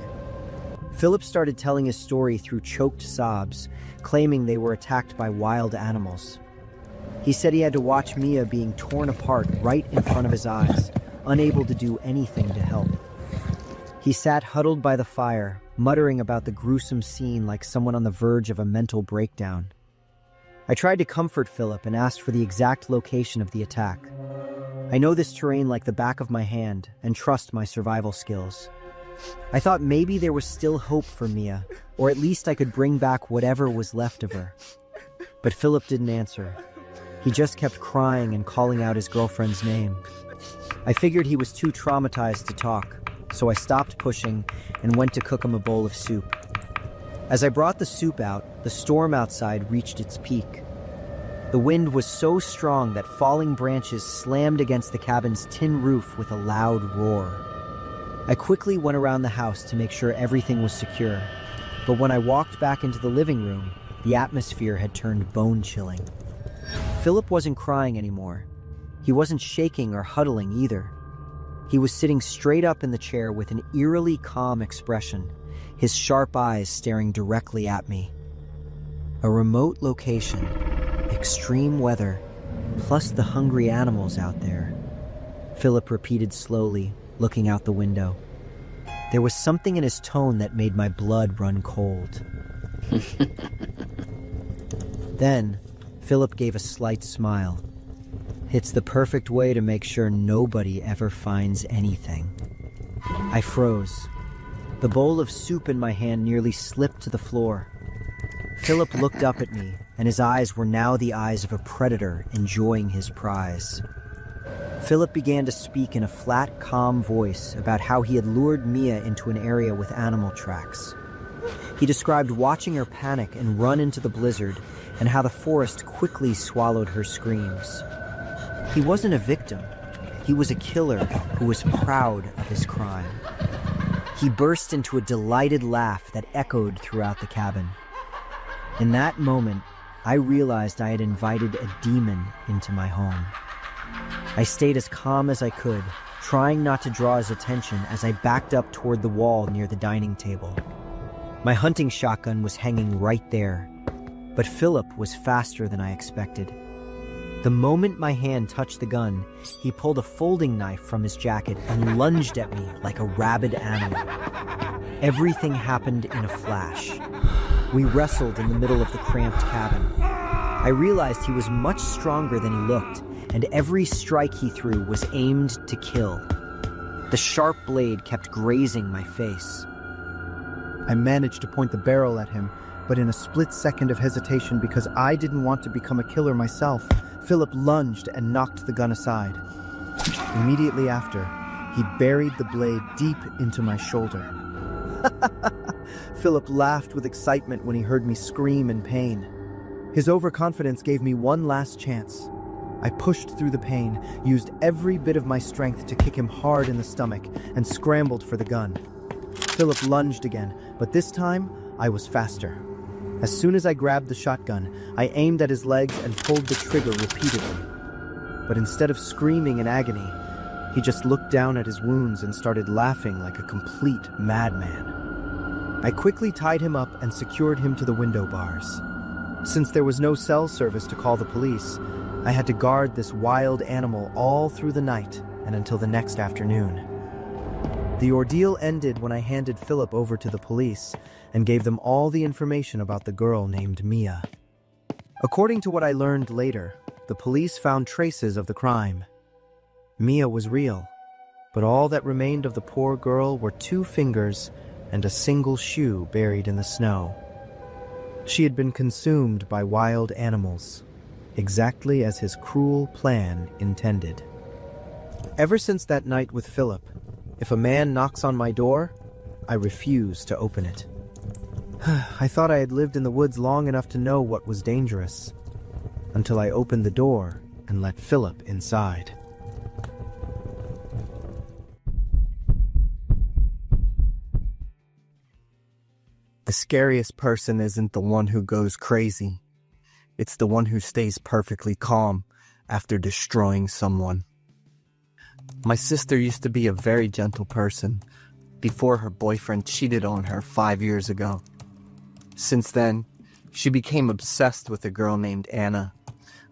Philip started telling his story through choked sobs, claiming they were attacked by wild animals. He said he had to watch Mia being torn apart right in front of his eyes, unable to do anything to help. He sat huddled by the fire, muttering about the gruesome scene like someone on the verge of a mental breakdown. I tried to comfort Philip and asked for the exact location of the attack. I know this terrain like the back of my hand and trust my survival skills. I thought maybe there was still hope for Mia, or at least I could bring back whatever was left of her. But Philip didn't answer. He just kept crying and calling out his girlfriend's name. I figured he was too traumatized to talk, so I stopped pushing and went to cook him a bowl of soup. As I brought the soup out, the storm outside reached its peak. The wind was so strong that falling branches slammed against the cabin's tin roof with a loud roar. I quickly went around the house to make sure everything was secure, but when I walked back into the living room, the atmosphere had turned bone-chilling. Philip wasn't crying anymore. He wasn't shaking or huddling either. He was sitting straight up in the chair with an eerily calm expression, his sharp eyes staring directly at me. A remote location, extreme weather, plus the hungry animals out there, Philip repeated slowly, looking out the window. There was something in his tone that made my blood run cold. Then, Philip gave a slight smile. It's the perfect way to make sure nobody ever finds anything. I froze. The bowl of soup in my hand nearly slipped to the floor. Philip looked up at me, and his eyes were now the eyes of a predator enjoying his prize. Philip began to speak in a flat, calm voice about how he had lured Mia into an area with animal tracks. He described watching her panic and run into the blizzard, and how the forest quickly swallowed her screams. He wasn't a victim. He was a killer who was proud of his crime. He burst into a delighted laugh that echoed throughout the cabin. In that moment, I realized I had invited a demon into my home. I stayed as calm as I could, trying not to draw his attention as I backed up toward the wall near the dining table. My hunting shotgun was hanging right there, but Philip was faster than I expected. The moment my hand touched the gun, he pulled a folding knife from his jacket and lunged at me like a rabid animal. Everything happened in a flash. We wrestled in the middle of the cramped cabin. I realized he was much stronger than he looked, and every strike he threw was aimed to kill. The sharp blade kept grazing my face. I managed to point the barrel at him, but in a split second of hesitation because I didn't want to become a killer myself, Philip lunged and knocked the gun aside. Immediately after, he buried the blade deep into my shoulder. Philip laughed with excitement when he heard me scream in pain. His overconfidence gave me one last chance. I pushed through the pain, used every bit of my strength to kick him hard in the stomach, and scrambled for the gun. Philip lunged again, but this time, I was faster. As soon as I grabbed the shotgun, I aimed at his legs and pulled the trigger repeatedly. But instead of screaming in agony, he just looked down at his wounds and started laughing like a complete madman. I quickly tied him up and secured him to the window bars. Since there was no cell service to call the police, I had to guard this wild animal all through the night and until the next afternoon. The ordeal ended when I handed Philip over to the police and gave them all the information about the girl named Mia. According to what I learned later, the police found traces of the crime. Mia was real, but all that remained of the poor girl were 2 fingers and a single shoe buried in the snow. She had been consumed by wild animals, exactly as his cruel plan intended. Ever since that night with Philip, if a man knocks on my door, I refuse to open it. I thought I had lived in the woods long enough to know what was dangerous, until I opened the door and let Philip inside. The scariest person isn't the one who goes crazy. It's the one who stays perfectly calm after destroying someone. My sister used to be a very gentle person before her boyfriend cheated on her 5 years ago. Since then, she became obsessed with a girl named Anna,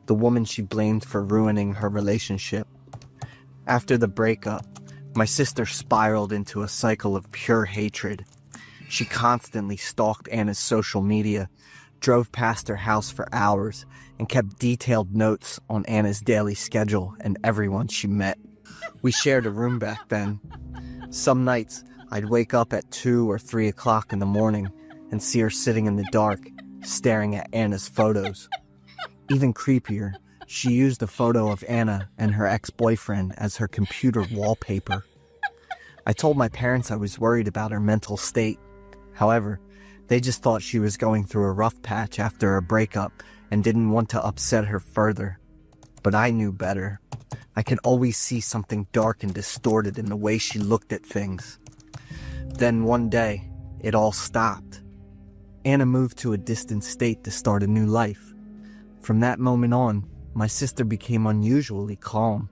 the woman she blamed for ruining her relationship. After the breakup, my sister spiraled into a cycle of pure hatred. She constantly stalked Anna's social media, drove past her house for hours, and kept detailed notes on Anna's daily schedule and everyone she met. We shared a room back then. Some nights, I'd wake up at 2 or 3 o'clock in the morning and see her sitting in the dark, staring at Anna's photos. Even creepier, she used a photo of Anna and her ex-boyfriend as her computer wallpaper. I told my parents I was worried about her mental state. However, they just thought she was going through a rough patch after a breakup and didn't want to upset her further. But I knew better. I could always see something dark and distorted in the way she looked at things. Then one day, it all stopped. Anna moved to a distant state to start a new life. From that moment on, my sister became unusually calm.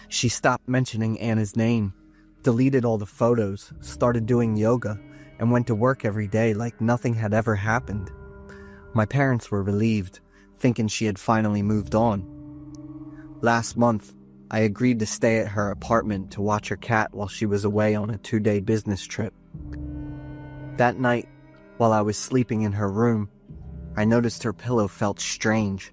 She stopped mentioning Anna's name, deleted all the photos, started doing yoga, and went to work every day like nothing had ever happened. My parents were relieved, thinking she had finally moved on. Last month, I agreed to stay at her apartment to watch her cat while she was away on a 2-day business trip. That night, while I was sleeping in her room, I noticed her pillow felt strange.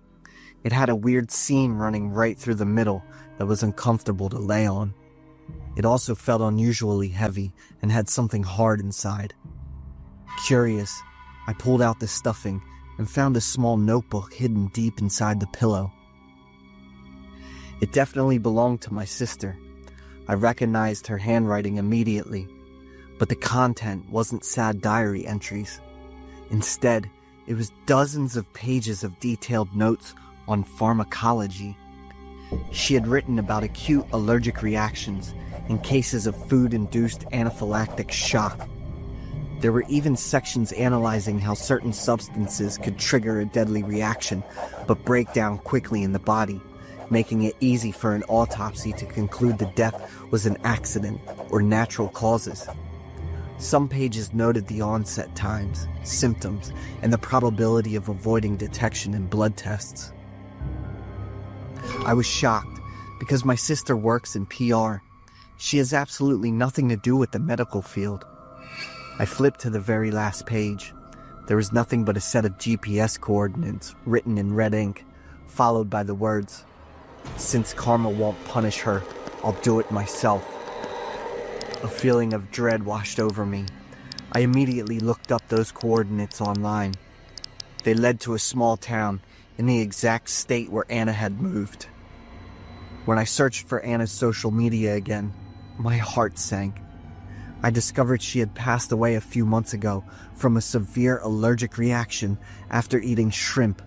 It had a weird seam running right through the middle that was uncomfortable to lay on. It also felt unusually heavy and had something hard inside. Curious, I pulled out the stuffing and found a small notebook hidden deep inside the pillow. It definitely belonged to my sister. I recognized her handwriting immediately, but the content wasn't sad diary entries. Instead, it was dozens of pages of detailed notes on pharmacology. She had written about acute allergic reactions and cases of food-induced anaphylactic shock. There were even sections analyzing how certain substances could trigger a deadly reaction, but break down quickly in the body, making it easy for an autopsy to conclude the death was an accident or natural causes. Some pages noted the onset times, symptoms, and the probability of avoiding detection in blood tests. I was shocked because my sister works in PR. She has absolutely nothing to do with the medical field. I flipped to the very last page. There was nothing but a set of GPS coordinates written in red ink, followed by the words, "Since karma won't punish her, I'll do it myself." A feeling of dread washed over me. I immediately looked up those coordinates online. They led to a small town in the exact state where Anna had moved. When I searched for Anna's social media again, my heart sank. I discovered she had passed away a few months ago from a severe allergic reaction after eating shrimp.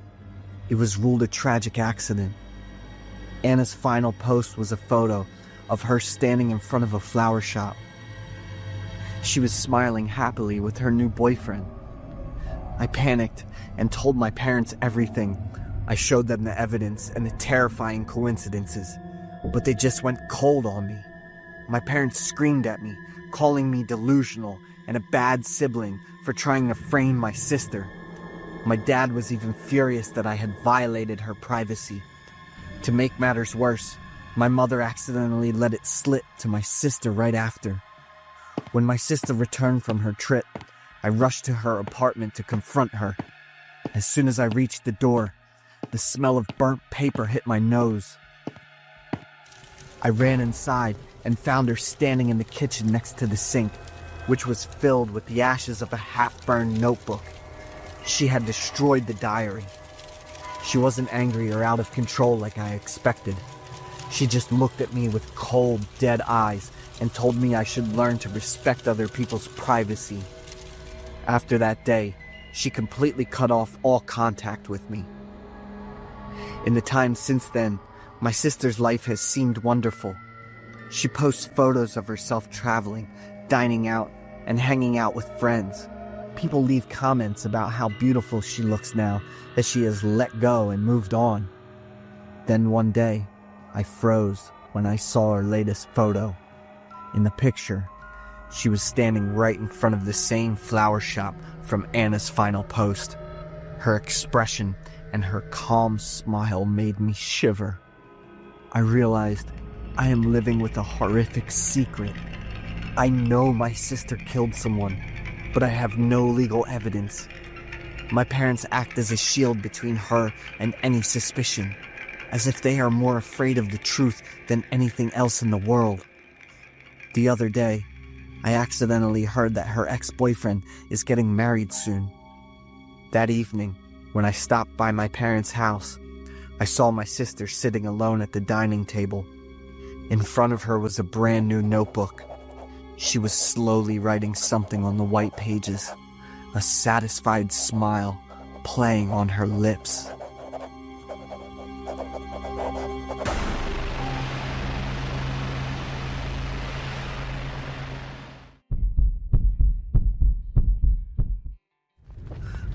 It was ruled a tragic accident. Anna's final post was a photo of her standing in front of a flower shop. She was smiling happily with her new boyfriend. I panicked and told my parents everything. I showed them the evidence and the terrifying coincidences, but they just went cold on me. My parents screamed at me, calling me delusional and a bad sibling for trying to frame my sister. My dad was even furious that I had violated her privacy. To make matters worse, my mother accidentally let it slip to my sister right after. When my sister returned from her trip, I rushed to her apartment to confront her. As soon as I reached the door, the smell of burnt paper hit my nose. I ran inside and found her standing in the kitchen next to the sink, which was filled with the ashes of a half-burned notebook. She had destroyed the diary. She wasn't angry or out of control like I expected. She just looked at me with cold, dead eyes and told me I should learn to respect other people's privacy. After that day, she completely cut off all contact with me. In the time since then, my sister's life has seemed wonderful. She posts photos of herself traveling, dining out, and hanging out with friends. People leave comments about how beautiful she looks now that she has let go and moved on. Then one day, I froze when I saw her latest photo. In the picture, she was standing right in front of the same flower shop from Anna's final post. Her expression and her calm smile made me shiver. I realized I am living with a horrific secret. I know my sister killed someone, but I have no legal evidence. My parents act as a shield between her and any suspicion, as if they are more afraid of the truth than anything else in the world. The other day, I accidentally heard that her ex-boyfriend is getting married soon. That evening, when I stopped by my parents' house, I saw my sister sitting alone at the dining table. In front of her was a brand new notebook. She was slowly writing something on the white pages, a satisfied smile playing on her lips.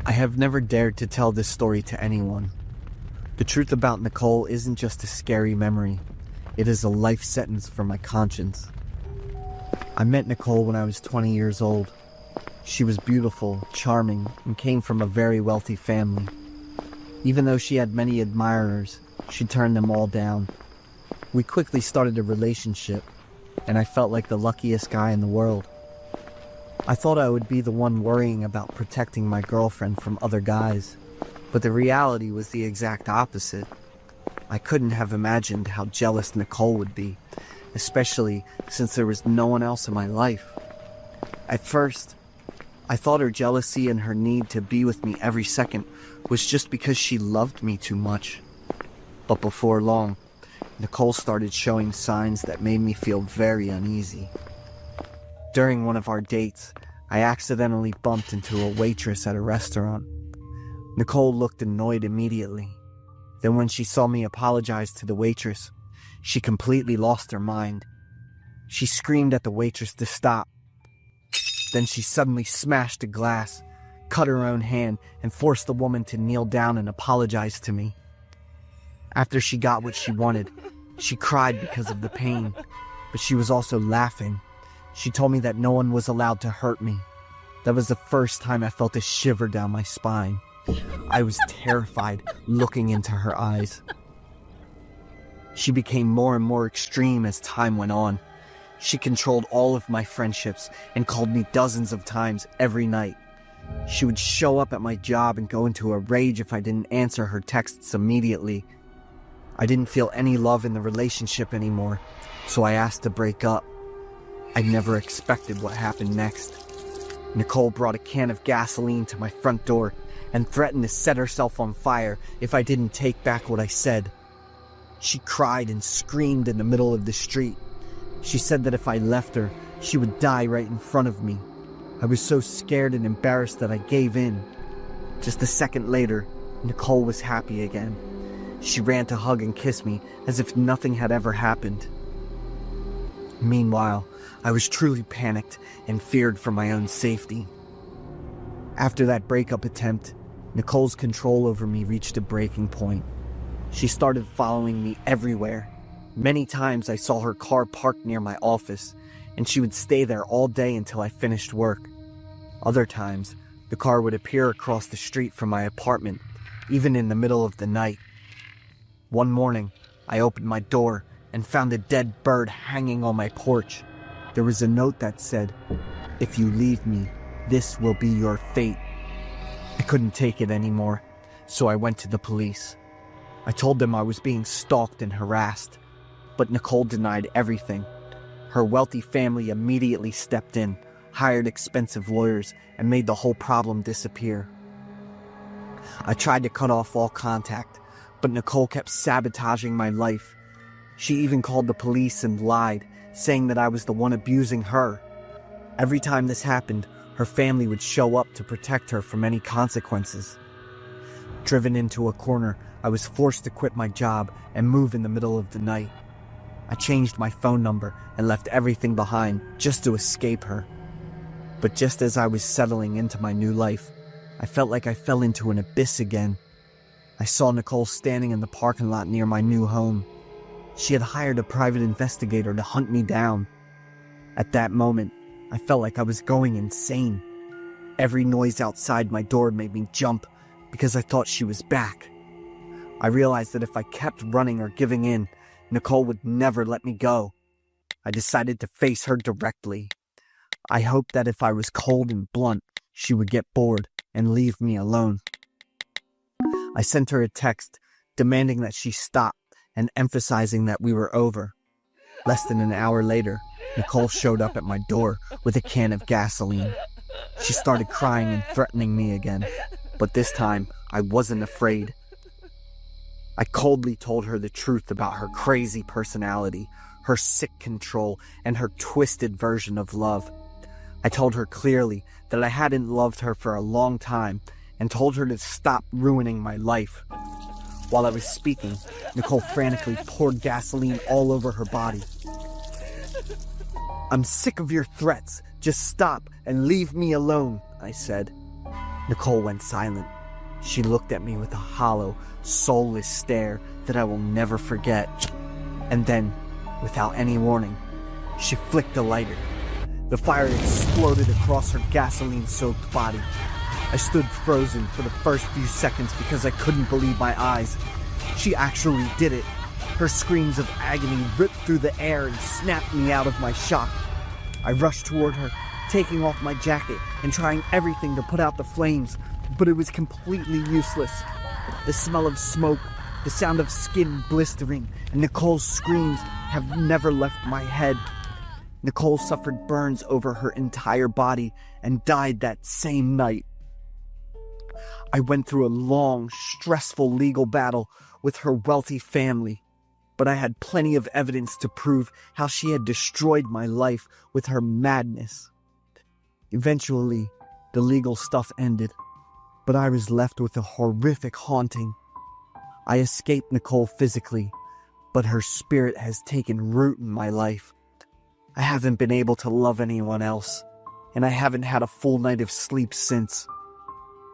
I have never dared to tell this story to anyone. The truth about Nicole isn't just a scary memory. It is a life sentence for my conscience. I met Nicole when I was 20 years old. She was beautiful, charming, and came from a very wealthy family. Even though she had many admirers, she turned them all down. We quickly started a relationship, and I felt like the luckiest guy in the world. I thought I would be the one worrying about protecting my girlfriend from other guys, but the reality was the exact opposite. I couldn't have imagined how jealous Nicole would be, especially since there was no one else in my life. At first, I thought her jealousy and her need to be with me every second was just because she loved me too much. But before long, Nicole started showing signs that made me feel very uneasy. During one of our dates, I accidentally bumped into a waitress at a restaurant. Nicole looked annoyed immediately. Then when she saw me apologize to the waitress, she completely lost her mind. She screamed at the waitress to stop. Then she suddenly smashed a glass, cut her own hand, and forced the woman to kneel down and apologize to me. After she got what she wanted, she cried because of the pain, but she was also laughing. She told me that no one was allowed to hurt me. That was the first time I felt a shiver down my spine. I was terrified looking into her eyes. She became more and more extreme as time went on. She controlled all of my friendships and called me dozens of times every night. She would show up at my job and go into a rage if I didn't answer her texts immediately. I didn't feel any love in the relationship anymore, so I asked to break up. I never expected what happened next. Nicole brought a can of gasoline to my front door and threatened to set herself on fire if I didn't take back what I said. She cried and screamed in the middle of the street. She said that if I left her, she would die right in front of me. I was so scared and embarrassed that I gave in. Just a second later, Nicole was happy again. She ran to hug and kiss me as if nothing had ever happened. Meanwhile, I was truly panicked and feared for my own safety. After that breakup attempt, Nicole's control over me reached a breaking point. She started following me everywhere. Many times I saw her car parked near my office, and she would stay there all day until I finished work. Other times, The car would appear across the street from my apartment, even in the middle of the night. One morning, I opened my door and found a dead bird hanging on my porch. There was a note that said, "If you leave me, this will be your fate." I couldn't take it anymore, so I went to the police. I told them I was being stalked and harassed, but Nicole denied everything. Her wealthy family immediately stepped in, hired expensive lawyers, and made the whole problem disappear. I tried to cut off all contact, but Nicole kept sabotaging my life. She even called the police and lied, saying that I was the one abusing her. Every time this happened, her family would show up to protect her from any consequences. Driven into a corner, I was forced to quit my job and move in the middle of the night. I changed my phone number and left everything behind just to escape her. But just as I was settling into my new life, I felt like I fell into an abyss again. I saw Nicole standing in the parking lot near my new home. She had hired a private investigator to hunt me down. At that moment, I felt like I was going insane. Every noise outside my door made me jump because I thought she was back. I realized that if I kept running or giving in, Nicole would never let me go. I decided to face her directly. I hoped that if I was cold and blunt, she would get bored and leave me alone. I sent her a text demanding that she stop and emphasizing that we were over. Less than an hour later, Nicole showed up at my door with a can of gasoline. She started crying and threatening me again, but this time I wasn't afraid. I coldly told her the truth about her crazy personality, her sick control, and her twisted version of love. I told her clearly that I hadn't loved her for a long time and told her to stop ruining my life. While I was speaking, Nicole frantically poured gasoline all over her body. "I'm sick of your threats. Just stop and leave me alone," I said. Nicole went silent. She looked at me with a hollow, soulless stare that I will never forget. And then, without any warning, she flicked a lighter. The fire exploded across her gasoline-soaked body. I stood frozen for the first few seconds because I couldn't believe my eyes. She actually did it. Her screams of agony ripped through the air and snapped me out of my shock. I rushed toward her, taking off my jacket and trying everything to put out the flames, but it was completely useless. The smell of smoke, the sound of skin blistering, and Nicole's screams have never left my head. Nicole suffered burns over her entire body and died that same night. I went through a long, stressful legal battle with her wealthy family, but I had plenty of evidence to prove how she had destroyed my life with her madness. Eventually, the legal stuff ended, but I was left with a horrific haunting. I escaped Nicole physically, but her spirit has taken root in my life. I haven't been able to love anyone else, and I haven't had a full night of sleep since.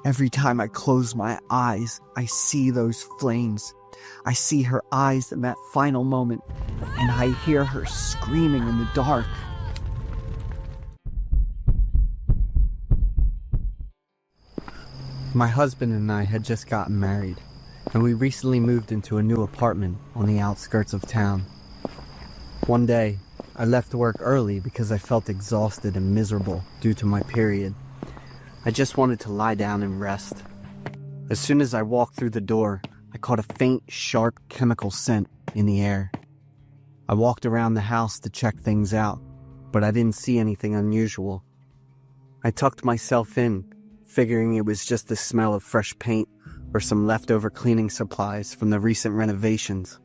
Every time I close my eyes, I see those flames. I see her eyes in that final moment, and I hear her screaming in the dark. My husband and I had just gotten married, and we recently moved into a new apartment on the outskirts of town. One day, I left work early because I felt exhausted and miserable due to my period. I just wanted to lie down and rest. As soon as I walked through the door, I caught a faint, sharp chemical scent in the air. I walked around the house to check things out, but I didn't see anything unusual. I tucked myself in, figuring it was just the smell of fresh paint or some leftover cleaning supplies from the recent renovations.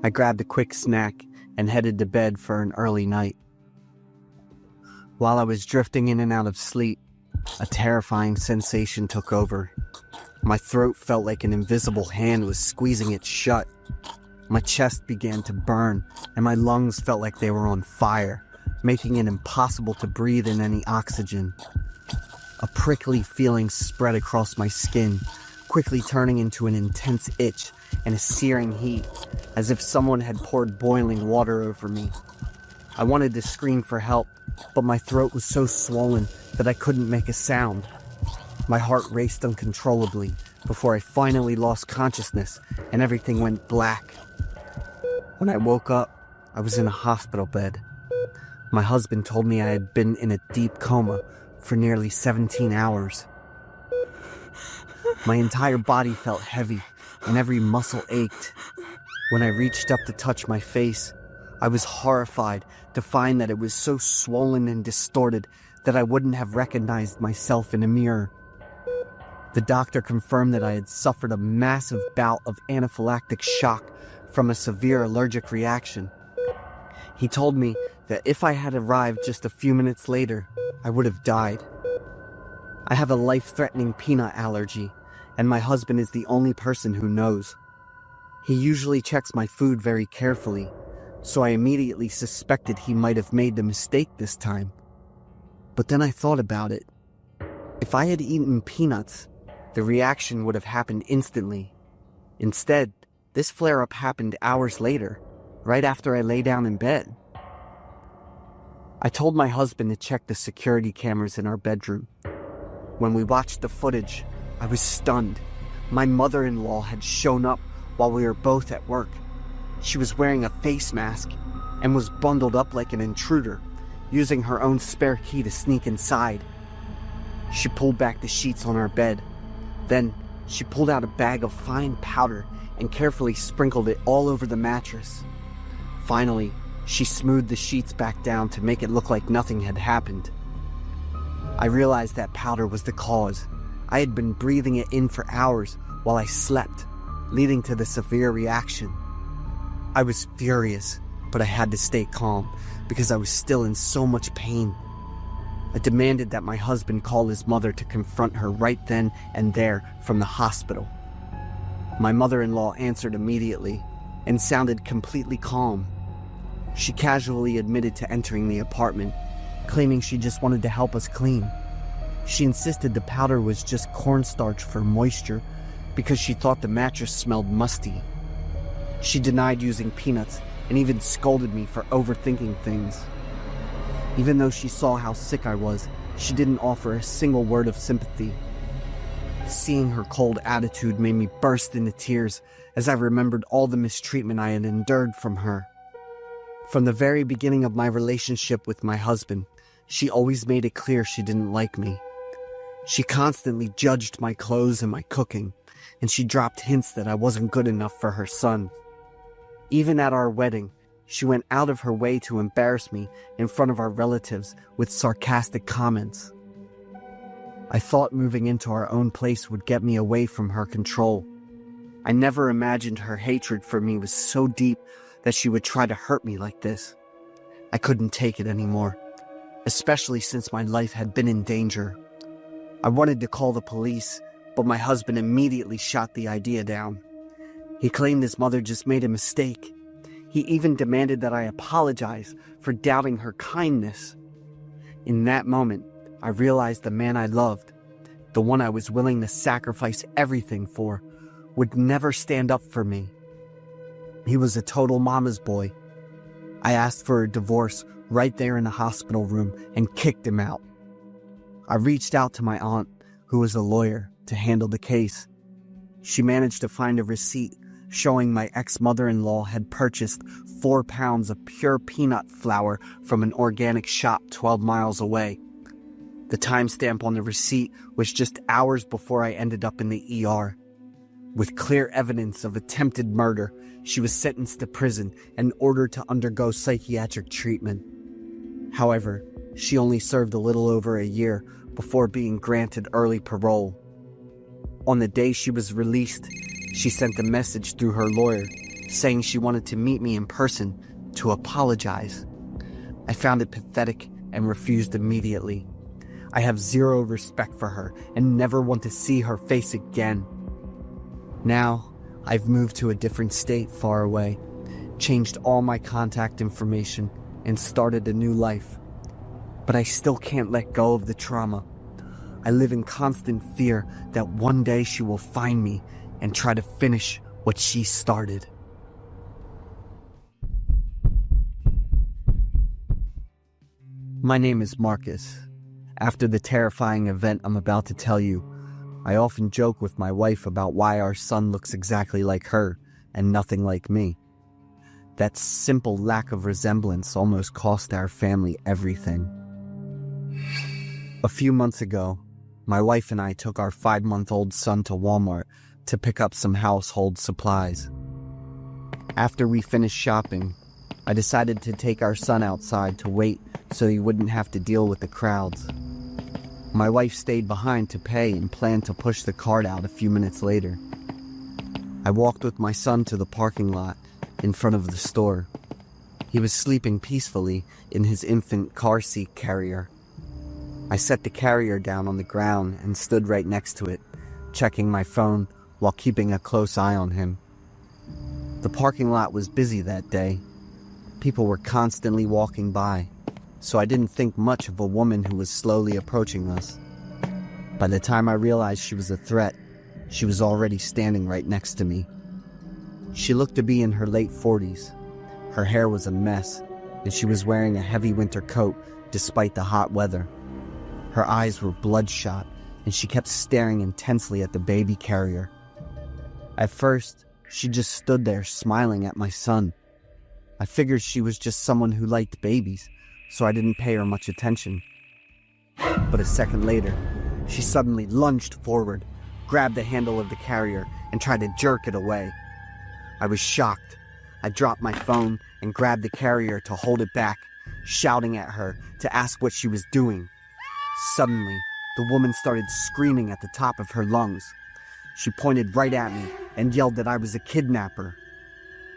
I grabbed a quick snack and headed to bed for an early night. While I was drifting in and out of sleep, a terrifying sensation took over. My throat felt like an invisible hand was squeezing it shut. My chest began to burn, and my lungs felt like they were on fire, making it impossible to breathe in any oxygen. A prickly feeling spread across my skin, quickly turning into an intense itch and a searing heat, as if someone had poured boiling water over me. I wanted to scream for help, but my throat was so swollen that I couldn't make a sound. My heart raced uncontrollably before I finally lost consciousness and everything went black. When I woke up, I was in a hospital bed. My husband told me I had been in a deep coma for nearly 17 hours. My entire body felt heavy and every muscle ached. When I reached up to touch my face, I was horrified to find that it was so swollen and distorted that I wouldn't have recognized myself in a mirror. The doctor confirmed that I had suffered a massive bout of anaphylactic shock from a severe allergic reaction. He told me that if I had arrived just a few minutes later, I would have died. I have a life-threatening peanut allergy, and my husband is the only person who knows. He usually checks my food very carefully, so I immediately suspected he might have made a mistake this time. But then I thought about it. If I had eaten peanuts, the reaction would have happened instantly. Instead, this flare-up happened hours later, right after I lay down in bed. I told my husband to check the security cameras in our bedroom. When we watched the footage, I was stunned. My mother-in-law had shown up while we were both at work. She was wearing a face mask and was bundled up like an intruder, using her own spare key to sneak inside. She pulled back the sheets on our bed. Then, she pulled out a bag of fine powder and carefully sprinkled it all over the mattress. Finally, she smoothed the sheets back down to make it look like nothing had happened. I realized that powder was the cause. I had been breathing it in for hours while I slept, leading to the severe reaction. I was furious, but I had to stay calm because I was still in so much pain. I demanded that my husband call his mother to confront her right then and there from the hospital. My mother-in-law answered immediately and sounded completely calm. She casually admitted to entering the apartment, claiming she just wanted to help us clean. She insisted the powder was just cornstarch for moisture because she thought the mattress smelled musty. She denied using peanuts and even scolded me for overthinking things. Even though she saw how sick I was, she didn't offer a single word of sympathy. Seeing her cold attitude made me burst into tears as I remembered all the mistreatment I had endured from her. From the very beginning of my relationship with my husband, she always made it clear she didn't like me. She constantly judged my clothes and my cooking, and she dropped hints that I wasn't good enough for her son. Even at our wedding, she went out of her way to embarrass me in front of our relatives with sarcastic comments. I thought moving into our own place would get me away from her control. I never imagined her hatred for me was so deep that she would try to hurt me like this. I couldn't take it anymore, especially since my life had been in danger. I wanted to call the police, but my husband immediately shot the idea down. He claimed his mother just made a mistake. He even demanded that I apologize for doubting her kindness. In that moment, I realized the man I loved, the one I was willing to sacrifice everything for, would never stand up for me. He was a total mama's boy. I asked for a divorce right there in the hospital room and kicked him out. I reached out to my aunt, who was a lawyer, to handle the case. She managed to find a receipt showing my ex-mother-in-law had purchased 4 pounds of pure peanut flour from an organic shop 12 miles away. The timestamp on the receipt was just hours before I ended up in the ER. With clear evidence of attempted murder, she was sentenced to prison and ordered to undergo psychiatric treatment. However, she only served a little over a year before being granted early parole. On the day she was released, she sent a message through her lawyer saying she wanted to meet me in person to apologize. I found it pathetic and refused immediately. I have zero respect for her and never want to see her face again. Now, I've moved to a different state far away, changed all my contact information, and started a new life. But I still can't let go of the trauma. I live in constant fear that one day she will find me and try to finish what she started. My name is Marcus. After the terrifying event I'm about to tell you, I often joke with my wife about why our son looks exactly like her and nothing like me. That simple lack of resemblance almost cost our family everything. A few months ago, my wife and I took our 5-month-old son to Walmart to pick up some household supplies. After we finished shopping, I decided to take our son outside to wait so he wouldn't have to deal with the crowds. My wife stayed behind to pay and planned to push the cart out a few minutes later. I walked with my son to the parking lot in front of the store. He was sleeping peacefully in his infant car seat carrier. I set the carrier down on the ground and stood right next to it, checking my phone while keeping a close eye on him. The parking lot was busy that day. People were constantly walking by, so I didn't think much of a woman who was slowly approaching us. By the time I realized she was a threat, she was already standing right next to me. She looked to be in her late 40s. Her hair was a mess, and she was wearing a heavy winter coat despite the hot weather. Her eyes were bloodshot, and she kept staring intensely at the baby carrier. At first, she just stood there smiling at my son. I figured she was just someone who liked babies, so I didn't pay her much attention. But a second later, she suddenly lunged forward, grabbed the handle of the carrier, and tried to jerk it away. I was shocked. I dropped my phone and grabbed the carrier to hold it back, shouting at her to ask what she was doing. Suddenly, the woman started screaming at the top of her lungs. She pointed right at me and yelled that I was a kidnapper.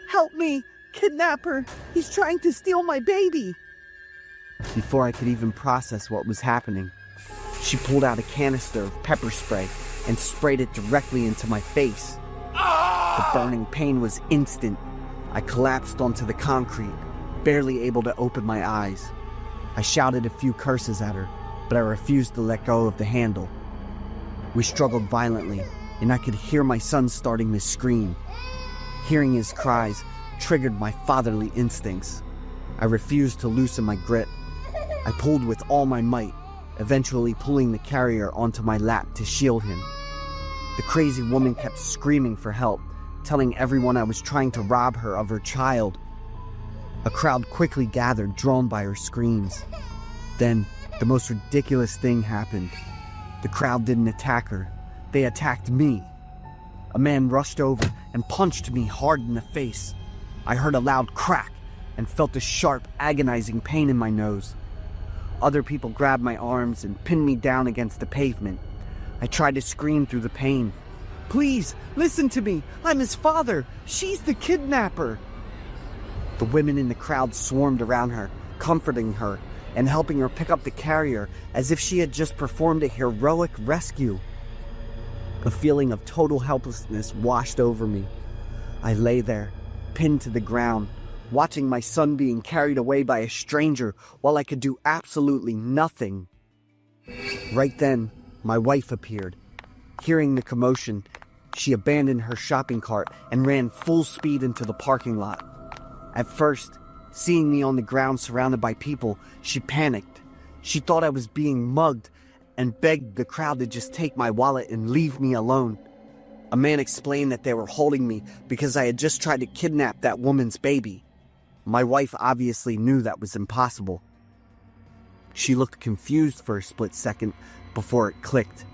"Help me! Kidnapper! He's trying to steal my baby!" Before I could even process what was happening, she pulled out a canister of pepper spray and sprayed it directly into my face. The burning pain was instant. I collapsed onto the concrete, barely able to open my eyes. I shouted a few curses at her, but I refused to let go of the handle. We struggled violently, and I could hear my son starting to scream. Hearing his cries triggered my fatherly instincts. I refused to loosen my grip. I pulled with all my might, eventually pulling the carrier onto my lap to shield him. The crazy woman kept screaming for help, telling everyone I was trying to rob her of her child. A crowd quickly gathered, drawn by her screams. Then, the most ridiculous thing happened. The crowd didn't attack her. They attacked me. A man rushed over and punched me hard in the face. I heard a loud crack and felt a sharp, agonizing pain in my nose. Other people grabbed my arms and pinned me down against the pavement. I tried to scream through the pain. "Please, listen to me. I'm his father. She's the kidnapper." The women in the crowd swarmed around her, comforting her and helping her pick up the carrier as if she had just performed a heroic rescue. A feeling of total helplessness washed over me. I lay there, pinned to the ground, watching my son being carried away by a stranger while I could do absolutely nothing. Right then, my wife appeared. Hearing the commotion, she abandoned her shopping cart and ran full speed into the parking lot. At first, seeing me on the ground surrounded by people, she panicked. She thought I was being mugged and begged the crowd to just take my wallet and leave me alone. A man explained that they were holding me because I had just tried to kidnap that woman's baby. My wife obviously knew that was impossible. She looked confused for a split second before it clicked.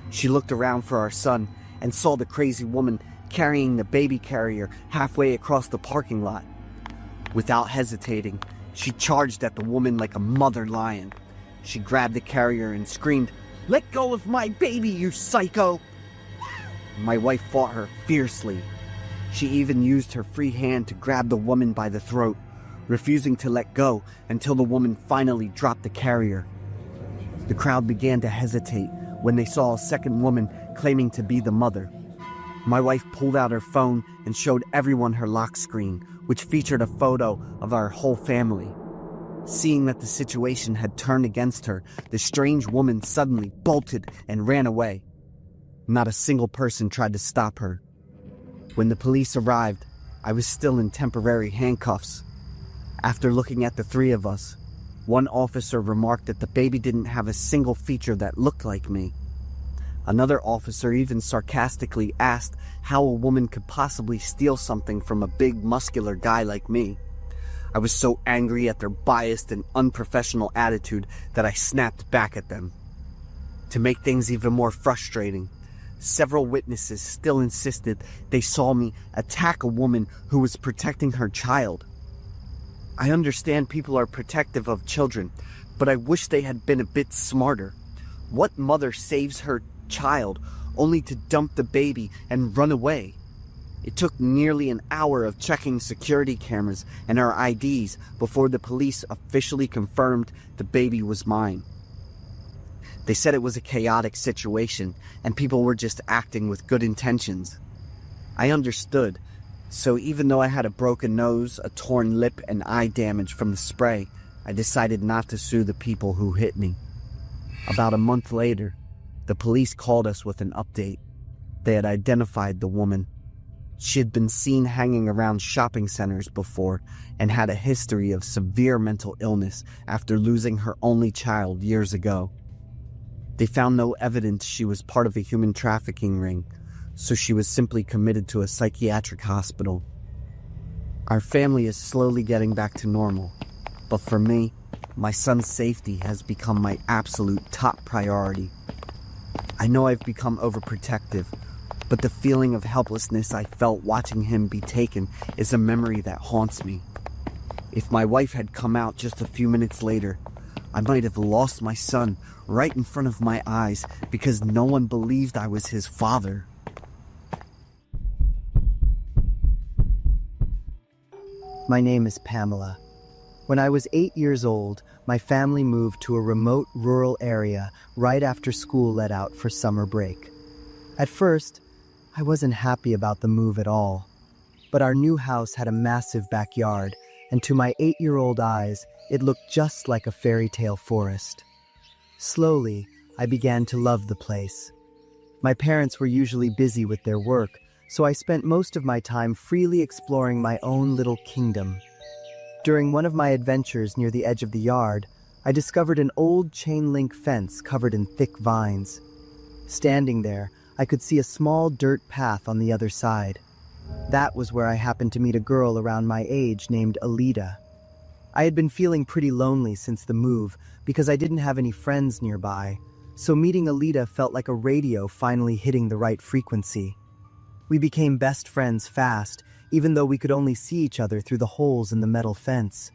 She looked around for our son and saw the crazy woman carrying the baby carrier halfway across the parking lot. Without hesitating, she charged at the woman like a mother lion. She grabbed the carrier and screamed, "Let go of my baby, you psycho!" My wife fought her fiercely. She even used her free hand to grab the woman by the throat, refusing to let go until the woman finally dropped the carrier. The crowd began to hesitate when they saw a second woman claiming to be the mother. My wife pulled out her phone and showed everyone her lock screen, which featured a photo of our whole family. Seeing that the situation had turned against her, the strange woman suddenly bolted and ran away. Not a single person tried to stop her. When the police arrived, I was still in temporary handcuffs. After looking at the three of us, one officer remarked that the baby didn't have a single feature that looked like me. Another officer even sarcastically asked how a woman could possibly steal something from a big, muscular guy like me. I was so angry at their biased and unprofessional attitude that I snapped back at them. To make things even more frustrating, several witnesses still insisted they saw me attack a woman who was protecting her child. I understand people are protective of children, but I wish they had been a bit smarter. What mother saves her child only to dump the baby and run away? It took nearly an hour of checking security cameras and our IDs before the police officially confirmed the baby was mine. They said it was a chaotic situation and people were just acting with good intentions. I understood, so even though I had a broken nose, a torn lip, and eye damage from the spray, I decided not to sue the people who hit me. About a month later, the police called us with an update. They had identified the woman. She had been seen hanging around shopping centers before and had a history of severe mental illness after losing her only child years ago. They found no evidence she was part of a human trafficking ring, so she was simply committed to a psychiatric hospital. Our family is slowly getting back to normal, but for me, my son's safety has become my absolute top priority. I know I've become overprotective, but the feeling of helplessness I felt watching him be taken is a memory that haunts me. If my wife had come out just a few minutes later, I might have lost my son right in front of my eyes because no one believed I was his father. My name is Pamela. When I was 8 years old, my family moved to a remote rural area right after school let out for summer break. At first, I wasn't happy about the move at all. But our new house had a massive backyard, and to my 8-year-old eyes, it looked just like a fairy tale forest. Slowly, I began to love the place. My parents were usually busy with their work, so I spent most of my time freely exploring my own little kingdom. During one of my adventures near the edge of the yard, I discovered an old chain-link fence covered in thick vines. Standing there, I could see a small dirt path on the other side. That was where I happened to meet a girl around my age named Alida. I had been feeling pretty lonely since the move because I didn't have any friends nearby, so meeting Alida felt like a radio finally hitting the right frequency. We became best friends fast, even though we could only see each other through the holes in the metal fence.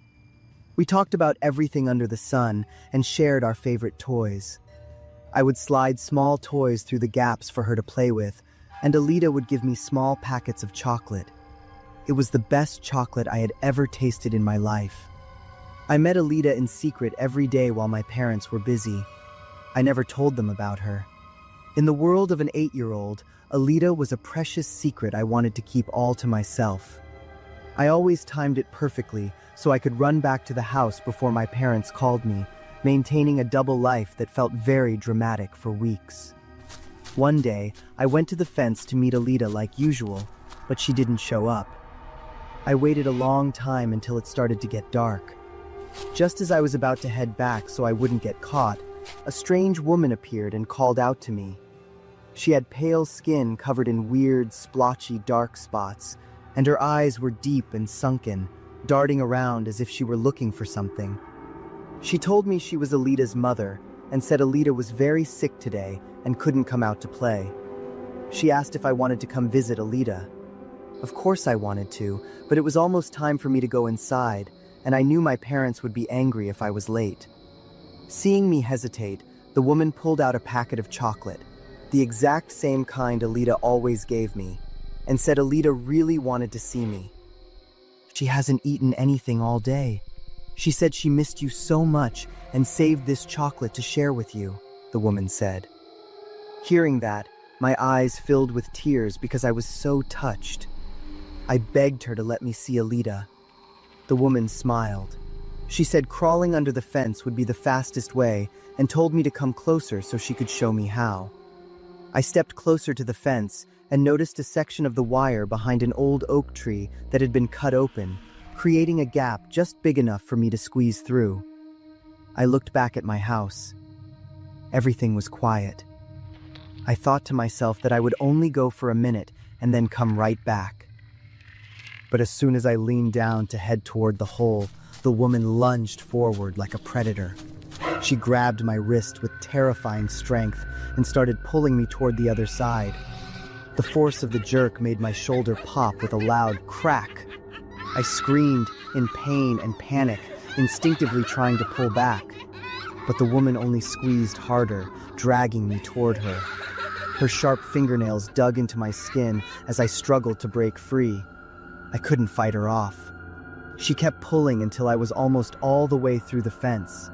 We talked about everything under the sun and shared our favorite toys. I would slide small toys through the gaps for her to play with, and Alida would give me small packets of chocolate. It was the best chocolate I had ever tasted in my life. I met Alida in secret every day while my parents were busy. I never told them about her. In the world of an 8-year-old, Alida was a precious secret I wanted to keep all to myself. I always timed it perfectly so I could run back to the house before my parents called me, maintaining a double life that felt very dramatic for weeks. One day, I went to the fence to meet Alida like usual, but she didn't show up. I waited a long time until it started to get dark. Just as I was about to head back so I wouldn't get caught, a strange woman appeared and called out to me. She had pale skin covered in weird, splotchy dark spots, and her eyes were deep and sunken, darting around as if she were looking for something. She told me she was Alida's mother and said Alida was very sick today and couldn't come out to play. She asked if I wanted to come visit Alida. Of course I wanted to, but it was almost time for me to go inside, and I knew my parents would be angry if I was late. Seeing me hesitate, the woman pulled out a packet of chocolate, the exact same kind Alida always gave me, and said Alida really wanted to see me. She hasn't eaten anything all day. She said she missed you so much and saved this chocolate to share with you, the woman said. Hearing that, my eyes filled with tears because I was so touched. I begged her to let me see Alida. The woman smiled. She said crawling under the fence would be the fastest way and told me to come closer so she could show me how. I stepped closer to the fence and noticed a section of the wire behind an old oak tree that had been cut open, creating a gap just big enough for me to squeeze through. I looked back at my house. Everything was quiet. I thought to myself that I would only go for a minute and then come right back. But as soon as I leaned down to head toward the hole, the woman lunged forward like a predator. She grabbed my wrist with terrifying strength and started pulling me toward the other side. The force of the jerk made my shoulder pop with a loud crack. I screamed in pain and panic, instinctively trying to pull back. But the woman only squeezed harder, dragging me toward her. Her sharp fingernails dug into my skin as I struggled to break free. I couldn't fight her off. She kept pulling until I was almost all the way through the fence.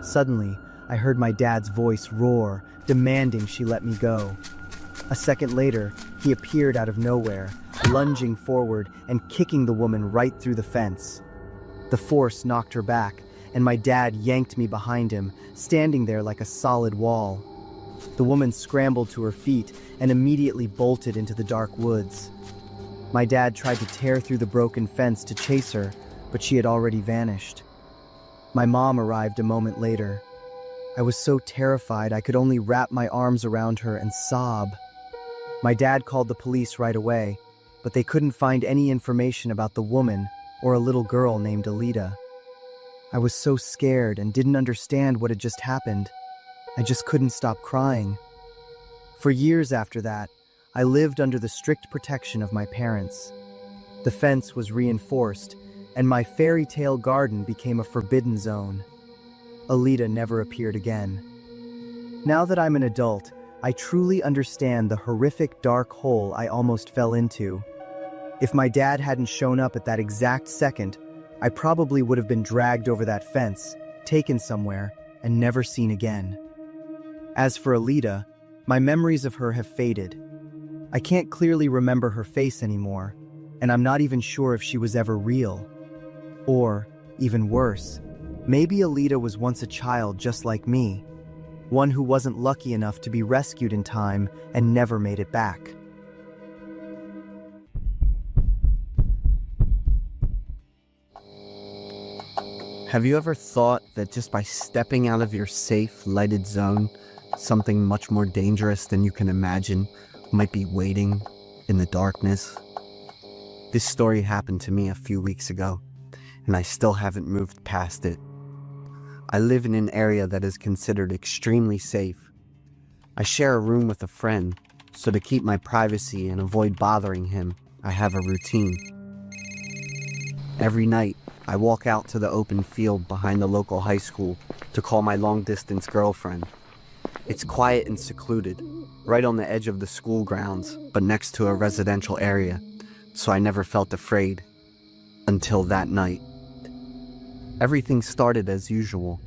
Suddenly, I heard my dad's voice roar, demanding she let me go. A second later, he appeared out of nowhere, lunging forward and kicking the woman right through the fence. The force knocked her back, and my dad yanked me behind him, standing there like a solid wall. The woman scrambled to her feet and immediately bolted into the dark woods. My dad tried to tear through the broken fence to chase her, but she had already vanished. My mom arrived a moment later. I was so terrified I could only wrap my arms around her and sob. My dad called the police right away, but they couldn't find any information about the woman or a little girl named Alita. I was so scared and didn't understand what had just happened. I just couldn't stop crying. For years after that, I lived under the strict protection of my parents. The fence was reinforced, and my fairy tale garden became a forbidden zone. Alita never appeared again. Now that I'm an adult, I truly understand the horrific dark hole I almost fell into. If my dad hadn't shown up at that exact second, I probably would have been dragged over that fence, taken somewhere, and never seen again. As for Alita, my memories of her have faded. I can't clearly remember her face anymore, and I'm not even sure if she was ever real. Or, even worse, maybe Alita was once a child just like me, one who wasn't lucky enough to be rescued in time and never made it back. Have you ever thought that just by stepping out of your safe, lighted zone, something much more dangerous than you can imagine might be waiting in the darkness? This story happened to me a few weeks ago, and I still haven't moved past it. I live in an area that is considered extremely safe. I share a room with a friend, so to keep my privacy and avoid bothering him, I have a routine. Every night, I walk out to the open field behind the local high school to call my long-distance girlfriend. It's quiet and secluded, right on the edge of the school grounds, but next to a residential area, so I never felt afraid. Until that night. Everything started as usual.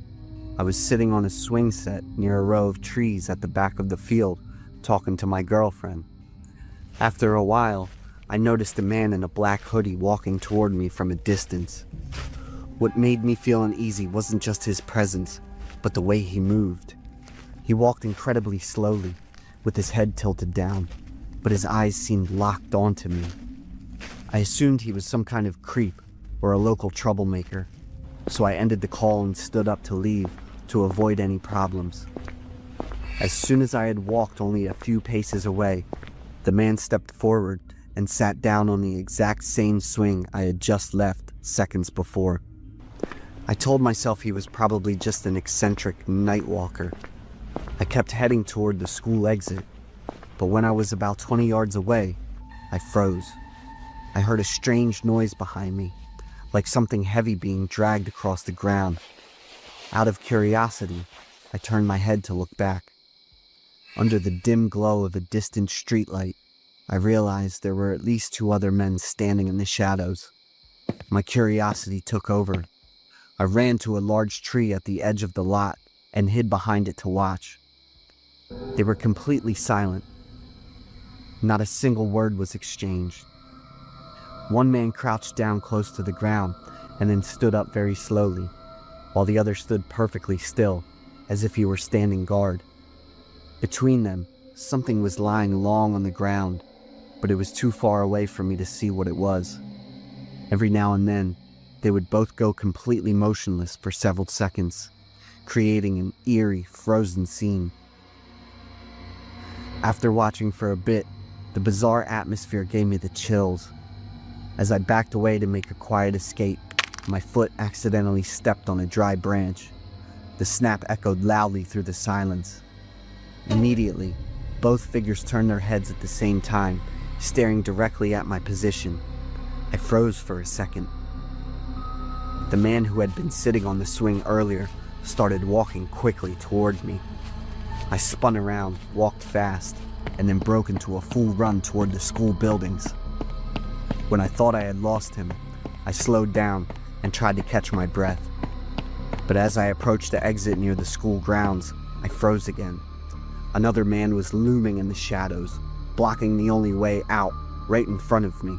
I was sitting on a swing set near a row of trees at the back of the field, talking to my girlfriend. After a while, I noticed a man in a black hoodie walking toward me from a distance. What made me feel uneasy wasn't just his presence, but the way he moved. He walked incredibly slowly, with his head tilted down, but his eyes seemed locked onto me. I assumed he was some kind of creep or a local troublemaker, so I ended the call and stood up to leave to avoid any problems. As soon as I had walked only a few paces away, the man stepped forward and sat down on the exact same swing I had just left seconds before. I told myself he was probably just an eccentric night walker. I kept heading toward the school exit, but when I was about 20 yards away, I froze. I heard a strange noise behind me, like something heavy being dragged across the ground. Out of curiosity, I turned my head to look back. Under the dim glow of a distant streetlight, I realized there were at least 2 other men standing in the shadows. My curiosity took over. I ran to a large tree at the edge of the lot and hid behind it to watch. They were completely silent. Not a single word was exchanged. One man crouched down close to the ground and then stood up very slowly, while the other stood perfectly still, as if he were standing guard. Between them, something was lying long on the ground, but it was too far away for me to see what it was. Every now and then, they would both go completely motionless for several seconds, creating an eerie, frozen scene. After watching for a bit, the bizarre atmosphere gave me the chills. As I backed away to make a quiet escape, my foot accidentally stepped on a dry branch. The snap echoed loudly through the silence. Immediately, both figures turned their heads at the same time, staring directly at my position. I froze for a second. The man who had been sitting on the swing earlier started walking quickly toward me. I spun around, walked fast, and then broke into a full run toward the school buildings. When I thought I had lost him, I slowed down and tried to catch my breath. But as I approached the exit near the school grounds, I froze again. Another man was looming in the shadows, blocking the only way out, right in front of me.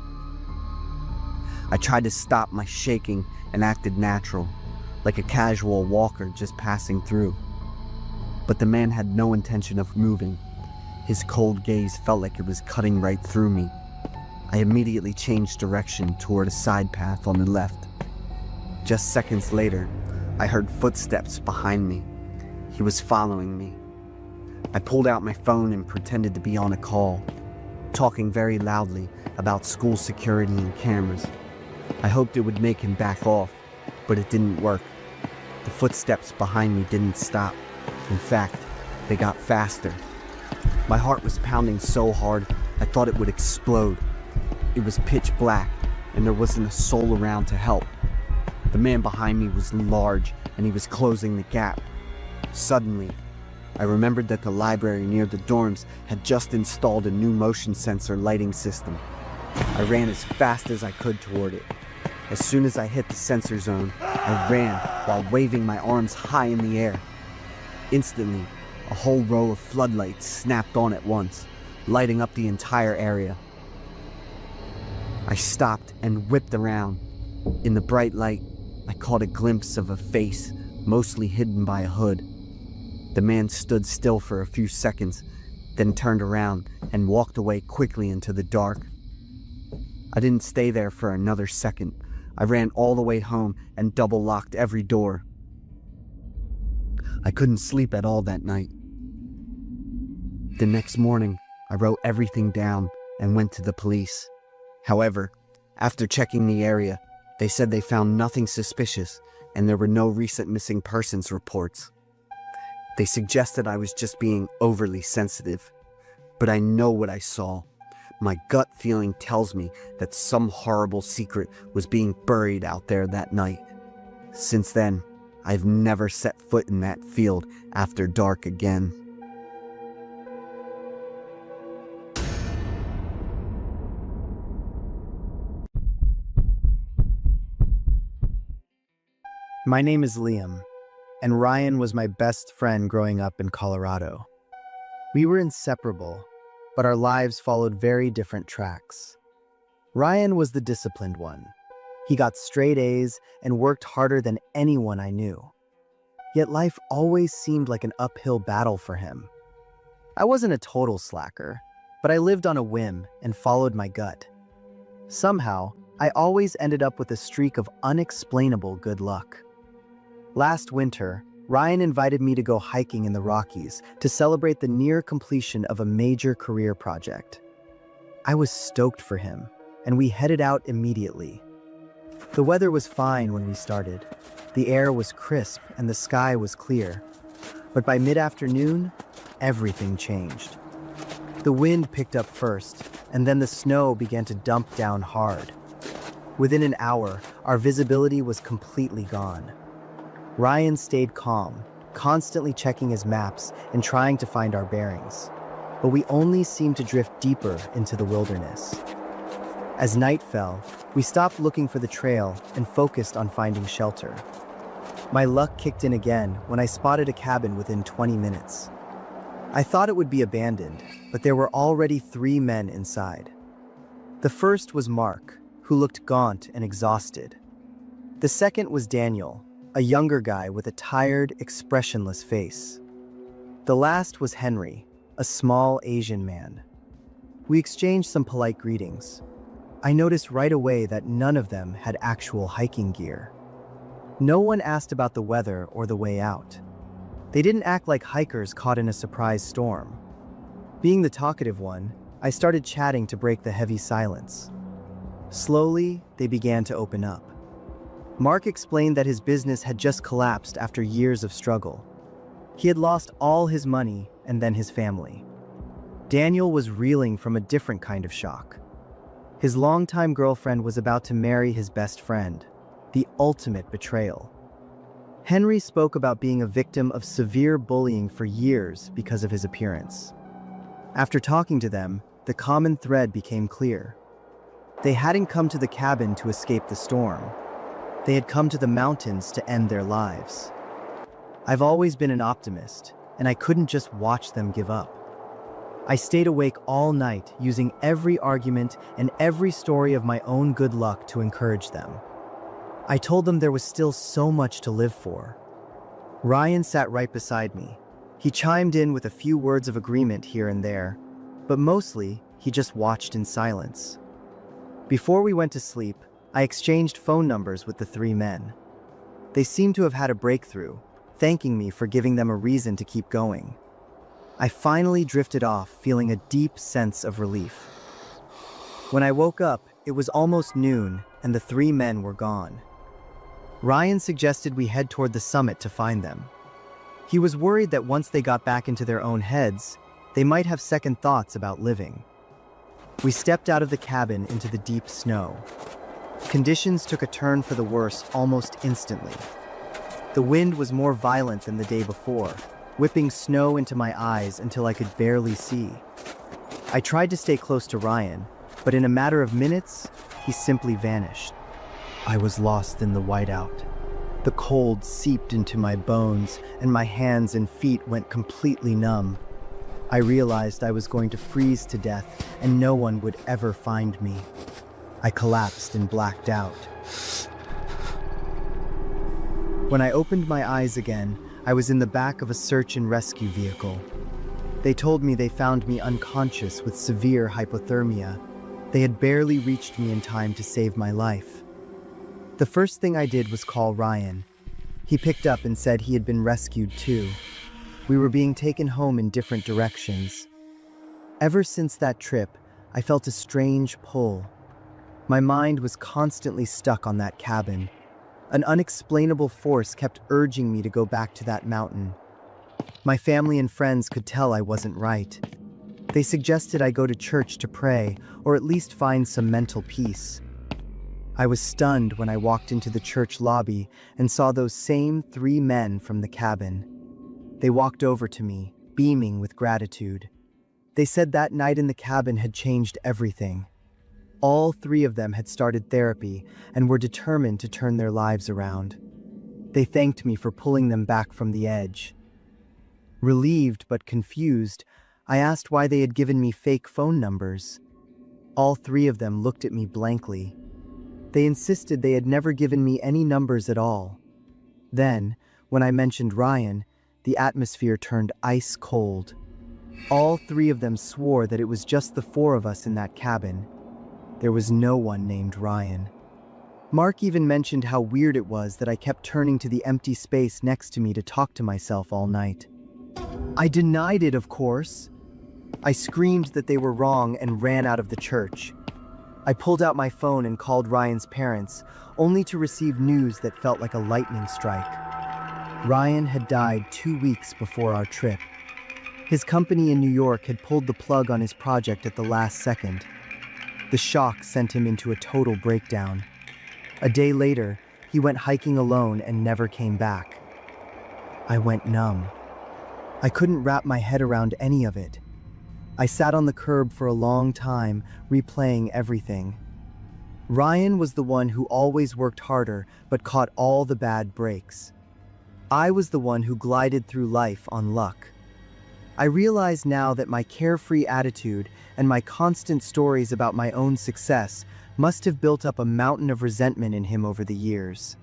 I tried to stop my shaking and acted natural, like a casual walker just passing through. But the man had no intention of moving. His cold gaze felt like it was cutting right through me. I immediately changed direction toward a side path on the left. Just seconds later, I heard footsteps behind me. He was following me. I pulled out my phone and pretended to be on a call, talking very loudly about school security and cameras. I hoped it would make him back off, but it didn't work. The footsteps behind me didn't stop. In fact, they got faster. My heart was pounding so hard, I thought it would explode. It was pitch black, and there wasn't a soul around to help. The man behind me was large, and he was closing the gap. Suddenly, I remembered that the library near the dorms had just installed a new motion sensor lighting system. I ran as fast as I could toward it. As soon as I hit the sensor zone, I ran while waving my arms high in the air. Instantly, a whole row of floodlights snapped on at once, lighting up the entire area. I stopped and whipped around. In the bright light, I caught a glimpse of a face, mostly hidden by a hood. The man stood still for a few seconds, then turned around and walked away quickly into the dark. I didn't stay there for another second. I ran all the way home and double-locked every door. I couldn't sleep at all that night. The next morning, I wrote everything down and went to the police. However, after checking the area, they said they found nothing suspicious and there were no recent missing persons reports. They suggested I was just being overly sensitive, but I know what I saw. My gut feeling tells me that some horrible secret was being buried out there that night. Since then, I've never set foot in that field after dark again. My name is Liam, and Ryan was my best friend growing up in Colorado. We were inseparable, but our lives followed very different tracks. Ryan was the disciplined one. He got straight A's and worked harder than anyone I knew. Yet life always seemed like an uphill battle for him. I wasn't a total slacker, but I lived on a whim and followed my gut. Somehow, I always ended up with a streak of unexplainable good luck. Last winter, Ryan invited me to go hiking in the Rockies to celebrate the near completion of a major career project. I was stoked for him, and we headed out immediately. The weather was fine when we started. The air was crisp and the sky was clear. But by mid-afternoon, everything changed. The wind picked up first, and then the snow began to dump down hard. Within an hour, our visibility was completely gone. Ryan stayed calm, constantly checking his maps and trying to find our bearings. But we only seemed to drift deeper into the wilderness. As night fell, we stopped looking for the trail and focused on finding shelter. My luck kicked in again when I spotted a cabin within 20 minutes. I thought it would be abandoned, but there were already 3 men inside. The first was Mark, who looked gaunt and exhausted. The second was Daniel, a younger guy with a tired, expressionless face. The last was Henry, a small Asian man. We exchanged some polite greetings. I noticed right away that none of them had actual hiking gear. No one asked about the weather or the way out. They didn't act like hikers caught in a surprise storm. Being the talkative one, I started chatting to break the heavy silence. Slowly, they began to open up. Mark explained that his business had just collapsed after years of struggle. He had lost all his money and then his family. Daniel was reeling from a different kind of shock. His longtime girlfriend was about to marry his best friend, the ultimate betrayal. Henry spoke about being a victim of severe bullying for years because of his appearance. After talking to them, the common thread became clear. They hadn't come to the cabin to escape the storm. They had come to the mountains to end their lives. I've always been an optimist, and I couldn't just watch them give up. I stayed awake all night, using every argument and every story of my own good luck to encourage them. I told them there was still so much to live for. Ryan sat right beside me. He chimed in with a few words of agreement here and there, but mostly he just watched in silence. Before we went to sleep, I exchanged phone numbers with the three men. They seemed to have had a breakthrough, thanking me for giving them a reason to keep going. I finally drifted off, feeling a deep sense of relief. When I woke up, it was almost noon, and the three men were gone. Ryan suggested we head toward the summit to find them. He was worried that once they got back into their own heads, they might have second thoughts about living. We stepped out of the cabin into the deep snow. Conditions took a turn for the worse almost instantly. The wind was more violent than the day before, whipping snow into my eyes until I could barely see. I tried to stay close to Ryan, but in a matter of minutes, he simply vanished. I was lost in the whiteout. The cold seeped into my bones, and my hands and feet went completely numb. I realized I was going to freeze to death, and no one would ever find me. I collapsed and blacked out. When I opened my eyes again, I was in the back of a search and rescue vehicle. They told me they found me unconscious with severe hypothermia. They had barely reached me in time to save my life. The first thing I did was call Ryan. He picked up and said he had been rescued too. We were being taken home in different directions. Ever since that trip, I felt a strange pull. My mind was constantly stuck on that cabin. An unexplainable force kept urging me to go back to that mountain. My family and friends could tell I wasn't right. They suggested I go to church to pray, or at least find some mental peace. I was stunned when I walked into the church lobby and saw those same three men from the cabin. They walked over to me, beaming with gratitude. They said that night in the cabin had changed everything. All three of them had started therapy and were determined to turn their lives around. They thanked me for pulling them back from the edge. Relieved but confused, I asked why they had given me fake phone numbers. All three of them looked at me blankly. They insisted they had never given me any numbers at all. Then, when I mentioned Ryan, the atmosphere turned ice cold. All three of them swore that it was just the four of us in that cabin. There was no one named Ryan. Mark even mentioned how weird it was that I kept turning to the empty space next to me to talk to myself all night. I denied it, of course. I screamed that they were wrong and ran out of the church. I pulled out my phone and called Ryan's parents, only to receive news that felt like a lightning strike. Ryan had died 2 weeks before our trip. His company in New York had pulled the plug on his project at the last second. The shock sent him into a total breakdown. A day later, he went hiking alone and never came back. I went numb. I couldn't wrap my head around any of it. I sat on the curb for a long time, replaying everything. Ryan was the one who always worked harder but caught all the bad breaks. I was the one who glided through life on luck. I realize now that my carefree attitude and my constant stories about my own success must have built up a mountain of resentment in him over the years.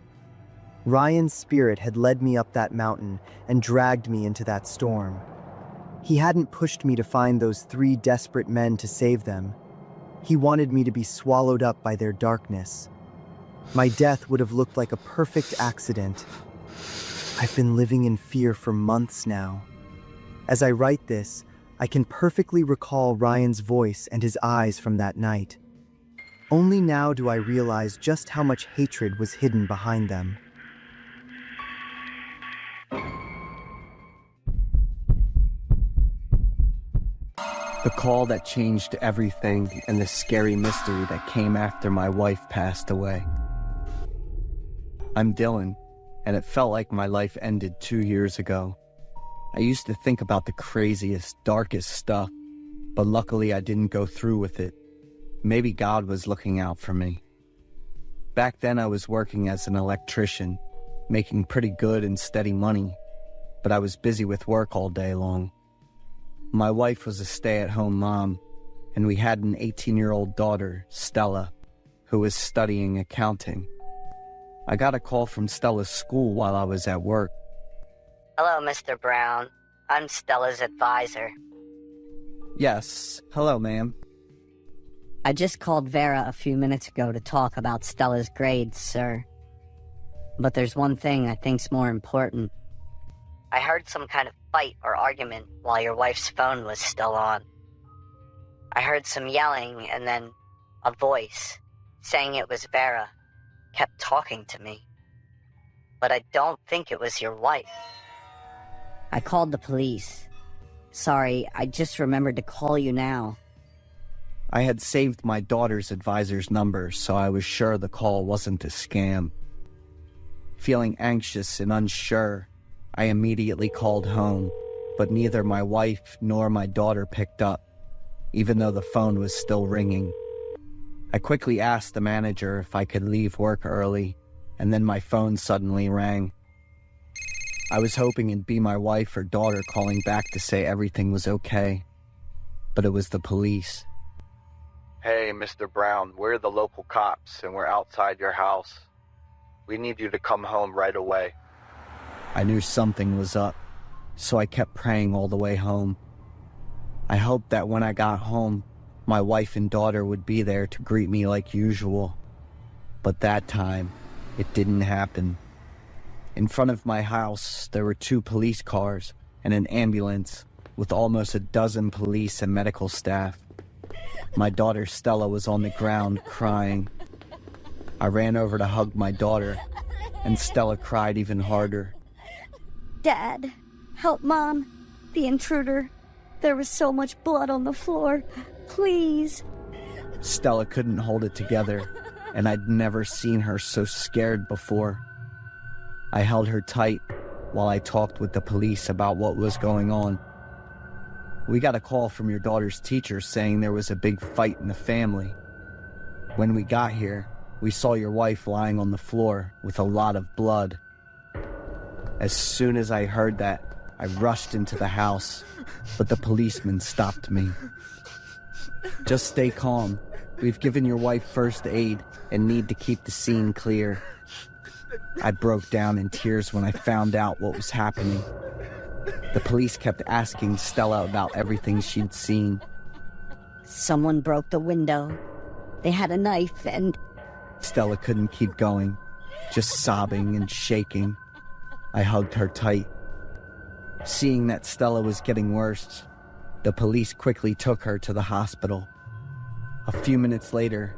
Ryan's spirit had led me up that mountain and dragged me into that storm. He hadn't pushed me to find those three desperate men to save them. He wanted me to be swallowed up by their darkness. My death would have looked like a perfect accident. I've been living in fear for months now. As I write this, I can perfectly recall Ryan's voice and his eyes from that night. Only now do I realize just how much hatred was hidden behind them. The call that changed everything and the scary mystery that came after my wife passed away. I'm Dylan, and it felt like my life ended 2 years ago. I used to think about the craziest, darkest stuff, but luckily I didn't go through with it. Maybe God was looking out for me. Back then I was working as an electrician, making pretty good and steady money, but I was busy with work all day long. My wife was a stay-at-home mom, and we had an 18-year-old daughter, Stella, who was studying accounting. I got a call from Stella's school while I was at work. Hello, Mr. Brown. I'm Stella's advisor. Yes, hello, ma'am. I just called Vera a few minutes ago to talk about Stella's grades, sir. But there's one thing I think's more important. I heard some kind of fight or argument while your wife's phone was still on. I heard some yelling and then a voice saying it was Vera kept talking to me. But I don't think it was your wife. I called the police. Sorry, I just remembered to call you now. I had saved my daughter's advisor's number, so I was sure the call wasn't a scam. Feeling anxious and unsure, I immediately called home, but neither my wife nor my daughter picked up, even though the phone was still ringing. I quickly asked the manager if I could leave work early, and then my phone suddenly rang. I was hoping it'd be my wife or daughter calling back to say everything was okay, but it was the police. Hey, Mr. Brown, we're the local cops, and we're outside your house. We need you to come home right away. I knew something was up, so I kept praying all the way home. I hoped that when I got home, my wife and daughter would be there to greet me like usual. But that time, it didn't happen. In front of my house, there were 2 police cars and an ambulance with almost a dozen police and medical staff. My daughter Stella was on the ground crying. I ran over to hug my daughter, and Stella cried even harder. Dad, help Mom. The intruder. There was so much blood on the floor. Please. Stella couldn't hold it together, and I'd never seen her so scared before. I held her tight while I talked with the police about what was going on. We got a call from your daughter's teacher saying there was a big fight in the family. When we got here, we saw your wife lying on the floor with a lot of blood. As soon as I heard that, I rushed into the house, but the policeman stopped me. Just stay calm. We've given your wife first aid and need to keep the scene clear. I broke down in tears when I found out what was happening. The police kept asking Stella about everything she'd seen. Someone broke the window. They had a knife and... Stella couldn't keep going, just sobbing and shaking. I hugged her tight. Seeing that Stella was getting worse, the police quickly took her to the hospital. A few minutes later,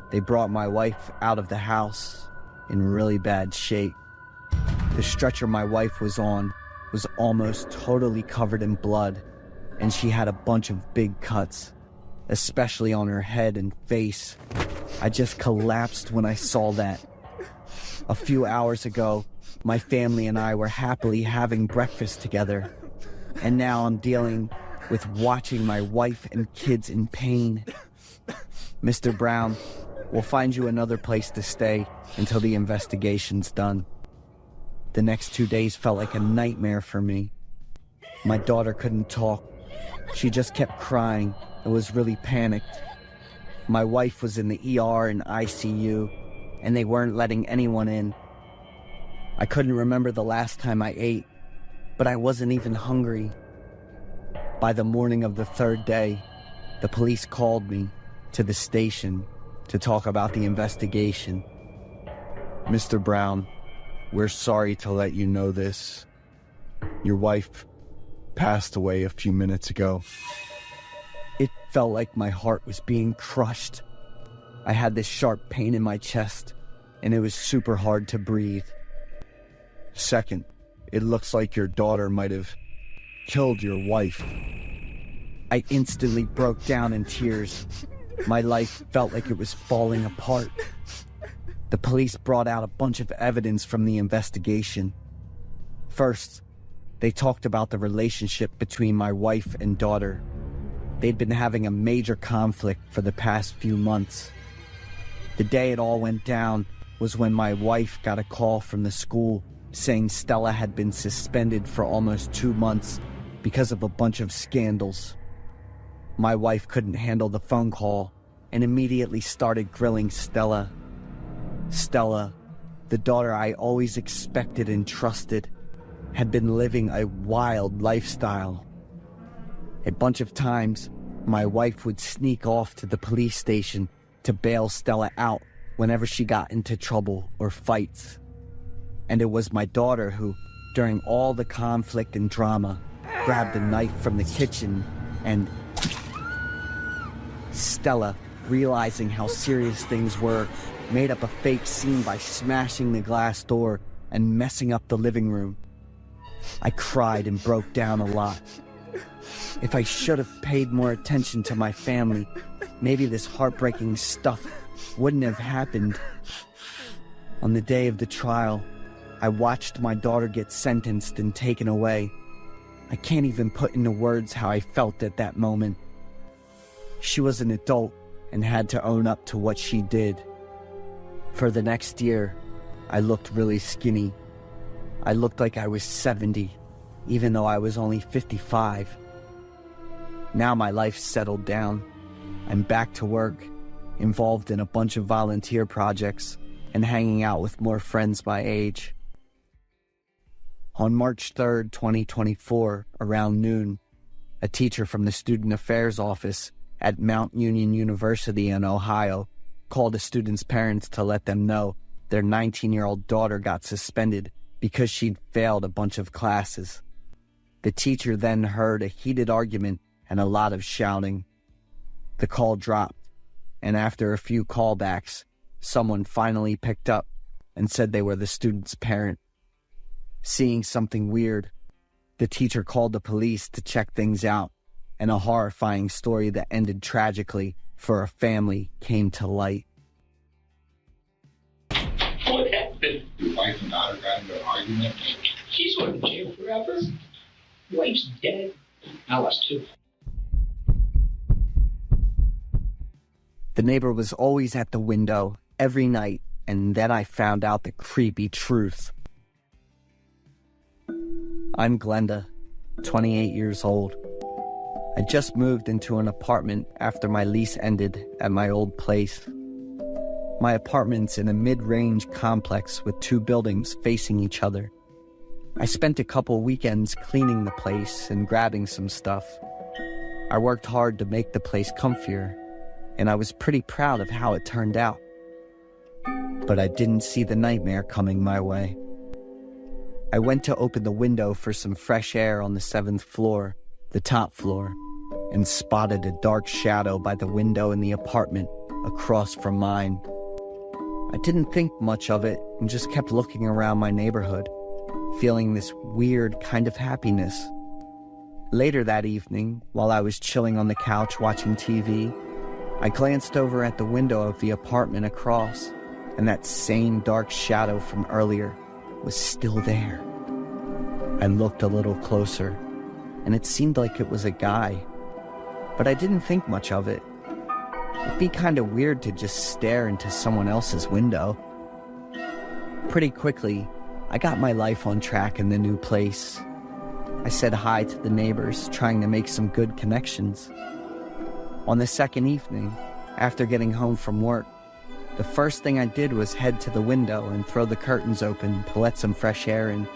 they brought my wife out of the house in really bad shape. The stretcher my wife was on was almost totally covered in blood, and she had a bunch of big cuts, especially on her head and face. I just collapsed when I saw that. A few hours ago, my family and I were happily having breakfast together, and now I'm dealing with watching my wife and kids in pain. Mr. Brown, we'll find you another place to stay until the investigation's done. The next 2 days felt like a nightmare for me. My daughter couldn't talk. She just kept crying and was really panicked. My wife was in the ER and ICU, and they weren't letting anyone in. I couldn't remember the last time I ate, but I wasn't even hungry. By the morning of the 3rd day, the police called me to the station to talk about the investigation. Mr. Brown, we're sorry to let you know this. Your wife passed away a few minutes ago. It felt like my heart was being crushed. I had this sharp pain in my chest, and it was super hard to breathe. Second, it looks like your daughter might have killed your wife. I instantly broke down in tears. My life felt like it was falling apart. The police brought out a bunch of evidence from the investigation. First, they talked about the relationship between my wife and daughter. They'd been having a major conflict for the past few months. The day it all went down was when my wife got a call from the school saying Stella had been suspended for almost 2 months because of a bunch of scandals. My wife couldn't handle the phone call and immediately started grilling Stella. Stella, the daughter I always expected and trusted, had been living a wild lifestyle. A bunch of times, my wife would sneak off to the police station to bail Stella out whenever she got into trouble or fights. And it was my daughter who, during all the conflict and drama, grabbed a knife from the kitchen and... Stella, realizing how serious things were, made up a fake scene by smashing the glass door and messing up the living room. I cried and broke down a lot. If I should have paid more attention to my family, maybe this heartbreaking stuff wouldn't have happened. On the day of the trial, I watched my daughter get sentenced and taken away. I can't even put into words how I felt at that moment. She was an adult and had to own up to what she did. For the next year, I looked really skinny. I looked like I was 70, even though I was only 55. Now my life's settled down. I'm back to work, involved in a bunch of volunteer projects, and hanging out with more friends my age. On March 3rd, 2024, around noon, a teacher from the Student Affairs Office at Mount Union University in Ohio called a student's parents to let them know their 19-year-old daughter got suspended because she'd failed a bunch of classes. The teacher then heard a heated argument and a lot of shouting. The call dropped, and after a few callbacks, someone finally picked up and said they were the student's parent. Seeing something weird, the teacher called the police to check things out, and a horrifying story that ended tragically for a family came to light. What happened? Your wife and daughter got into an argument. She's going to jail forever. Wife's dead. I was too. The neighbor was always at the window every night, and then I found out the creepy truth. I'm Glenda, 28 years old. I just moved into an apartment after my lease ended at my old place. My apartment's in a mid-range complex with 2 buildings facing each other. I spent a couple weekends cleaning the place and grabbing some stuff. I worked hard to make the place comfier, and I was pretty proud of how it turned out. But I didn't see the nightmare coming my way. I went to open the window for some fresh air on the 7th floor, the top floor, and spotted a dark shadow by the window in the apartment across from mine. I didn't think much of it and just kept looking around my neighborhood, feeling this weird kind of happiness. Later that evening, while I was chilling on the couch watching TV, I glanced over at the window of the apartment across, and that same dark shadow from earlier was still there. I looked a little closer, and it seemed like it was a guy, but I didn't think much of it. It'd be kind of weird to just stare into someone else's window. Pretty quickly, I got my life on track in the new place. I said hi to the neighbors, trying to make some good connections. On the second evening, after getting home from work, the first thing I did was head to the window and throw the curtains open to let some fresh air in.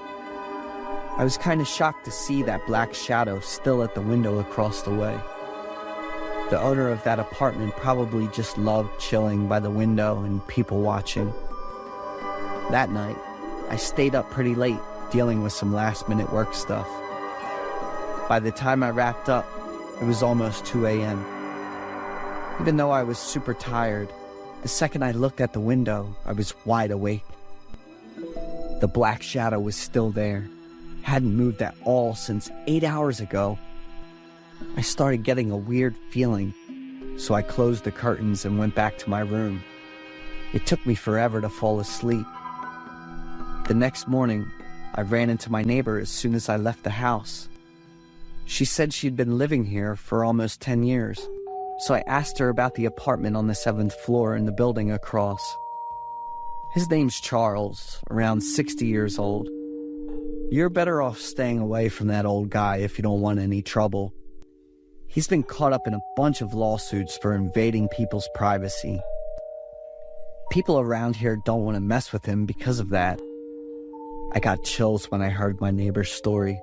I was kind of shocked to see that black shadow still at the window across the way. The owner of that apartment probably just loved chilling by the window and people watching. That night, I stayed up pretty late dealing with some last-minute work stuff. By the time I wrapped up, it was almost 2 a.m. Even though I was super tired, the second I looked at the window, I was wide awake. The black shadow was still there, hadn't moved at all since 8 hours ago. I started getting a weird feeling, so I closed the curtains and went back to my room. It took me forever to fall asleep. The next morning, I ran into my neighbor as soon as I left the house. She said she'd been living here for almost 10 years, so I asked her about the apartment on the 7th floor in the building across. His name's Charles, around 60 years old. You're better off staying away from that old guy if you don't want any trouble. He's been caught up in a bunch of lawsuits for invading people's privacy. People around here don't want to mess with him because of that. I got chills when I heard my neighbor's story.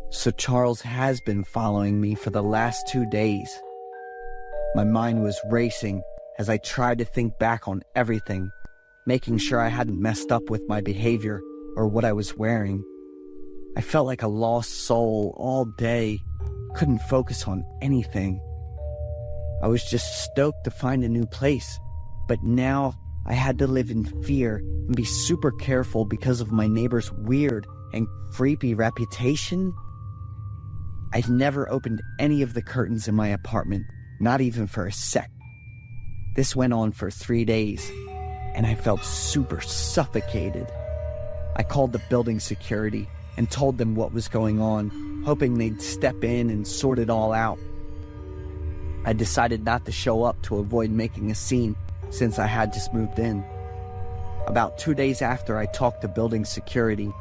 So Charles has been following me for the last 2 days. My mind was racing as I tried to think back on everything, making sure I hadn't messed up with my behavior or what I was wearing. I felt like a lost soul all day, couldn't focus on anything. I was just stoked to find a new place, but now I had to live in fear and be super careful because of my neighbor's weird and creepy reputation. I've never opened any of the curtains in my apartment, not even for a sec. This went on for 3 days, and I felt super suffocated. I called the building security and told them what was going on, hoping they'd step in and sort it all out. I decided not to show up to avoid making a scene since I had just moved in. About 2 days after I talked to building security,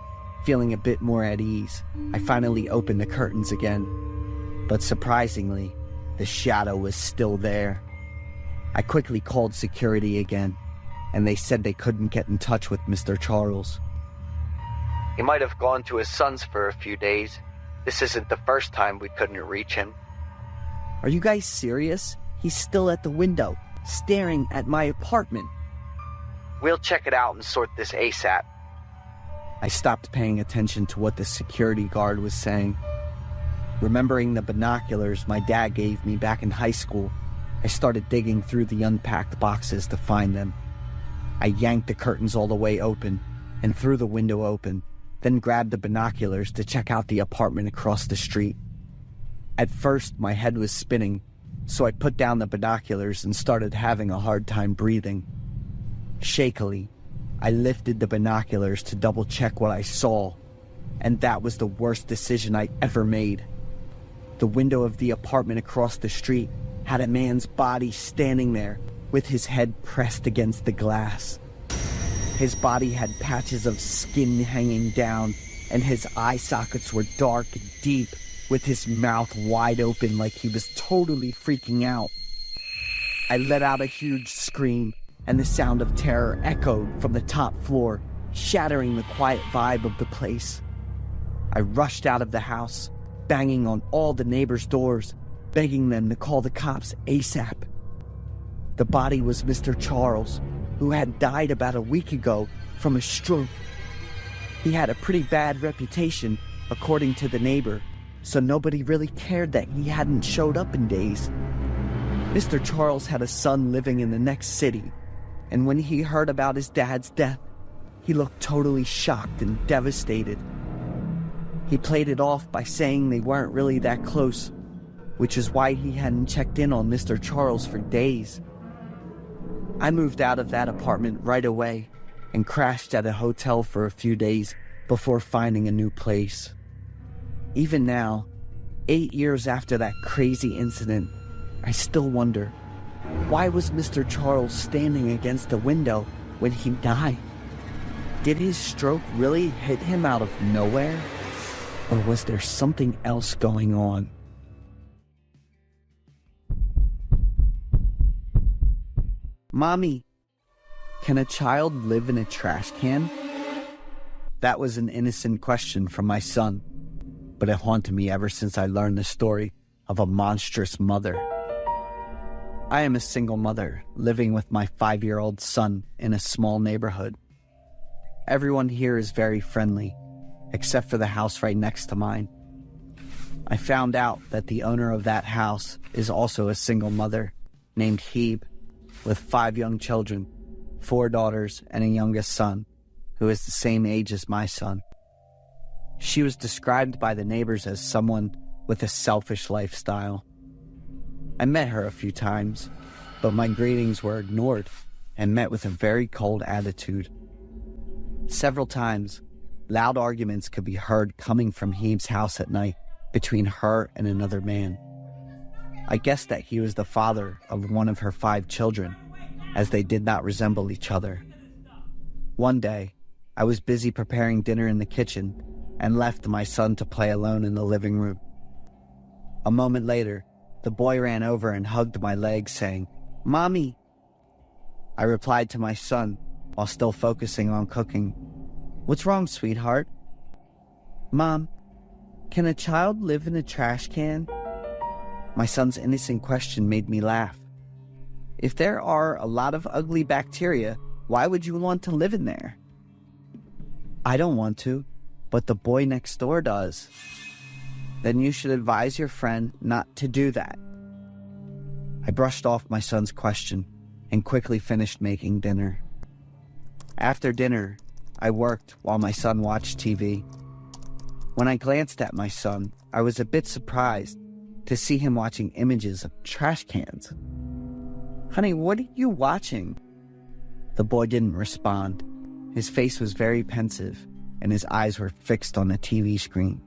feeling a bit more at ease, I finally opened the curtains again. But surprisingly, the shadow was still there. I quickly called security again, and they said they couldn't get in touch with Mr. Charles. He might have gone to his son's for a few days. This isn't the first time we couldn't reach him. Are you guys serious? He's still at the window, staring at my apartment. We'll check it out and sort this ASAP. I stopped paying attention to what the security guard was saying. Remembering the binoculars my dad gave me back in high school, I started digging through the unpacked boxes to find them. I yanked the curtains all the way open and threw the window open, then grabbed the binoculars to check out the apartment across the street. At first, my head was spinning, so I put down the binoculars and started having a hard time breathing. Shakily, I lifted the binoculars to double check what I saw, and that was the worst decision I ever made. The window of the apartment across the street had a man's body standing there with his head pressed against the glass. His body had patches of skin hanging down, and his eye sockets were dark and deep, with his mouth wide open like he was totally freaking out. I let out a huge scream, and the sound of terror echoed from the top floor, shattering the quiet vibe of the place. I rushed out of the house, banging on all the neighbors' doors, begging them to call the cops ASAP. The body was Mr. Charles, who had died about a week ago from a stroke. He had a pretty bad reputation, according to the neighbor, so nobody really cared that he hadn't showed up in days. Mr. Charles had a son living in the next city, and when he heard about his dad's death, he looked totally shocked and devastated. He played it off by saying they weren't really that close, which is why he hadn't checked in on Mr. Charles for days. I moved out of that apartment right away and crashed at a hotel for a few days before finding a new place. Even now, 8 years after that crazy incident, I still wonder, why was Mr. Charles standing against the window when he died? Did his stroke really hit him out of nowhere? Or was there something else going on? Mommy, can a child live in a trash can? That was an innocent question from my son, but it haunted me ever since I learned the story of a monstrous mother. I am a single mother living with my 5-year-old son in a small neighborhood. Everyone here is very friendly, except for the house right next to mine. I found out that the owner of that house is also a single mother named Hebe, with 5 young children, 4 daughters and a youngest son, who is the same age as my son. She was described by the neighbors as someone with a selfish lifestyle. I met her a few times, but my greetings were ignored and met with a very cold attitude. Several times, loud arguments could be heard coming from Hebe's house at night between her and another man. I guessed that he was the father of one of her 5 children, as they did not resemble each other. One day, I was busy preparing dinner in the kitchen and left my son to play alone in the living room. A moment later, the boy ran over and hugged my leg, saying, "Mommy." I replied to my son while still focusing on cooking, "What's wrong, sweetheart?" "Mom, can a child live in a trash can?" My son's innocent question made me laugh. If there are a lot of ugly bacteria, why would you want to live in there? "I don't want to, but the boy next door does." "Then you should advise your friend not to do that." I brushed off my son's question and quickly finished making dinner. After dinner, I worked while my son watched TV. When I glanced at my son, I was a bit surprised to see him watching images of trash cans. "Honey, what are you watching?" The boy didn't respond. His face was very pensive, and his eyes were fixed on the TV screen.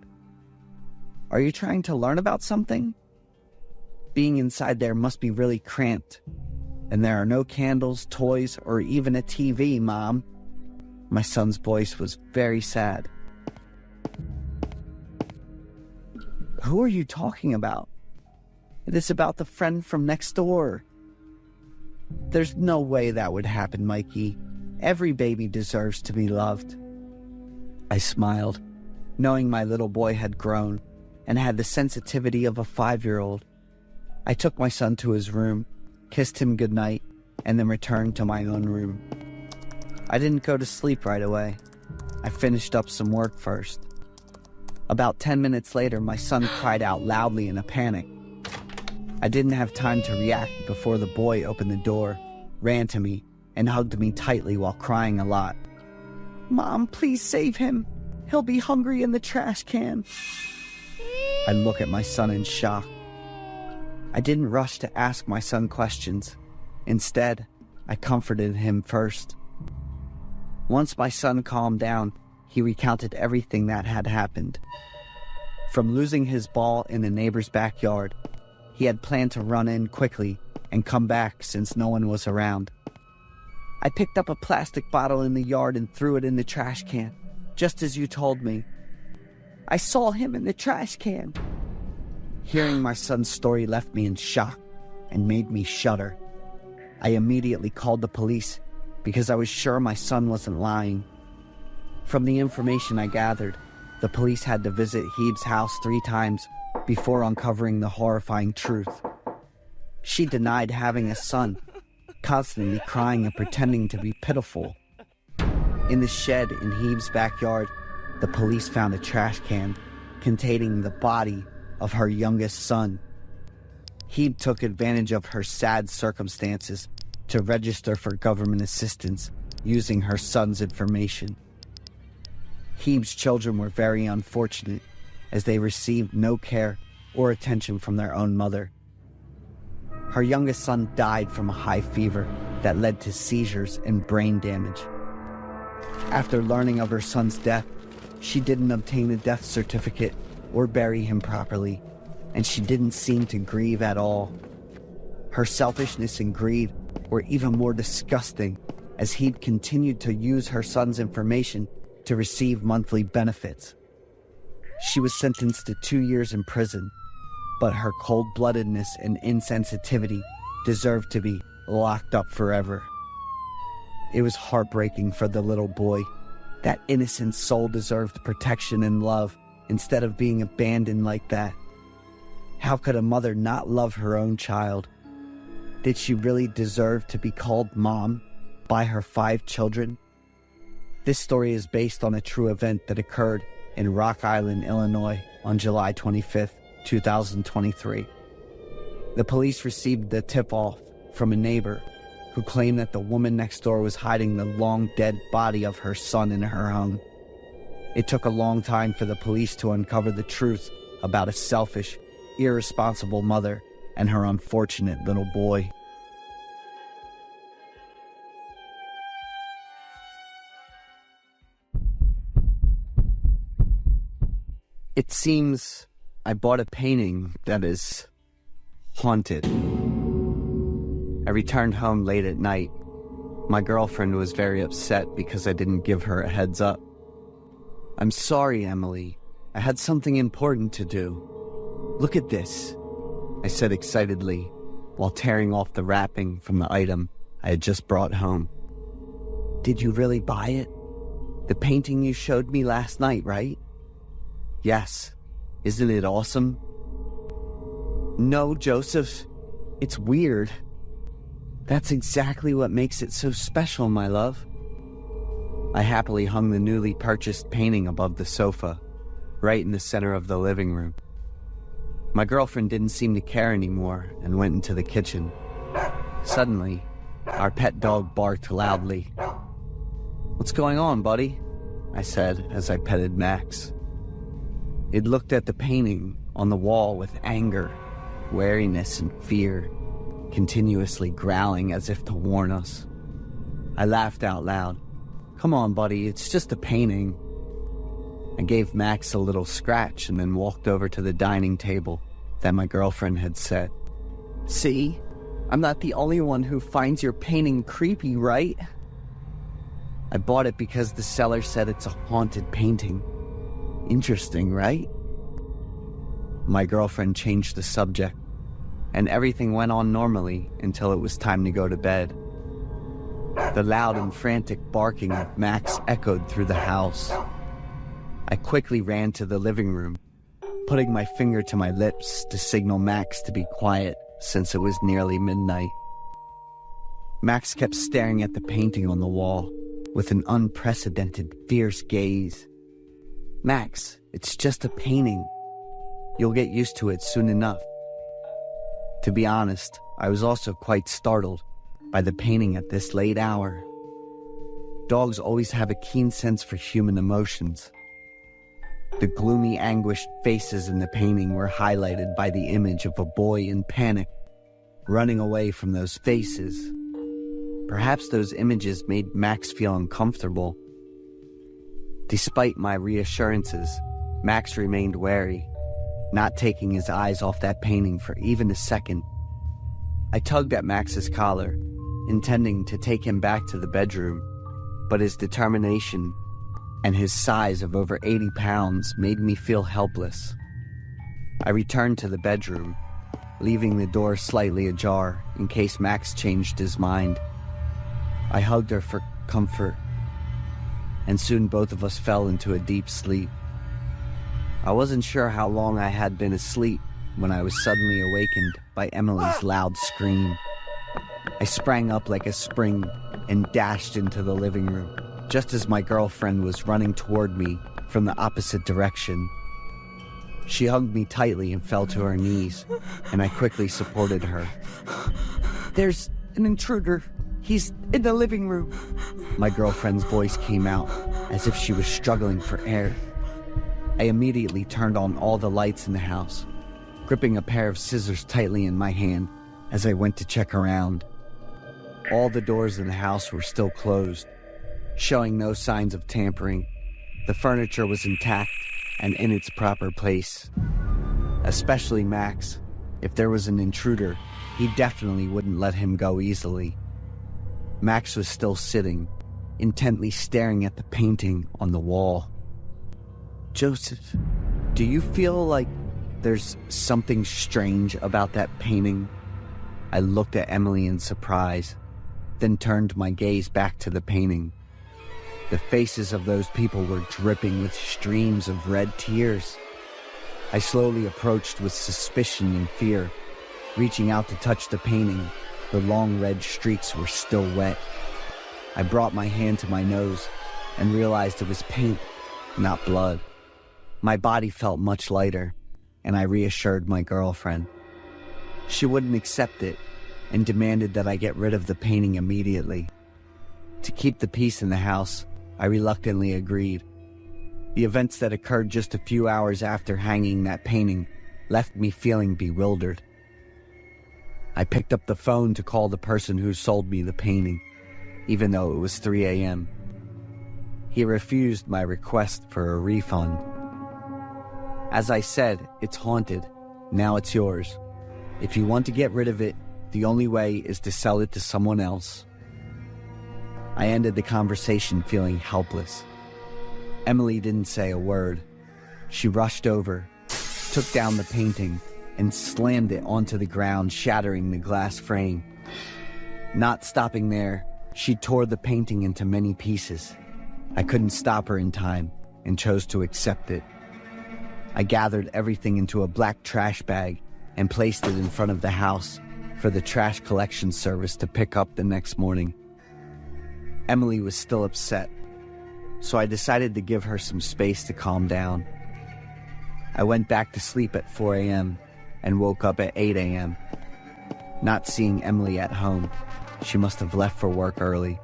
"Are you trying to learn about something?" "Being inside there must be really cramped. And there are no candles, toys, or even a TV, Mom." My son's voice was very sad. "Who are you talking about?" "It is about the friend from next door." "There's no way that would happen, Mikey. Every baby deserves to be loved." I smiled, knowing my little boy had grown and had the sensitivity of a 5-year-old. I took my son to his room, kissed him goodnight, and then returned to my own room. I didn't go to sleep right away. I finished up some work first. About 10 minutes later, my son cried out loudly in a panic. I didn't have time to react before the boy opened the door, ran to me, and hugged me tightly while crying a lot. "Mom, please save him. He'll be hungry in the trash can." I look at my son in shock. I didn't rush to ask my son questions. Instead, I comforted him first. Once my son calmed down, he recounted everything that had happened. From losing his ball in the neighbor's backyard, he had planned to run in quickly and come back since no one was around. "I picked up a plastic bottle in the yard and threw it in the trash can, just as you told me. I saw him in the trash can." Hearing my son's story left me in shock and made me shudder. I immediately called the police because I was sure my son wasn't lying. From the information I gathered, the police had to visit Hebe's house 3 times before uncovering the horrifying truth. She denied having a son, constantly crying and pretending to be pitiful. In the shed in Hebe's backyard, the police found a trash can containing the body of her youngest son. Hebe took advantage of her sad circumstances to register for government assistance using her son's information. Hebe's children were very unfortunate as they received no care or attention from their own mother. Her youngest son died from a high fever that led to seizures and brain damage. After learning of her son's death, she didn't obtain a death certificate or bury him properly, and she didn't seem to grieve at all. Her selfishness and greed were even more disgusting as he'd continued to use her son's information to receive monthly benefits. She was sentenced to 2 years in prison, but her cold-bloodedness and insensitivity deserved to be locked up forever. It was heartbreaking for the little boy. That innocent soul deserved protection and love instead of being abandoned like that. How could a mother not love her own child? Did she really deserve to be called mom by her 5 children? This story is based on a true event that occurred in Rock Island, Illinois on July 25th, 2023. The police received the tip-off from a neighbor who claimed that the woman next door was hiding the long-dead body of her son in her home. It took a long time for the police to uncover the truth about a selfish, irresponsible mother and her unfortunate little boy. It seems I bought a painting that is haunted. I returned home late at night. My girlfriend was very upset because I didn't give her a heads up. "I'm sorry, Emily. I had something important to do. Look at this," I said excitedly while tearing off the wrapping from the item I had just brought home. "Did you really buy it? The painting you showed me last night, right?" "Yes. Isn't it awesome?" "No, Joseph. It's weird. That's exactly what makes it so special, my love." I happily hung the newly purchased painting above the sofa, right in the center of the living room. My girlfriend didn't seem to care anymore and went into the kitchen. Suddenly, our pet dog barked loudly. "What's going on, buddy?" I said as I petted Max. It looked at the painting on the wall with anger, wariness, and fear, continuously growling as if to warn us. I laughed out loud. "Come on, buddy, it's just a painting." I gave Max a little scratch and then walked over to the dining table that my girlfriend had set. "See? I'm not the only one who finds your painting creepy, right? I bought it because the seller said it's a haunted painting. Interesting, right?" My girlfriend changed the subject, and everything went on normally until it was time to go to bed. The loud and frantic barking of Max echoed through the house. I quickly ran to the living room, putting my finger to my lips to signal Max to be quiet since it was nearly midnight. Max kept staring at the painting on the wall with an unprecedented, fierce gaze. "Max, it's just a painting. You'll get used to it soon enough." To be honest, I was also quite startled by the painting at this late hour. Dogs always have a keen sense for human emotions. The gloomy, anguished faces in the painting were highlighted by the image of a boy in panic, running away from those faces. Perhaps those images made Max feel uncomfortable. Despite my reassurances, Max remained wary, not taking his eyes off that painting for even a second. I tugged at Max's collar, intending to take him back to the bedroom, but his determination and his size of over 80 pounds made me feel helpless. I returned to the bedroom, leaving the door slightly ajar in case Max changed his mind. I hugged her for comfort, and soon both of us fell into a deep sleep. I wasn't sure how long I had been asleep when I was suddenly awakened by Emily's loud scream. I sprang up like a spring and dashed into the living room, just as my girlfriend was running toward me from the opposite direction. She hugged me tightly and fell to her knees, and I quickly supported her. "There's an intruder. He's in the living room." My girlfriend's voice came out as if she was struggling for air. I immediately turned on all the lights in the house, gripping a pair of scissors tightly in my hand as I went to check around. All the doors in the house were still closed, showing no signs of tampering. The furniture was intact and in its proper place. Especially Max. If there was an intruder, he definitely wouldn't let him go easily. Max was still sitting, intently staring at the painting on the wall. "Joseph, do you feel like there's something strange about that painting?" I looked at Emily in surprise, then turned my gaze back to the painting. The faces of those people were dripping with streams of red tears. I slowly approached with suspicion and fear, reaching out to touch the painting. The long red streaks were still wet. I brought my hand to my nose and realized it was paint, not blood. My body felt much lighter, and I reassured my girlfriend. She wouldn't accept it and demanded that I get rid of the painting immediately. To keep the peace in the house, I reluctantly agreed. The events that occurred just a few hours after hanging that painting left me feeling bewildered. I picked up the phone to call the person who sold me the painting, even though it was 3 a.m. He refused my request for a refund. As I said, it's haunted. Now it's yours. If you want to get rid of it, the only way is to sell it to someone else. I ended the conversation feeling helpless. Emily didn't say a word. She rushed over, took down the painting, and slammed it onto the ground, shattering the glass frame. Not stopping there, she tore the painting into many pieces. I couldn't stop her in time and chose to accept it. I gathered everything into a black trash bag and placed it in front of the house for the trash collection service to pick up the next morning. Emily was still upset, so I decided to give her some space to calm down. I went back to sleep at 4 a.m. and woke up at 8 a.m. Not seeing Emily at home, she must have left for work early.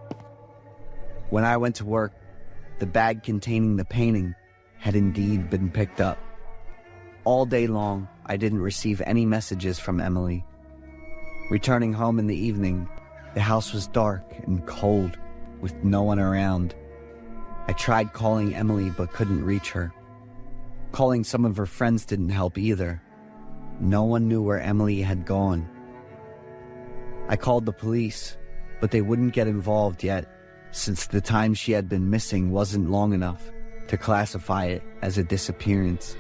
When I went to work, the bag containing the painting had indeed been picked up. All day long, I didn't receive any messages from Emily. Returning home in the evening, the house was dark and cold, with no one around. I tried calling Emily but couldn't reach her. Calling some of her friends didn't help either. No one knew where Emily had gone. I called the police, but they wouldn't get involved yet, since the time she had been missing wasn't long enough to classify it as a disappearance.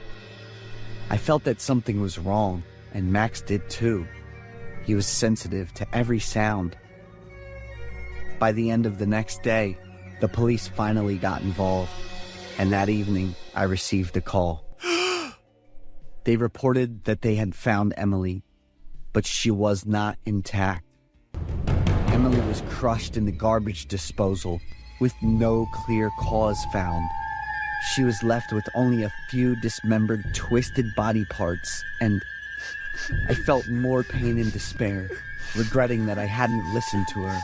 I felt that something was wrong, and Max did too. He was sensitive to every sound. By the end of the next day, the police finally got involved, and that evening I received a call. They reported that they had found Emily, but she was not intact. Emily was crushed in the garbage disposal with no clear cause found. She was left with only a few dismembered, twisted body parts, and I felt more pain and despair, regretting that I hadn't listened to her.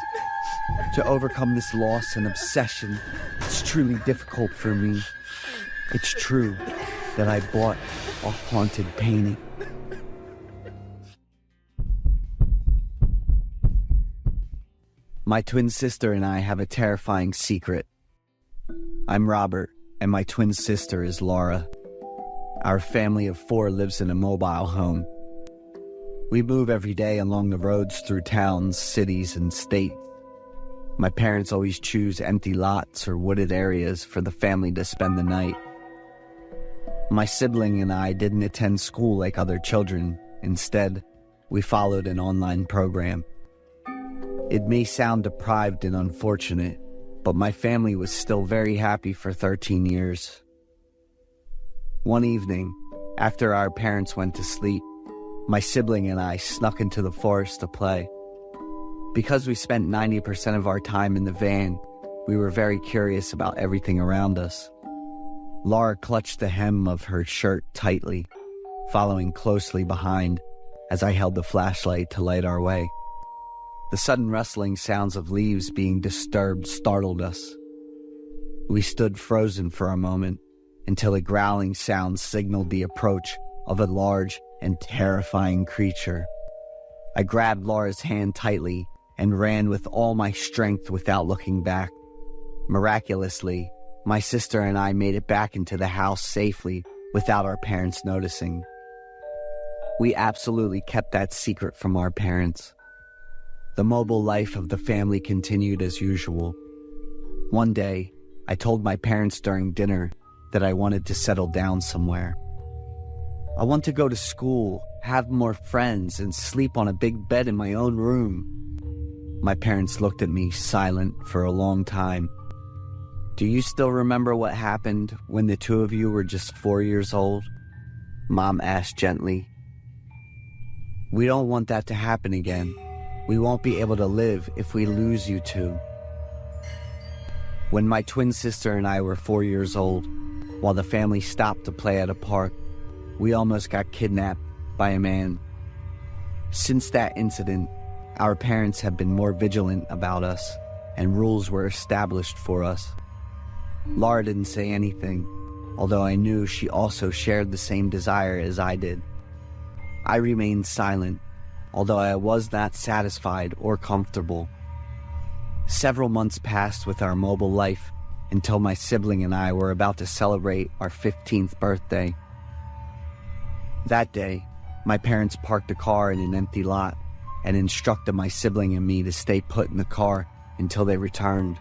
To overcome this loss and obsession, it's truly difficult for me. It's true that I bought a haunted painting. My twin sister and I have a terrifying secret. I'm Robert, and my twin sister is Laura. Our family of 4 lives in a mobile home. We move every day along the roads through towns, cities, and states. My parents always choose empty lots or wooded areas for the family to spend the night. My sibling and I didn't attend school like other children. Instead, we followed an online program. It may sound deprived and unfortunate, but my family was still very happy for 13 years. One evening, after our parents went to sleep, my sibling and I snuck into the forest to play. Because we spent 90% of our time in the van, we were very curious about everything around us. Laura clutched the hem of her shirt tightly, following closely behind as I held the flashlight to light our way. The sudden rustling sounds of leaves being disturbed startled us. We stood frozen for a moment until a growling sound signaled the approach of a large and terrifying creature. I grabbed Laura's hand tightly and ran with all my strength without looking back. Miraculously, my sister and I made it back into the house safely without our parents noticing. We absolutely kept that secret from our parents. The mobile life of the family continued as usual. One day, I told my parents during dinner that I wanted to settle down somewhere. I want to go to school, have more friends, and sleep on a big bed in my own room. My parents looked at me silent for a long time. Do you still remember what happened when the two of you were just 4 years old? Mom asked gently. We don't want that to happen again. We won't be able to live if we lose you two. When my twin sister and I were 4 years old, while the family stopped to play at a park, We almost got kidnapped by a man. Since that incident, our parents have been more vigilant about us, and rules were established for us. Laura didn't say anything, although I knew she also shared the same desire as I did. I remained silent, although I was not satisfied or comfortable. Several months passed with our mobile life until my sibling and I were about to celebrate our 15th birthday. That day, my parents parked the car in an empty lot and instructed my sibling and me to stay put in the car until they returned.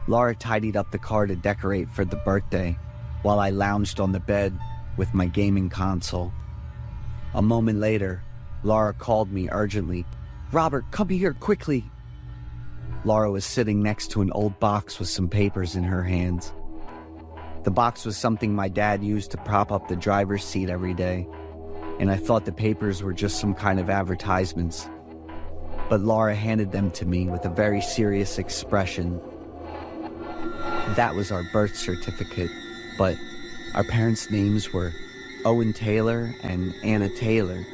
Laura tidied up the car to decorate for the birthday, while I lounged on the bed with my gaming console. A moment later, Laura called me urgently. "Robert, come here quickly." Laura was sitting next to an old box with some papers in her hands. The box was something my dad used to prop up the driver's seat every day, and I thought the papers were just some kind of advertisements. But Laura handed them to me with a very serious expression. That was our birth certificate, but our parents' names were Owen Taylor and Anna Taylor,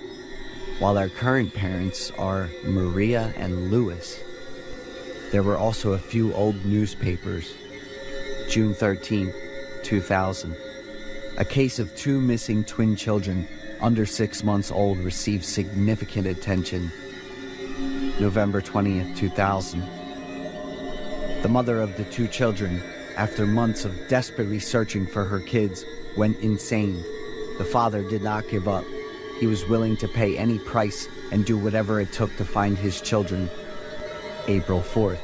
while our current parents are Maria and Louis. There were also a few old newspapers. June 13th, 2000. A case of 2 missing twin children under 6 months old received significant attention. November 20th, 2000. The mother of the 2 children, after months of desperately searching for her kids, went insane. The father did not give up. He was willing to pay any price and do whatever it took to find his children. April 4th,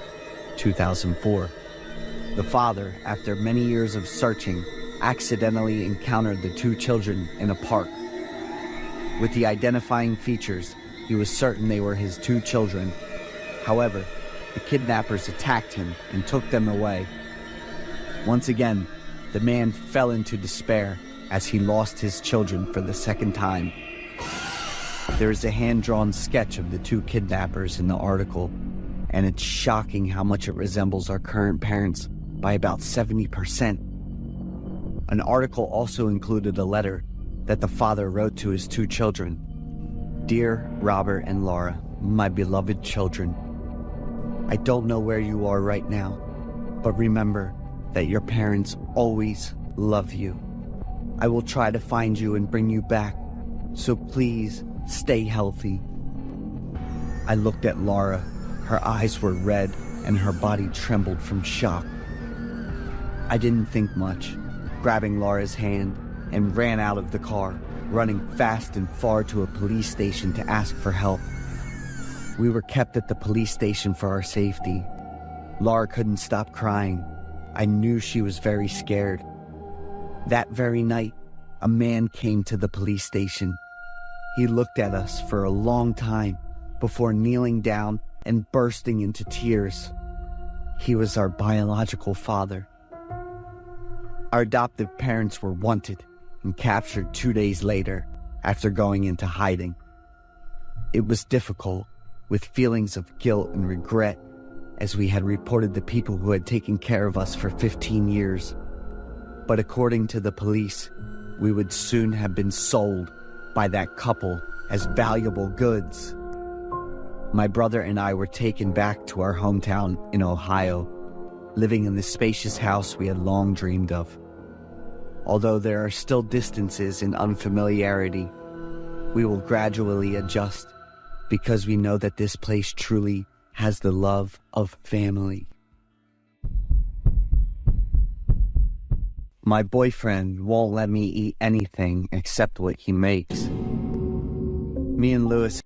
2004. The father, after many years of searching, accidentally encountered the 2 children in a park. With the identifying features, he was certain they were his 2 children. However, the kidnappers attacked him and took them away. Once again, the man fell into despair as he lost his children for the second time. There is a hand-drawn sketch of the 2 kidnappers in the article, and it's shocking how much it resembles our current parents by about 70%. An article also included a letter that the father wrote to his 2 children. "Dear Robert and Laura, my beloved children, I don't know where you are right now, but remember that your parents always love you. I will try to find you and bring you back, so please stay healthy." I looked at Laura. Her eyes were red and her body trembled from shock. I didn't think much, grabbing Laura's hand, and ran out of the car, running fast and far to a police station to ask for help. We were kept at the police station for our safety. Laura couldn't stop crying. I knew she was very scared. That very night, a man came to the police station. He looked at us for a long time before kneeling down and bursting into tears. He was our biological father. Our adoptive parents were wanted and captured 2 days later after going into hiding. It was difficult, with feelings of guilt and regret, as we had reported the people who had taken care of us for 15 years. But according to the police, we would soon have been sold by that couple as valuable goods. My brother and I were taken back to our hometown in Ohio, living in the spacious house we had long dreamed of. Although there are still distances and unfamiliarity, we will gradually adjust because we know that this place truly has the love of family. My boyfriend won't let me eat anything except what he makes. Me and Louis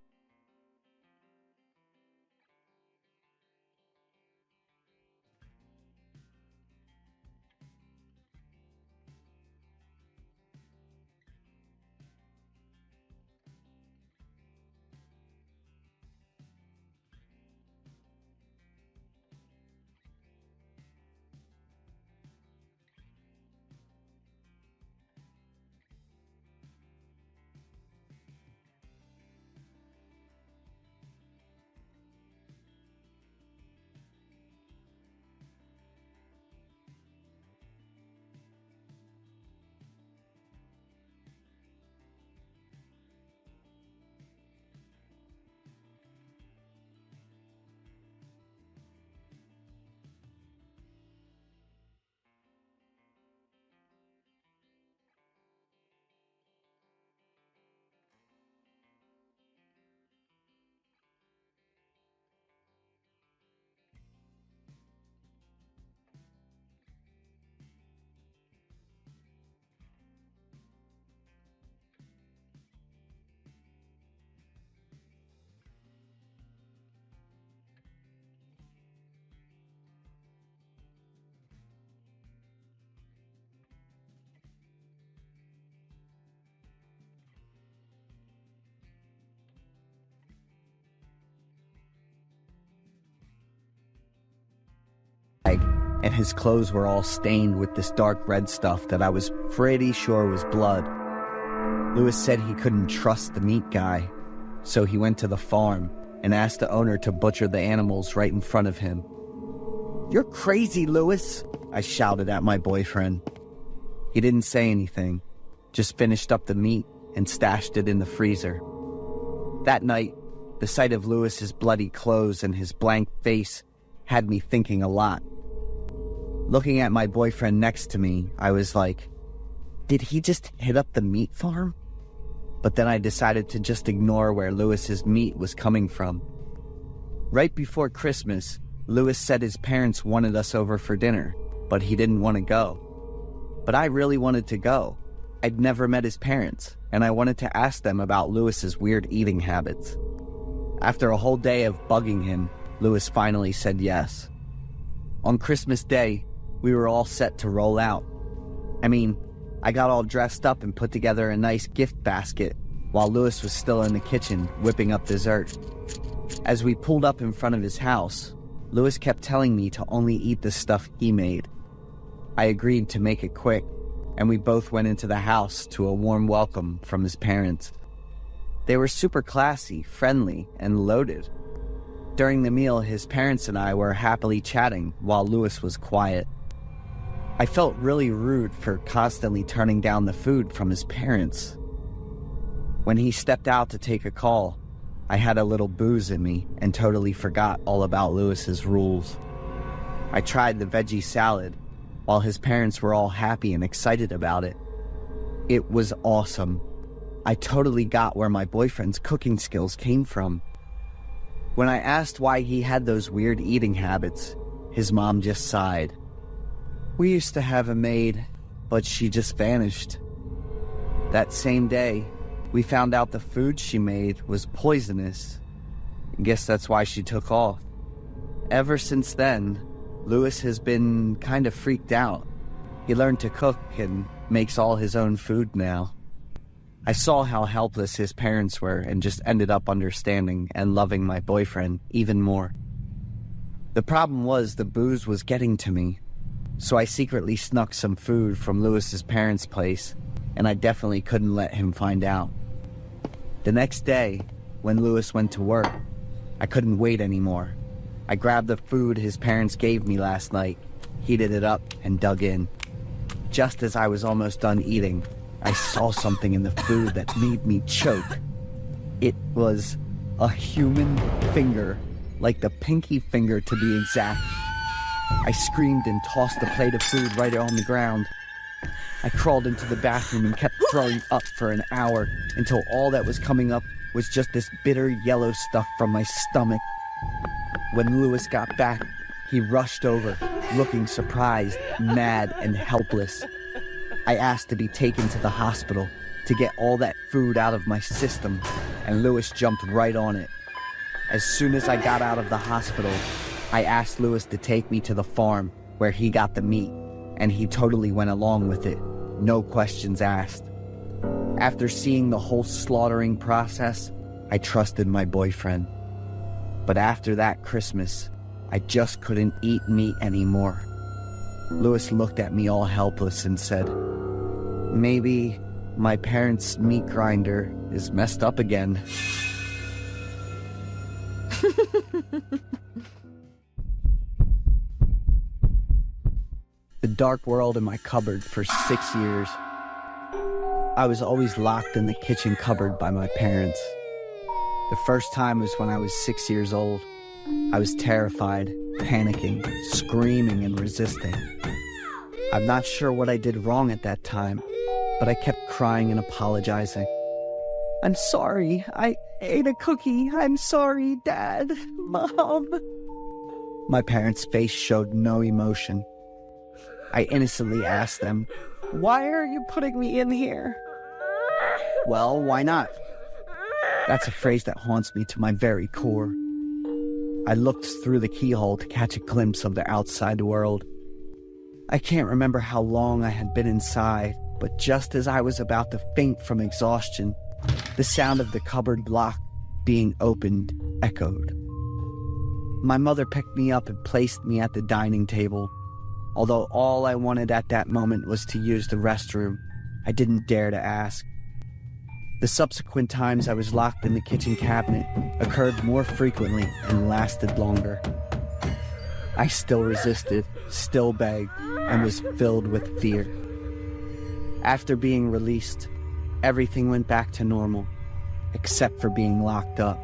his clothes were all stained with this dark red stuff that I was pretty sure was blood. Louis said he couldn't trust the meat guy, so he went to the farm and asked the owner to butcher the animals right in front of him. "You're crazy, Louis," I shouted at my boyfriend. He didn't say anything, just finished up the meat and stashed it in the freezer. That night, the sight of Louis's bloody clothes and his blank face had me thinking a lot. Looking at my boyfriend next to me, I was like, did he just hit up the meat farm? But then I decided to just ignore where Louis's meat was coming from. Right before Christmas, Louis said his parents wanted us over for dinner, but he didn't want to go. But I really wanted to go. I'd never met his parents, and I wanted to ask them about Louis's weird eating habits. After a whole day of bugging him, Louis finally said yes. On Christmas Day, we were all set to roll out. I got all dressed up and put together a nice gift basket while Louis was still in the kitchen whipping up dessert. As we pulled up in front of his house, Louis kept telling me to only eat the stuff he made. I agreed to make it quick, and we both went into the house to a warm welcome from his parents. They were super classy, friendly, and loaded. During the meal, his parents and I were happily chatting while Louis was quiet. I felt really rude for constantly turning down the food from his parents. When he stepped out to take a call, I had a little booze in me and totally forgot all about Louis's rules. I tried the veggie salad while his parents were all happy and excited about it. It was awesome. I totally got where my boyfriend's cooking skills came from. When I asked why he had those weird eating habits, his mom just sighed. "We used to have a maid, but she just vanished." That same day, we found out the food she made was poisonous. I guess that's why she took off. Ever since then, Louis has been kind of freaked out. He learned to cook and makes all his own food now. I saw how helpless his parents were and just ended up understanding and loving my boyfriend even more. The problem was the booze was getting to me. So I secretly snuck some food from Louis's parents' place, and I definitely couldn't let him find out. The next day, when Louis went to work, I couldn't wait anymore. I grabbed the food his parents gave me last night, heated it up, and dug in. Just as I was almost done eating, I saw something in the food that made me choke. It was a human finger, like the pinky finger to be exact. I screamed and tossed the plate of food right on the ground. I crawled into the bathroom and kept throwing up for an hour until all that was coming up was just this bitter yellow stuff from my stomach. When Louis got back, he rushed over, looking surprised, mad, and helpless. I asked to be taken to the hospital to get all that food out of my system, and Louis jumped right on it. As soon as I got out of the hospital, I asked Louis to take me to the farm where he got the meat, and he totally went along with it, no questions asked. After seeing the whole slaughtering process, I trusted my boyfriend. But after that Christmas, I just couldn't eat meat anymore. Louis looked at me all helpless and said, "Maybe my parents' meat grinder is messed up again." The dark world in my cupboard for 6 years. I was always locked in the kitchen cupboard by my parents. The first time was when I was 6 years old. I was terrified, panicking, screaming, and resisting. I'm not sure what I did wrong at that time, but I kept crying and apologizing. "I'm sorry, I ate a cookie. I'm sorry, Dad, Mom." My parents' face showed no emotion. I innocently asked them, "Why are you putting me in here?" "Well, why not?" That's a phrase that haunts me to my very core. I looked through the keyhole to catch a glimpse of the outside world. I can't remember how long I had been inside, but just as I was about to faint from exhaustion, the sound of the cupboard lock being opened echoed. My mother picked me up and placed me at the dining table. Although all I wanted at that moment was to use the restroom, I didn't dare to ask. The subsequent times I was locked in the kitchen cabinet occurred more frequently and lasted longer. I still resisted, still begged, and was filled with fear. After being released, everything went back to normal, except for being locked up.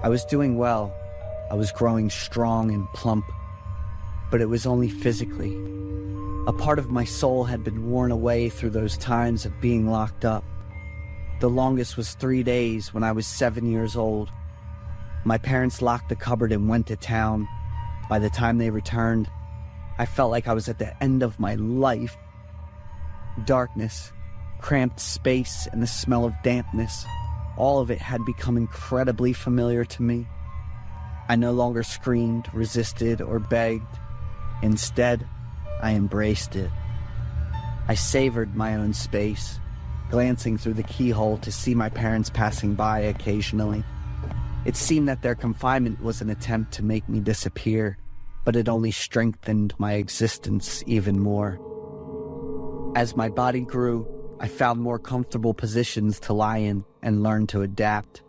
I was doing well. I was growing strong and plump, but it was only physically. A part of my soul had been worn away through those times of being locked up. The longest was 3 days when I was 7 years old. My parents locked the cupboard and went to town. By the time they returned, I felt like I was at the end of my life. Darkness, cramped space, and the smell of dampness, all of it had become incredibly familiar to me. I no longer screamed, resisted, or begged. Instead, I embraced it. I savored my own space, glancing through the keyhole to see my parents passing by occasionally. It seemed that their confinement was an attempt to make me disappear, but it only strengthened my existence even more. As my body grew, I found more comfortable positions to lie in and learned to adapt.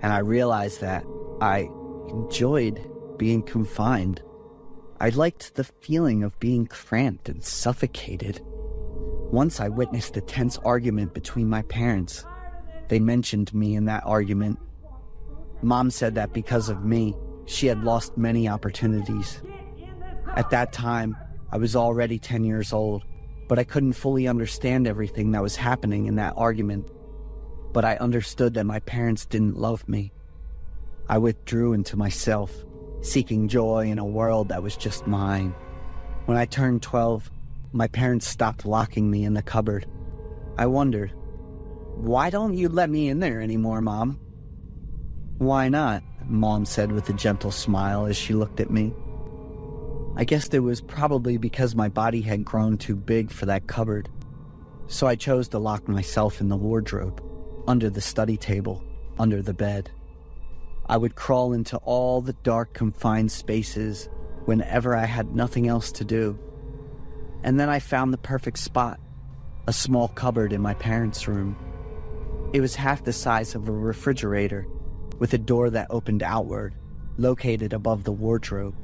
And I realized that I enjoyed being confined. I liked the feeling of being cramped and suffocated. Once I witnessed a tense argument between my parents. They mentioned me in that argument. Mom said that because of me, she had lost many opportunities. At that time, I was already 10 years old, but I couldn't fully understand everything that was happening in that argument. But I understood that my parents didn't love me. I withdrew into myself, seeking joy in a world that was just mine. When I turned 12, my parents stopped locking me in the cupboard. I wondered, "Why don't you let me in there anymore, Mom?" "Why not?" Mom said with a gentle smile as she looked at me. I guessed it was probably because my body had grown too big for that cupboard. So I chose to lock myself in the wardrobe, under the study table, under the bed. I would crawl into all the dark, confined spaces whenever I had nothing else to do. And then I found the perfect spot, a small cupboard in my parents' room. It was half the size of a refrigerator, with a door that opened outward, located above the wardrobe.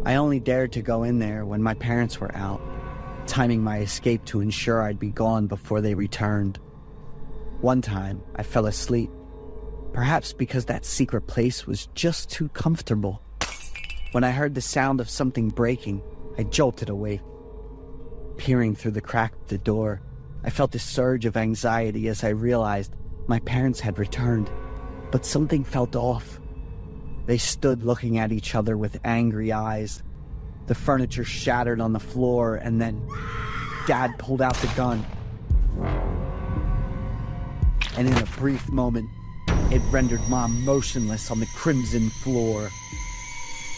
I only dared to go in there when my parents were out, timing my escape to ensure I'd be gone before they returned. One time, I fell asleep, perhaps because that secret place was just too comfortable. When I heard the sound of something breaking, I jolted awake. Peering through the crack of the door, I felt a surge of anxiety as I realized my parents had returned, but something felt off. They stood looking at each other with angry eyes. The furniture shattered on the floor, and then Dad pulled out the gun. And in a brief moment, it rendered Mom motionless on the crimson floor.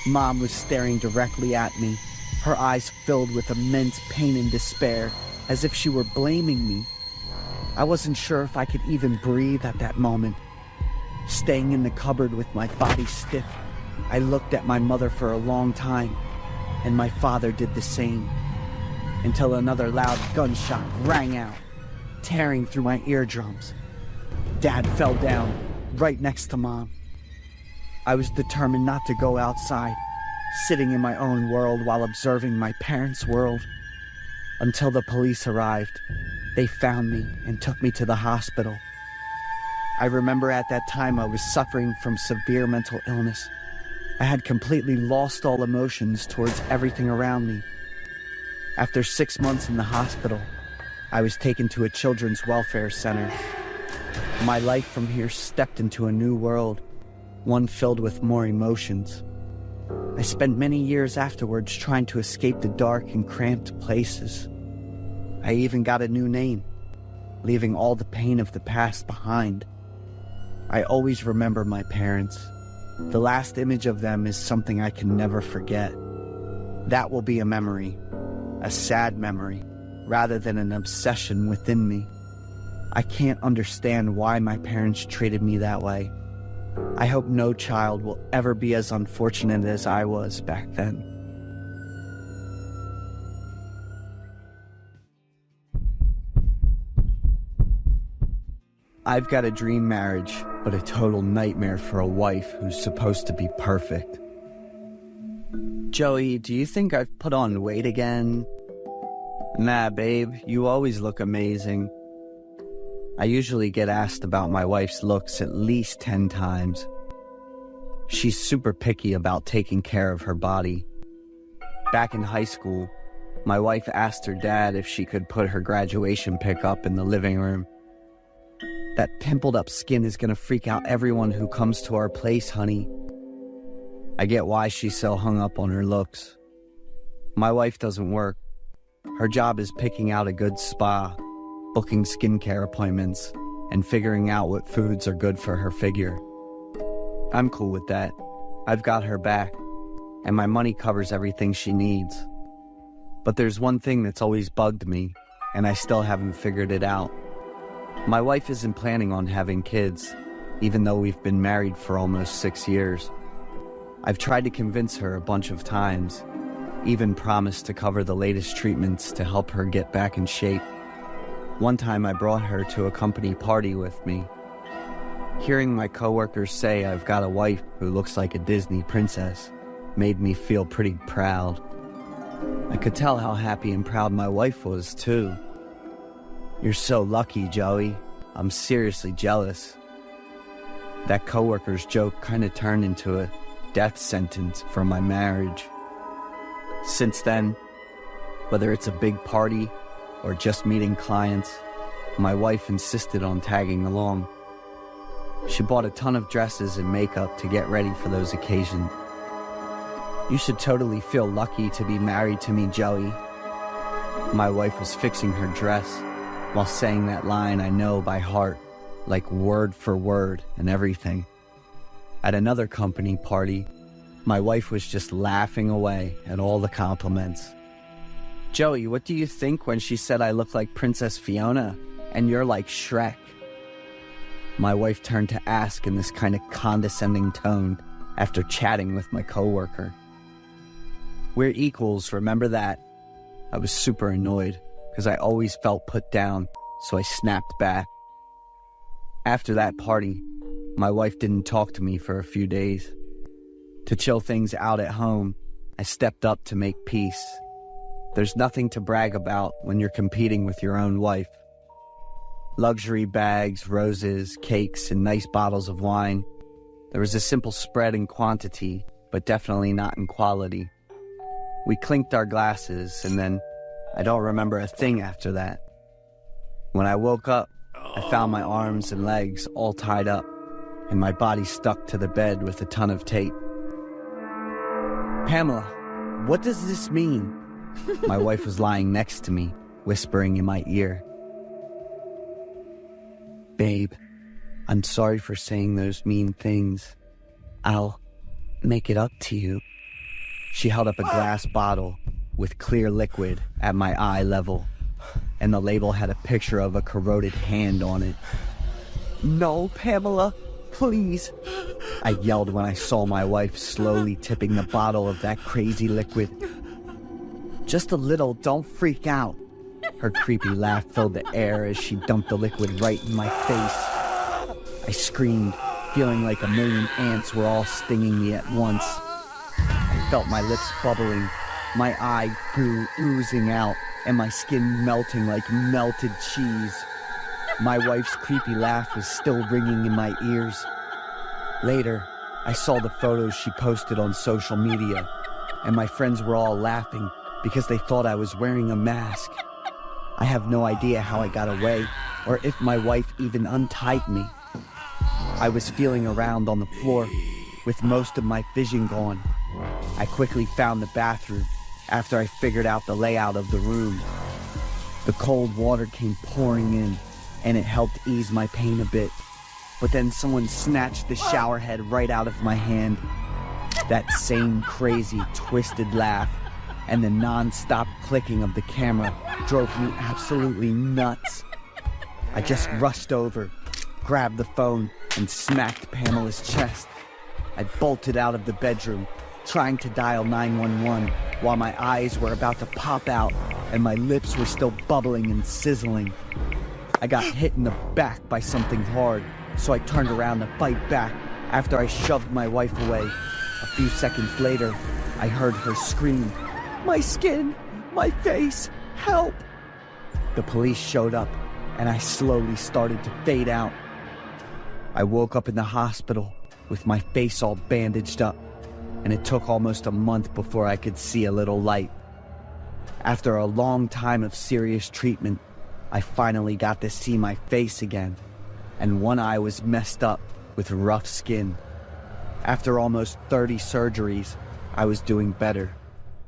Mom was staring directly at me, her eyes filled with immense pain and despair, as if she were blaming me. I wasn't sure if I could even breathe at that moment. Staying in the cupboard with my body stiff, I looked at my mother for a long time, and my father did the same, until another loud gunshot rang out, tearing through my eardrums. Dad fell down, right next to Mom. I was determined not to go outside, sitting in my own world while observing my parents' world. Until the police arrived, they found me and took me to the hospital. I remember at that time I was suffering from severe mental illness. I had completely lost all emotions towards everything around me. After 6 months in the hospital, I was taken to a children's welfare center. My life from here stepped into a new world, one filled with more emotions. I spent many years afterwards trying to escape the dark and cramped places. I even got a new name, leaving all the pain of the past behind. I always remember my parents. The last image of them is something I can never forget. That will be a memory, a sad memory, rather than an obsession within me. I can't understand why my parents treated me that way. I hope no child will ever be as unfortunate as I was back then. I've got a dream marriage, but a total nightmare for a wife who's supposed to be perfect. Joey, do you think I've put on weight again? Nah, babe, you always look amazing. I usually get asked about my wife's looks at least 10 times. She's super picky about taking care of her body. Back in high school, my wife asked her dad if she could put her graduation pic up in the living room. That pimpled up skin is gonna freak out everyone who comes to our place, honey. I get why she's so hung up on her looks. My wife doesn't work. Her job is picking out a good spa, booking skincare appointments, and figuring out what foods are good for her figure. I'm cool with that. I've got her back, and my money covers everything she needs. But there's one thing that's always bugged me, and I still haven't figured it out. My wife isn't planning on having kids, even though we've been married for almost 6 years. I've tried to convince her a bunch of times, even promised to cover the latest treatments to help her get back in shape. One time I brought her to a company party with me. Hearing my coworkers say I've got a wife who looks like a Disney princess made me feel pretty proud. I could tell how happy and proud my wife was, too. You're so lucky, Joey. I'm seriously jealous. That coworker's joke kind of turned into a death sentence for my marriage. Since then, whether it's a big party or just meeting clients, my wife insisted on tagging along. She bought a ton of dresses and makeup to get ready for those occasions. You should totally feel lucky to be married to me, Joey. My wife was fixing her dress while saying that line I know by heart, like word for word and everything. At another company party, my wife was just laughing away at all the compliments. Joey, what do you think when she said I look like Princess Fiona and you're like Shrek? My wife turned to ask in this kind of condescending tone after chatting with my coworker. We're equals, remember that? I was super annoyed because I always felt put down, so I snapped back. After that party, my wife didn't talk to me for a few days. To chill things out at home, I stepped up to make peace. There's nothing to brag about when you're competing with your own wife. Luxury bags, roses, cakes, and nice bottles of wine. There was a simple spread in quantity, but definitely not in quality. We clinked our glasses, and then I don't remember a thing after that. When I woke up, I found my arms and legs all tied up, and my body stuck to the bed with a ton of tape. Pamela, what does this mean? My wife was lying next to me, whispering in my ear. Babe, I'm sorry for saying those mean things. I'll make it up to you. She held up a glass bottle with clear liquid at my eye level, and the label had a picture of a corroded hand on it. No, Pamela, please. I yelled when I saw my wife slowly tipping the bottle of that crazy liquid. Just a little, don't freak out. Her creepy laugh filled the air as she dumped the liquid right in my face. I screamed, feeling like a million ants were all stinging me at once. I felt my lips bubbling, my eye grew oozing out, and my skin melting like melted cheese. My wife's creepy laugh was still ringing in my ears. Later, I saw the photos she posted on social media, and my friends were all laughing because they thought I was wearing a mask. I have no idea how I got away, or if my wife even untied me. I was feeling around on the floor, with most of my vision gone. I quickly found the bathroom after I figured out the layout of the room. The cold water came pouring in, and it helped ease my pain a bit. But then someone snatched the shower head right out of my hand. That same crazy, twisted laugh and the non-stop clicking of the camera drove me absolutely nuts. I just rushed over, grabbed the phone, and smacked Pamela's chest. I bolted out of the bedroom, trying to dial 911 while my eyes were about to pop out and my lips were still bubbling and sizzling. I got hit in the back by something hard, so I turned around to fight back after I shoved my wife away. A few seconds later, I heard her scream, "My skin! My face! Help!" The police showed up, and I slowly started to fade out. I woke up in the hospital with my face all bandaged up, and it took almost a month before I could see a little light. After a long time of serious treatment, I finally got to see my face again, and one eye was messed up with rough skin. After almost 30 surgeries, I was doing better,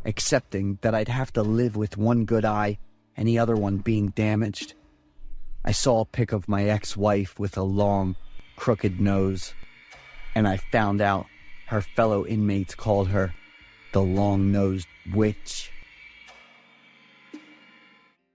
accepting that I'd have to live with one good eye and the other one being damaged. I saw a pic of my ex-wife with a long, crooked nose, and I found out her fellow inmates called her the long-nosed witch.